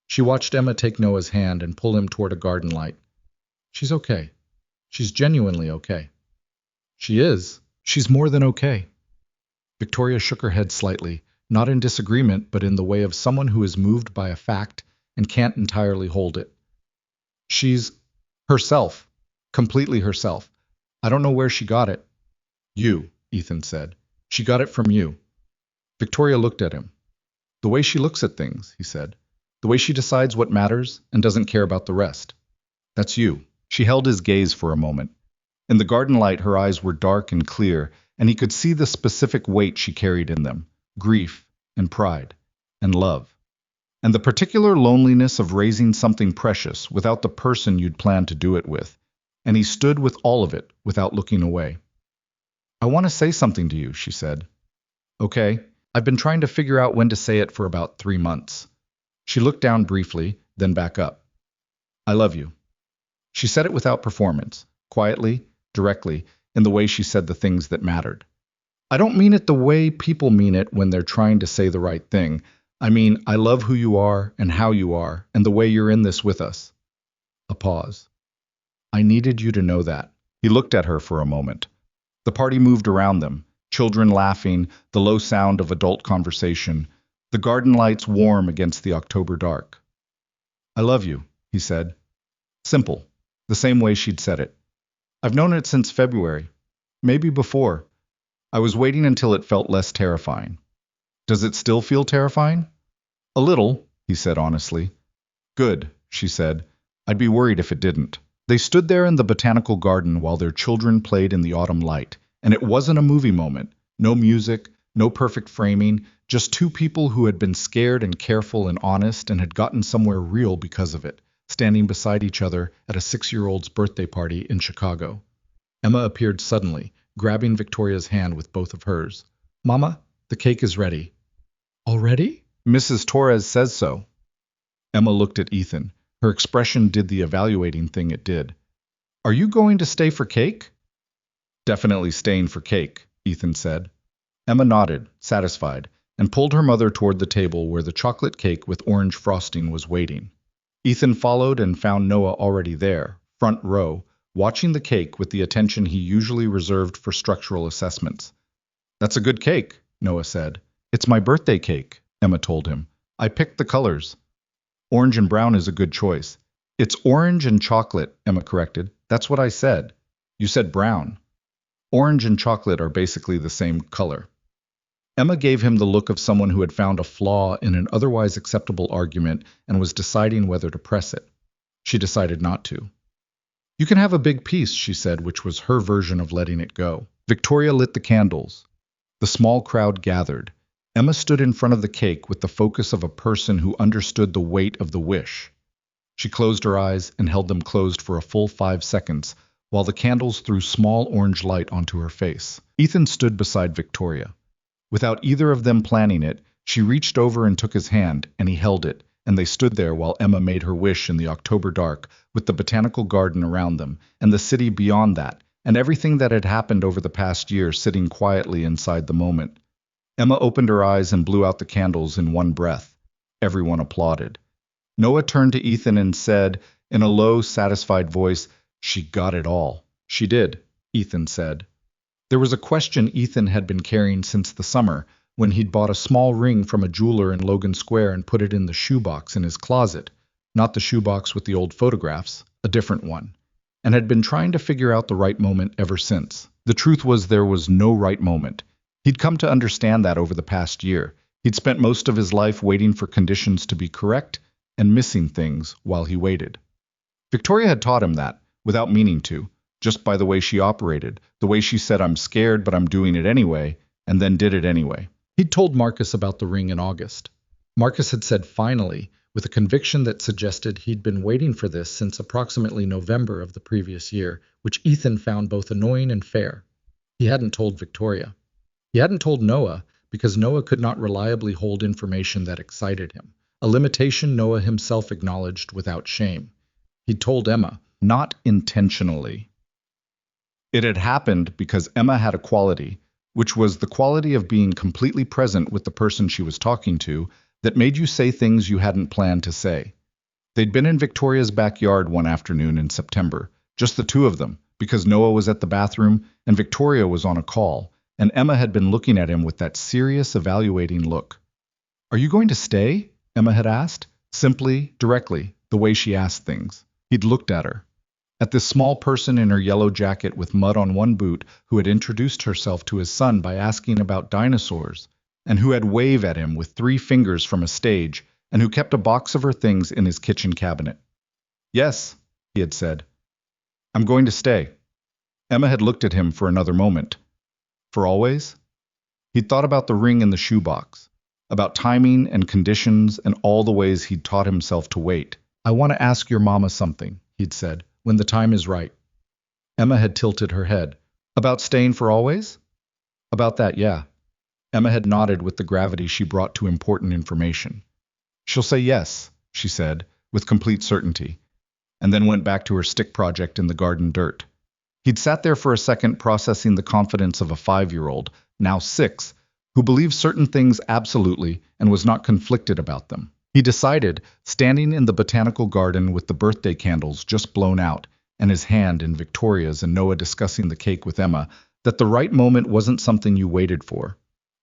She watched Emma take Noah's hand and pull him toward a garden light. She's okay. She's genuinely okay. She is. She's more than okay. Victoria shook her head slightly, not in disagreement, but in the way of someone who is moved by a fact and can't entirely hold it. She's herself, completely herself. I don't know where she got it. You, Ethan said. She got it from you. Victoria looked at him. The way she looks at things, he said. The way she decides what matters and doesn't care about the rest. That's you. She held his gaze for a moment. In the garden light, her eyes were dark and clear, and he could see the specific weight she carried in them, grief and pride and love, and the particular loneliness of raising something precious without the person you'd planned to do it with, and he stood with all of it without looking away. I want to say something to you, she said. Okay, I've been trying to figure out when to say it for about 3 months. She looked down briefly, then back up. I love you. She said it without performance, quietly, directly, in the way she said the things that mattered. I don't mean it the way people mean it when they're trying to say the right thing. I mean, I love who you are and how you are and the way you're in this with us. A pause. I needed you to know that. He looked at her for a moment. The party moved around them, children laughing, the low sound of adult conversation, the garden lights warm against the October dark. I love you, he said. Simple, the same way she'd said it. I've known it since February, maybe before. I was waiting until it felt less terrifying. Does it still feel terrifying? A little, he said honestly. Good, she said. I'd be worried if it didn't. They stood there in the botanical garden while their children played in the autumn light, and it wasn't a movie moment. No music, no perfect framing, just two people who had been scared and careful and honest and had gotten somewhere real because of it, standing beside each other at a 6-year-old's birthday party in Chicago. Emma appeared suddenly, grabbing Victoria's hand with both of hers. Mama, the cake is ready. Already? Mrs. Torres says so. Emma looked at Ethan. Her expression did the evaluating thing it did. Are you going to stay for cake? Definitely staying for cake, Ethan said. Emma nodded, satisfied, and pulled her mother toward the table where the chocolate cake with orange frosting was waiting. Ethan followed and found Noah already there, front row, watching the cake with the attention he usually reserved for structural assessments. That's a good cake, Noah said. It's my birthday cake, Emma told him. I picked the colors. Orange and brown is a good choice. It's orange and chocolate, Emma corrected. That's what I said. You said brown. Orange and chocolate are basically the same color. Emma gave him the look of someone who had found a flaw in an otherwise acceptable argument and was deciding whether to press it. She decided not to. You can have a big piece, she said, which was her version of letting it go. Victoria lit the candles. The small crowd gathered. Emma stood in front of the cake with the focus of a person who understood the weight of the wish. She closed her eyes and held them closed for a full 5 seconds, while the candles threw small orange light onto her face. Ethan stood beside Victoria. Without either of them planning it, she reached over and took his hand, and he held it, and they stood there while Emma made her wish in the October dark, with the botanical garden around them, and the city beyond that, and everything that had happened over the past year sitting quietly inside the moment. Emma opened her eyes and blew out the candles in one breath. Everyone applauded. Noah turned to Ethan and said, in a low, satisfied voice, "She got it all." "She did," Ethan said. There was a question Ethan had been carrying since the summer, when he'd bought a small ring from a jeweler in Logan Square and put it in the shoebox in his closet, not the shoebox with the old photographs, a different one, and had been trying to figure out the right moment ever since. The truth was there was no right moment. He'd come to understand that over the past year. He'd spent most of his life waiting for conditions to be correct and missing things while he waited. Victoria had taught him that, without meaning to, just by the way she operated, the way she said, "I'm scared, but I'm doing it anyway," and then did it anyway. He'd told Marcus about the ring in August. Marcus had said finally, with a conviction that suggested he'd been waiting for this since approximately November of the previous year, which Ethan found both annoying and fair. He hadn't told Victoria. He hadn't told Noah because Noah could not reliably hold information that excited him, a limitation Noah himself acknowledged without shame. He'd told Emma, not intentionally. It had happened because Emma had a quality, which was the quality of being completely present with the person she was talking to, that made you say things you hadn't planned to say. They'd been in Victoria's backyard one afternoon in September, just the two of them, because Noah was at the bathroom and Victoria was on a call, and Emma had been looking at him with that serious, evaluating look. "Are you going to stay?" Emma had asked, simply, directly, the way she asked things. He'd looked at her. At this small person in her yellow jacket with mud on one boot who had introduced herself to his son by asking about dinosaurs, and who had waved at him with 3 fingers from a stage, and who kept a box of her things in his kitchen cabinet. "Yes," he had said. "I'm going to stay." Emma had looked at him for another moment. For always? He'd thought about the ring in the shoebox, about timing and conditions and all the ways he'd taught himself to wait. "I want to ask your mama something," he'd said, "when the time is right." Emma had tilted her head. "About staying for always?" "About that, yeah." Emma had nodded with the gravity she brought to important information. "She'll say yes," she said, with complete certainty, and then went back to her stick project in the garden dirt. He'd sat there for a second processing the confidence of a 5-year-old, now 6, who believed certain things absolutely and was not conflicted about them. He decided, standing in the botanical garden with the birthday candles just blown out, and his hand in Victoria's and Noah discussing the cake with Emma, that the right moment wasn't something you waited for.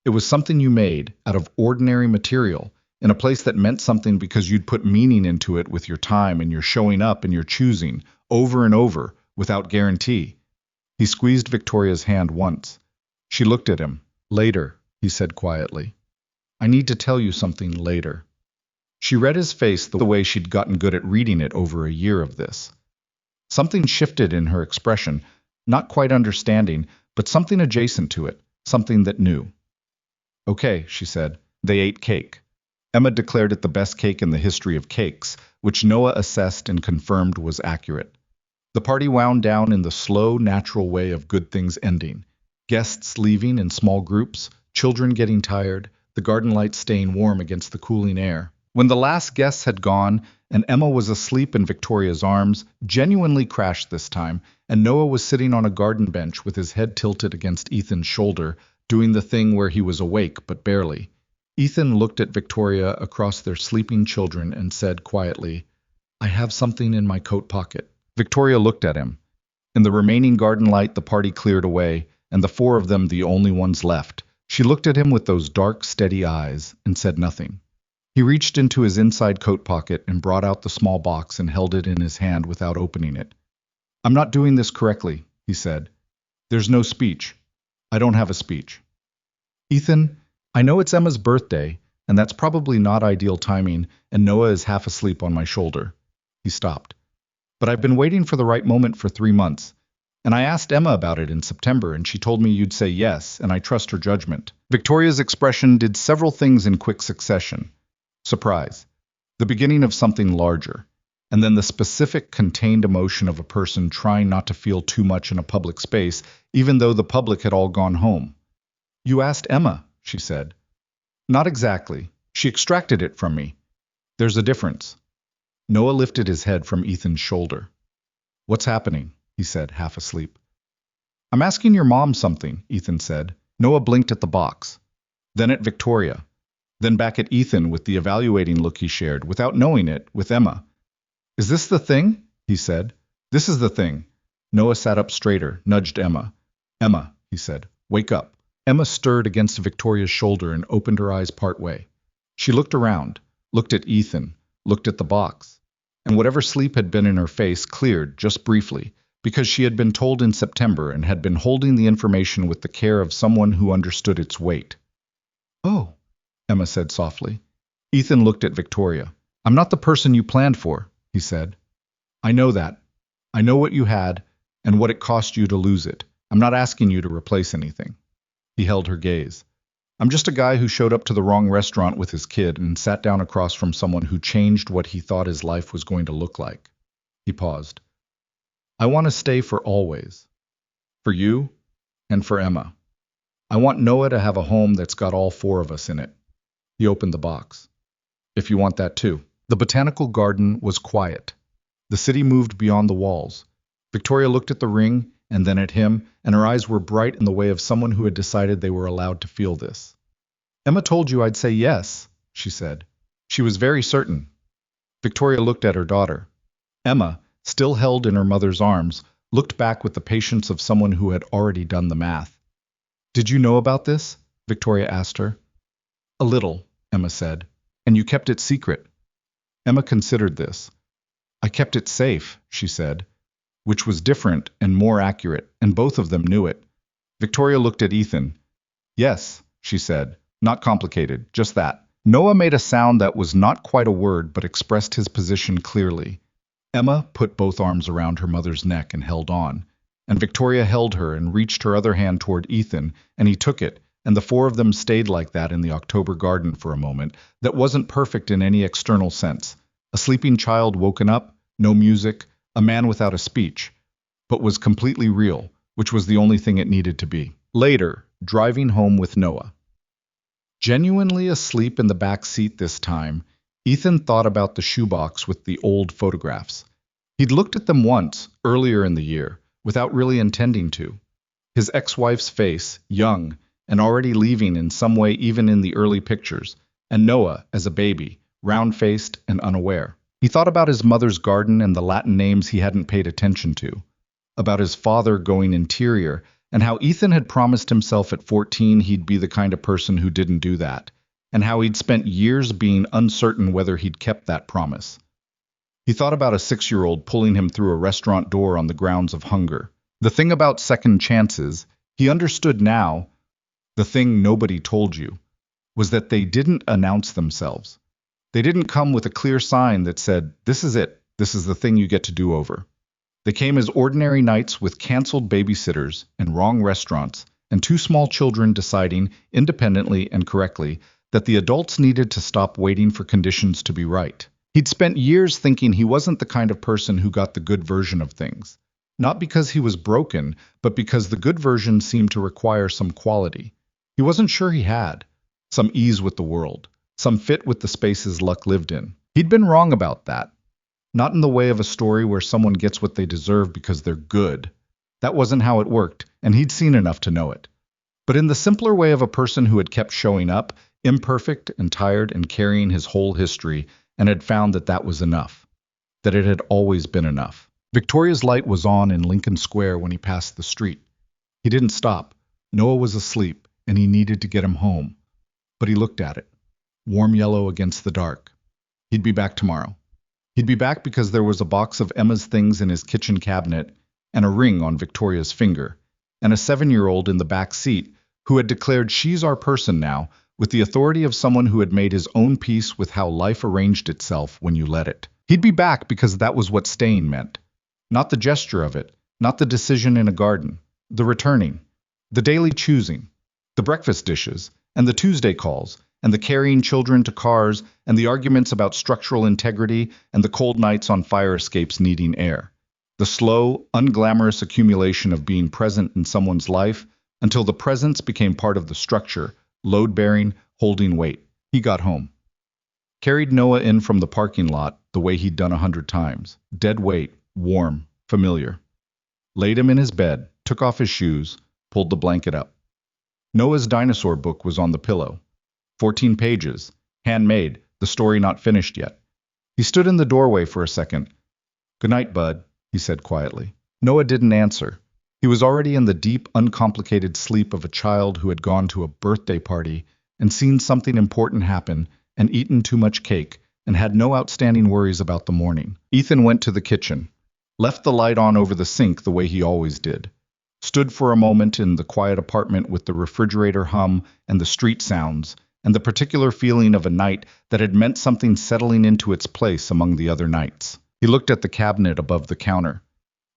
It was something you made out of ordinary material, in a place that meant something because you'd put meaning into it with your time and your showing up and your choosing, over and over, without guarantee. He squeezed Victoria's hand once. She looked at him. "Later," he said quietly. I need to tell you something later. She read his face the way she'd gotten good at reading it over a year of this. Something shifted in her expression, not quite understanding, but something adjacent to it, something that knew. Okay, she said. They ate cake. Emma declared it the best cake in the history of cakes, which Noah assessed and confirmed was accurate. The party wound down in the slow, natural way of good things ending. Guests leaving in small groups, children getting tired, the garden lights staying warm against the cooling air. When the last guests had gone, and Emma was asleep in Victoria's arms, genuinely crashed this time, and Noah was sitting on a garden bench with his head tilted against Ethan's shoulder, doing the thing where he was awake but barely. Ethan looked at Victoria across their sleeping children and said quietly, "I have something in my coat pocket." Victoria looked at him. In the remaining garden light, the party cleared away, and the four of them the only ones left. She looked at him with those dark, steady eyes and said nothing. He reached into his inside coat pocket and brought out the small box and held it in his hand without opening it. "I'm not doing this correctly," he said. "There's no speech. I don't have a speech." "Ethan, I know it's Emma's birthday, and that's probably not ideal timing, and Noah is half asleep on my shoulder." He stopped. "But I've been waiting for the right moment for 3 months. And I asked Emma about it in September, and she told me you'd say yes, and I trust her judgment." Victoria's expression did several things in quick succession. Surprise, the beginning of something larger, and then the specific contained emotion of a person trying not to feel too much in a public space, even though the public had all gone home. "You asked Emma," she said. "Not exactly. She extracted it from me. There's a difference." Noah lifted his head from Ethan's shoulder. "What's happening?" he said, half asleep. "I'm asking your mom something," Ethan said. Noah blinked at the box, then at Victoria, then back at Ethan with the evaluating look he shared, without knowing it, with Emma. "Is this the thing?" he said. "This is the thing." Noah sat up straighter, nudged Emma. "Emma," he said, "wake up." Emma stirred against Victoria's shoulder and opened her eyes partway. She looked around, looked at Ethan, looked at the box, and whatever sleep had been in her face cleared, just briefly, because she had been told in September and had been holding the information with the care of someone who understood its weight. "Oh," Emma said softly. Ethan looked at Victoria. "I'm not the person you planned for," he said. "I know that. I know what you had, and what it cost you to lose it. I'm not asking you to replace anything." He held her gaze. "I'm just a guy who showed up to the wrong restaurant with his kid and sat down across from someone who changed what he thought his life was going to look like." He paused. "I want to stay for always. For you, and for Emma. I want Noah to have a home that's got all four of us in it." He opened the box. "If you want that too." The botanical garden was quiet. The city moved beyond the walls. Victoria looked at the ring and then at him, and her eyes were bright in the way of someone who had decided they were allowed to feel this. "Emma told you I'd say yes," she said. "She was very certain." Victoria looked at her daughter. Emma, still held in her mother's arms, looked back with the patience of someone who had already done the math. "Did you know about this?" Victoria asked her. "A little," Emma said. "And you kept it secret." Emma considered this. "I kept it safe," she said, which was different and more accurate, and both of them knew it. Victoria looked at Ethan. "Yes," she said, "not complicated, just that." Noah made a sound that was not quite a word but expressed his position clearly. Emma put both arms around her mother's neck and held on, and Victoria held her and reached her other hand toward Ethan, and he took it, and the four of them stayed like that in the October garden for a moment that wasn't perfect in any external sense. A sleeping child woken up, no music, a man without a speech, but was completely real, which was the only thing it needed to be. Later, driving home with Noah. Genuinely asleep in the back seat this time, Ethan thought about the shoebox with the old photographs. He'd looked at them once, earlier in the year, without really intending to. His ex-wife's face, young, and already leaving in some way even in the early pictures, and Noah as a baby, round-faced and unaware. He thought about his mother's garden and the Latin names he hadn't paid attention to, about his father going interior, and how Ethan had promised himself at 14 he'd be the kind of person who didn't do that, and how he'd spent years being uncertain whether he'd kept that promise. He thought about a 6-year-old pulling him through a restaurant door on the grounds of hunger. The thing about second chances, he understood now, the thing nobody told you. was that they didn't announce themselves. They didn't come with a clear sign that said, "This is it. This is the thing you get to do over." They came as ordinary nights with canceled babysitters and wrong restaurants, and two small children deciding, independently and correctly, that the adults needed to stop waiting for conditions to be right. He'd spent years thinking he wasn't the kind of person who got the good version of things. Not because he was broken, but because the good version seemed to require some quality. He wasn't sure he had. Some ease with the world. Some fit with the spaces luck lived in. He'd been wrong about that. Not in the way of a story where someone gets what they deserve because they're good. That wasn't how it worked, and he'd seen enough to know it. But in the simpler way of a person who had kept showing up, imperfect and tired and carrying his whole history, and had found that that was enough. That it had always been enough. Victoria's light was on in Lincoln Square when he passed the street. He didn't stop. Noah was asleep, and he needed to get him home. But he looked at it. Warm yellow against the dark. He'd be back tomorrow. He'd be back because there was a box of Emma's things in his kitchen cabinet, and a ring on Victoria's finger, and a 7-year-old in the back seat who had declared she's our person now, with the authority of someone who had made his own peace with how life arranged itself when you let it. He'd be back because that was what staying meant. Not the gesture of it, not the decision in a garden, the returning, the daily choosing, the breakfast dishes, and the Tuesday calls, and the carrying children to cars, and the arguments about structural integrity, and the cold nights on fire escapes needing air. The slow, unglamorous accumulation of being present in someone's life until the presence became part of the structure, load-bearing, holding weight. He got home. Carried Noah in from the parking lot the way he'd done 100 times. Dead weight, warm, familiar. Laid him in his bed, took off his shoes, pulled the blanket up. Noah's dinosaur book was on the pillow. 14 pages, handmade, the story not finished yet. He stood in the doorway for a second. "Good night, bud," he said quietly. Noah didn't answer. He was already in the deep, uncomplicated sleep of a child who had gone to a birthday party and seen something important happen and eaten too much cake and had no outstanding worries about the morning. Ethan went to the kitchen, left the light on over the sink the way he always did, stood for a moment in the quiet apartment with the refrigerator hum and the street sounds, and the particular feeling of a night that had meant something settling into its place among the other nights. He looked at the cabinet above the counter.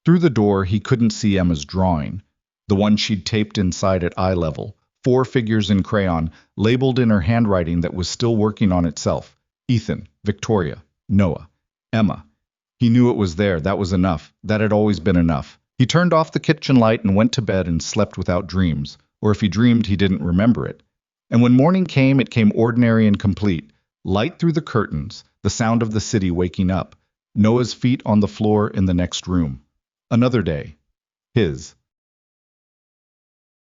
Through the door, he couldn't see Emma's drawing, the one she'd taped inside at eye level, 4 figures in crayon, labeled in her handwriting that was still working on itself. Ethan, Victoria, Noah, Emma. He knew it was there. That was enough. That had always been enough. He turned off the kitchen light and went to bed and slept without dreams, or if he dreamed, he didn't remember it. And when morning came, it came ordinary and complete. Light through the curtains, the sound of the city waking up, Noah's feet on the floor in the next room. Another day. His.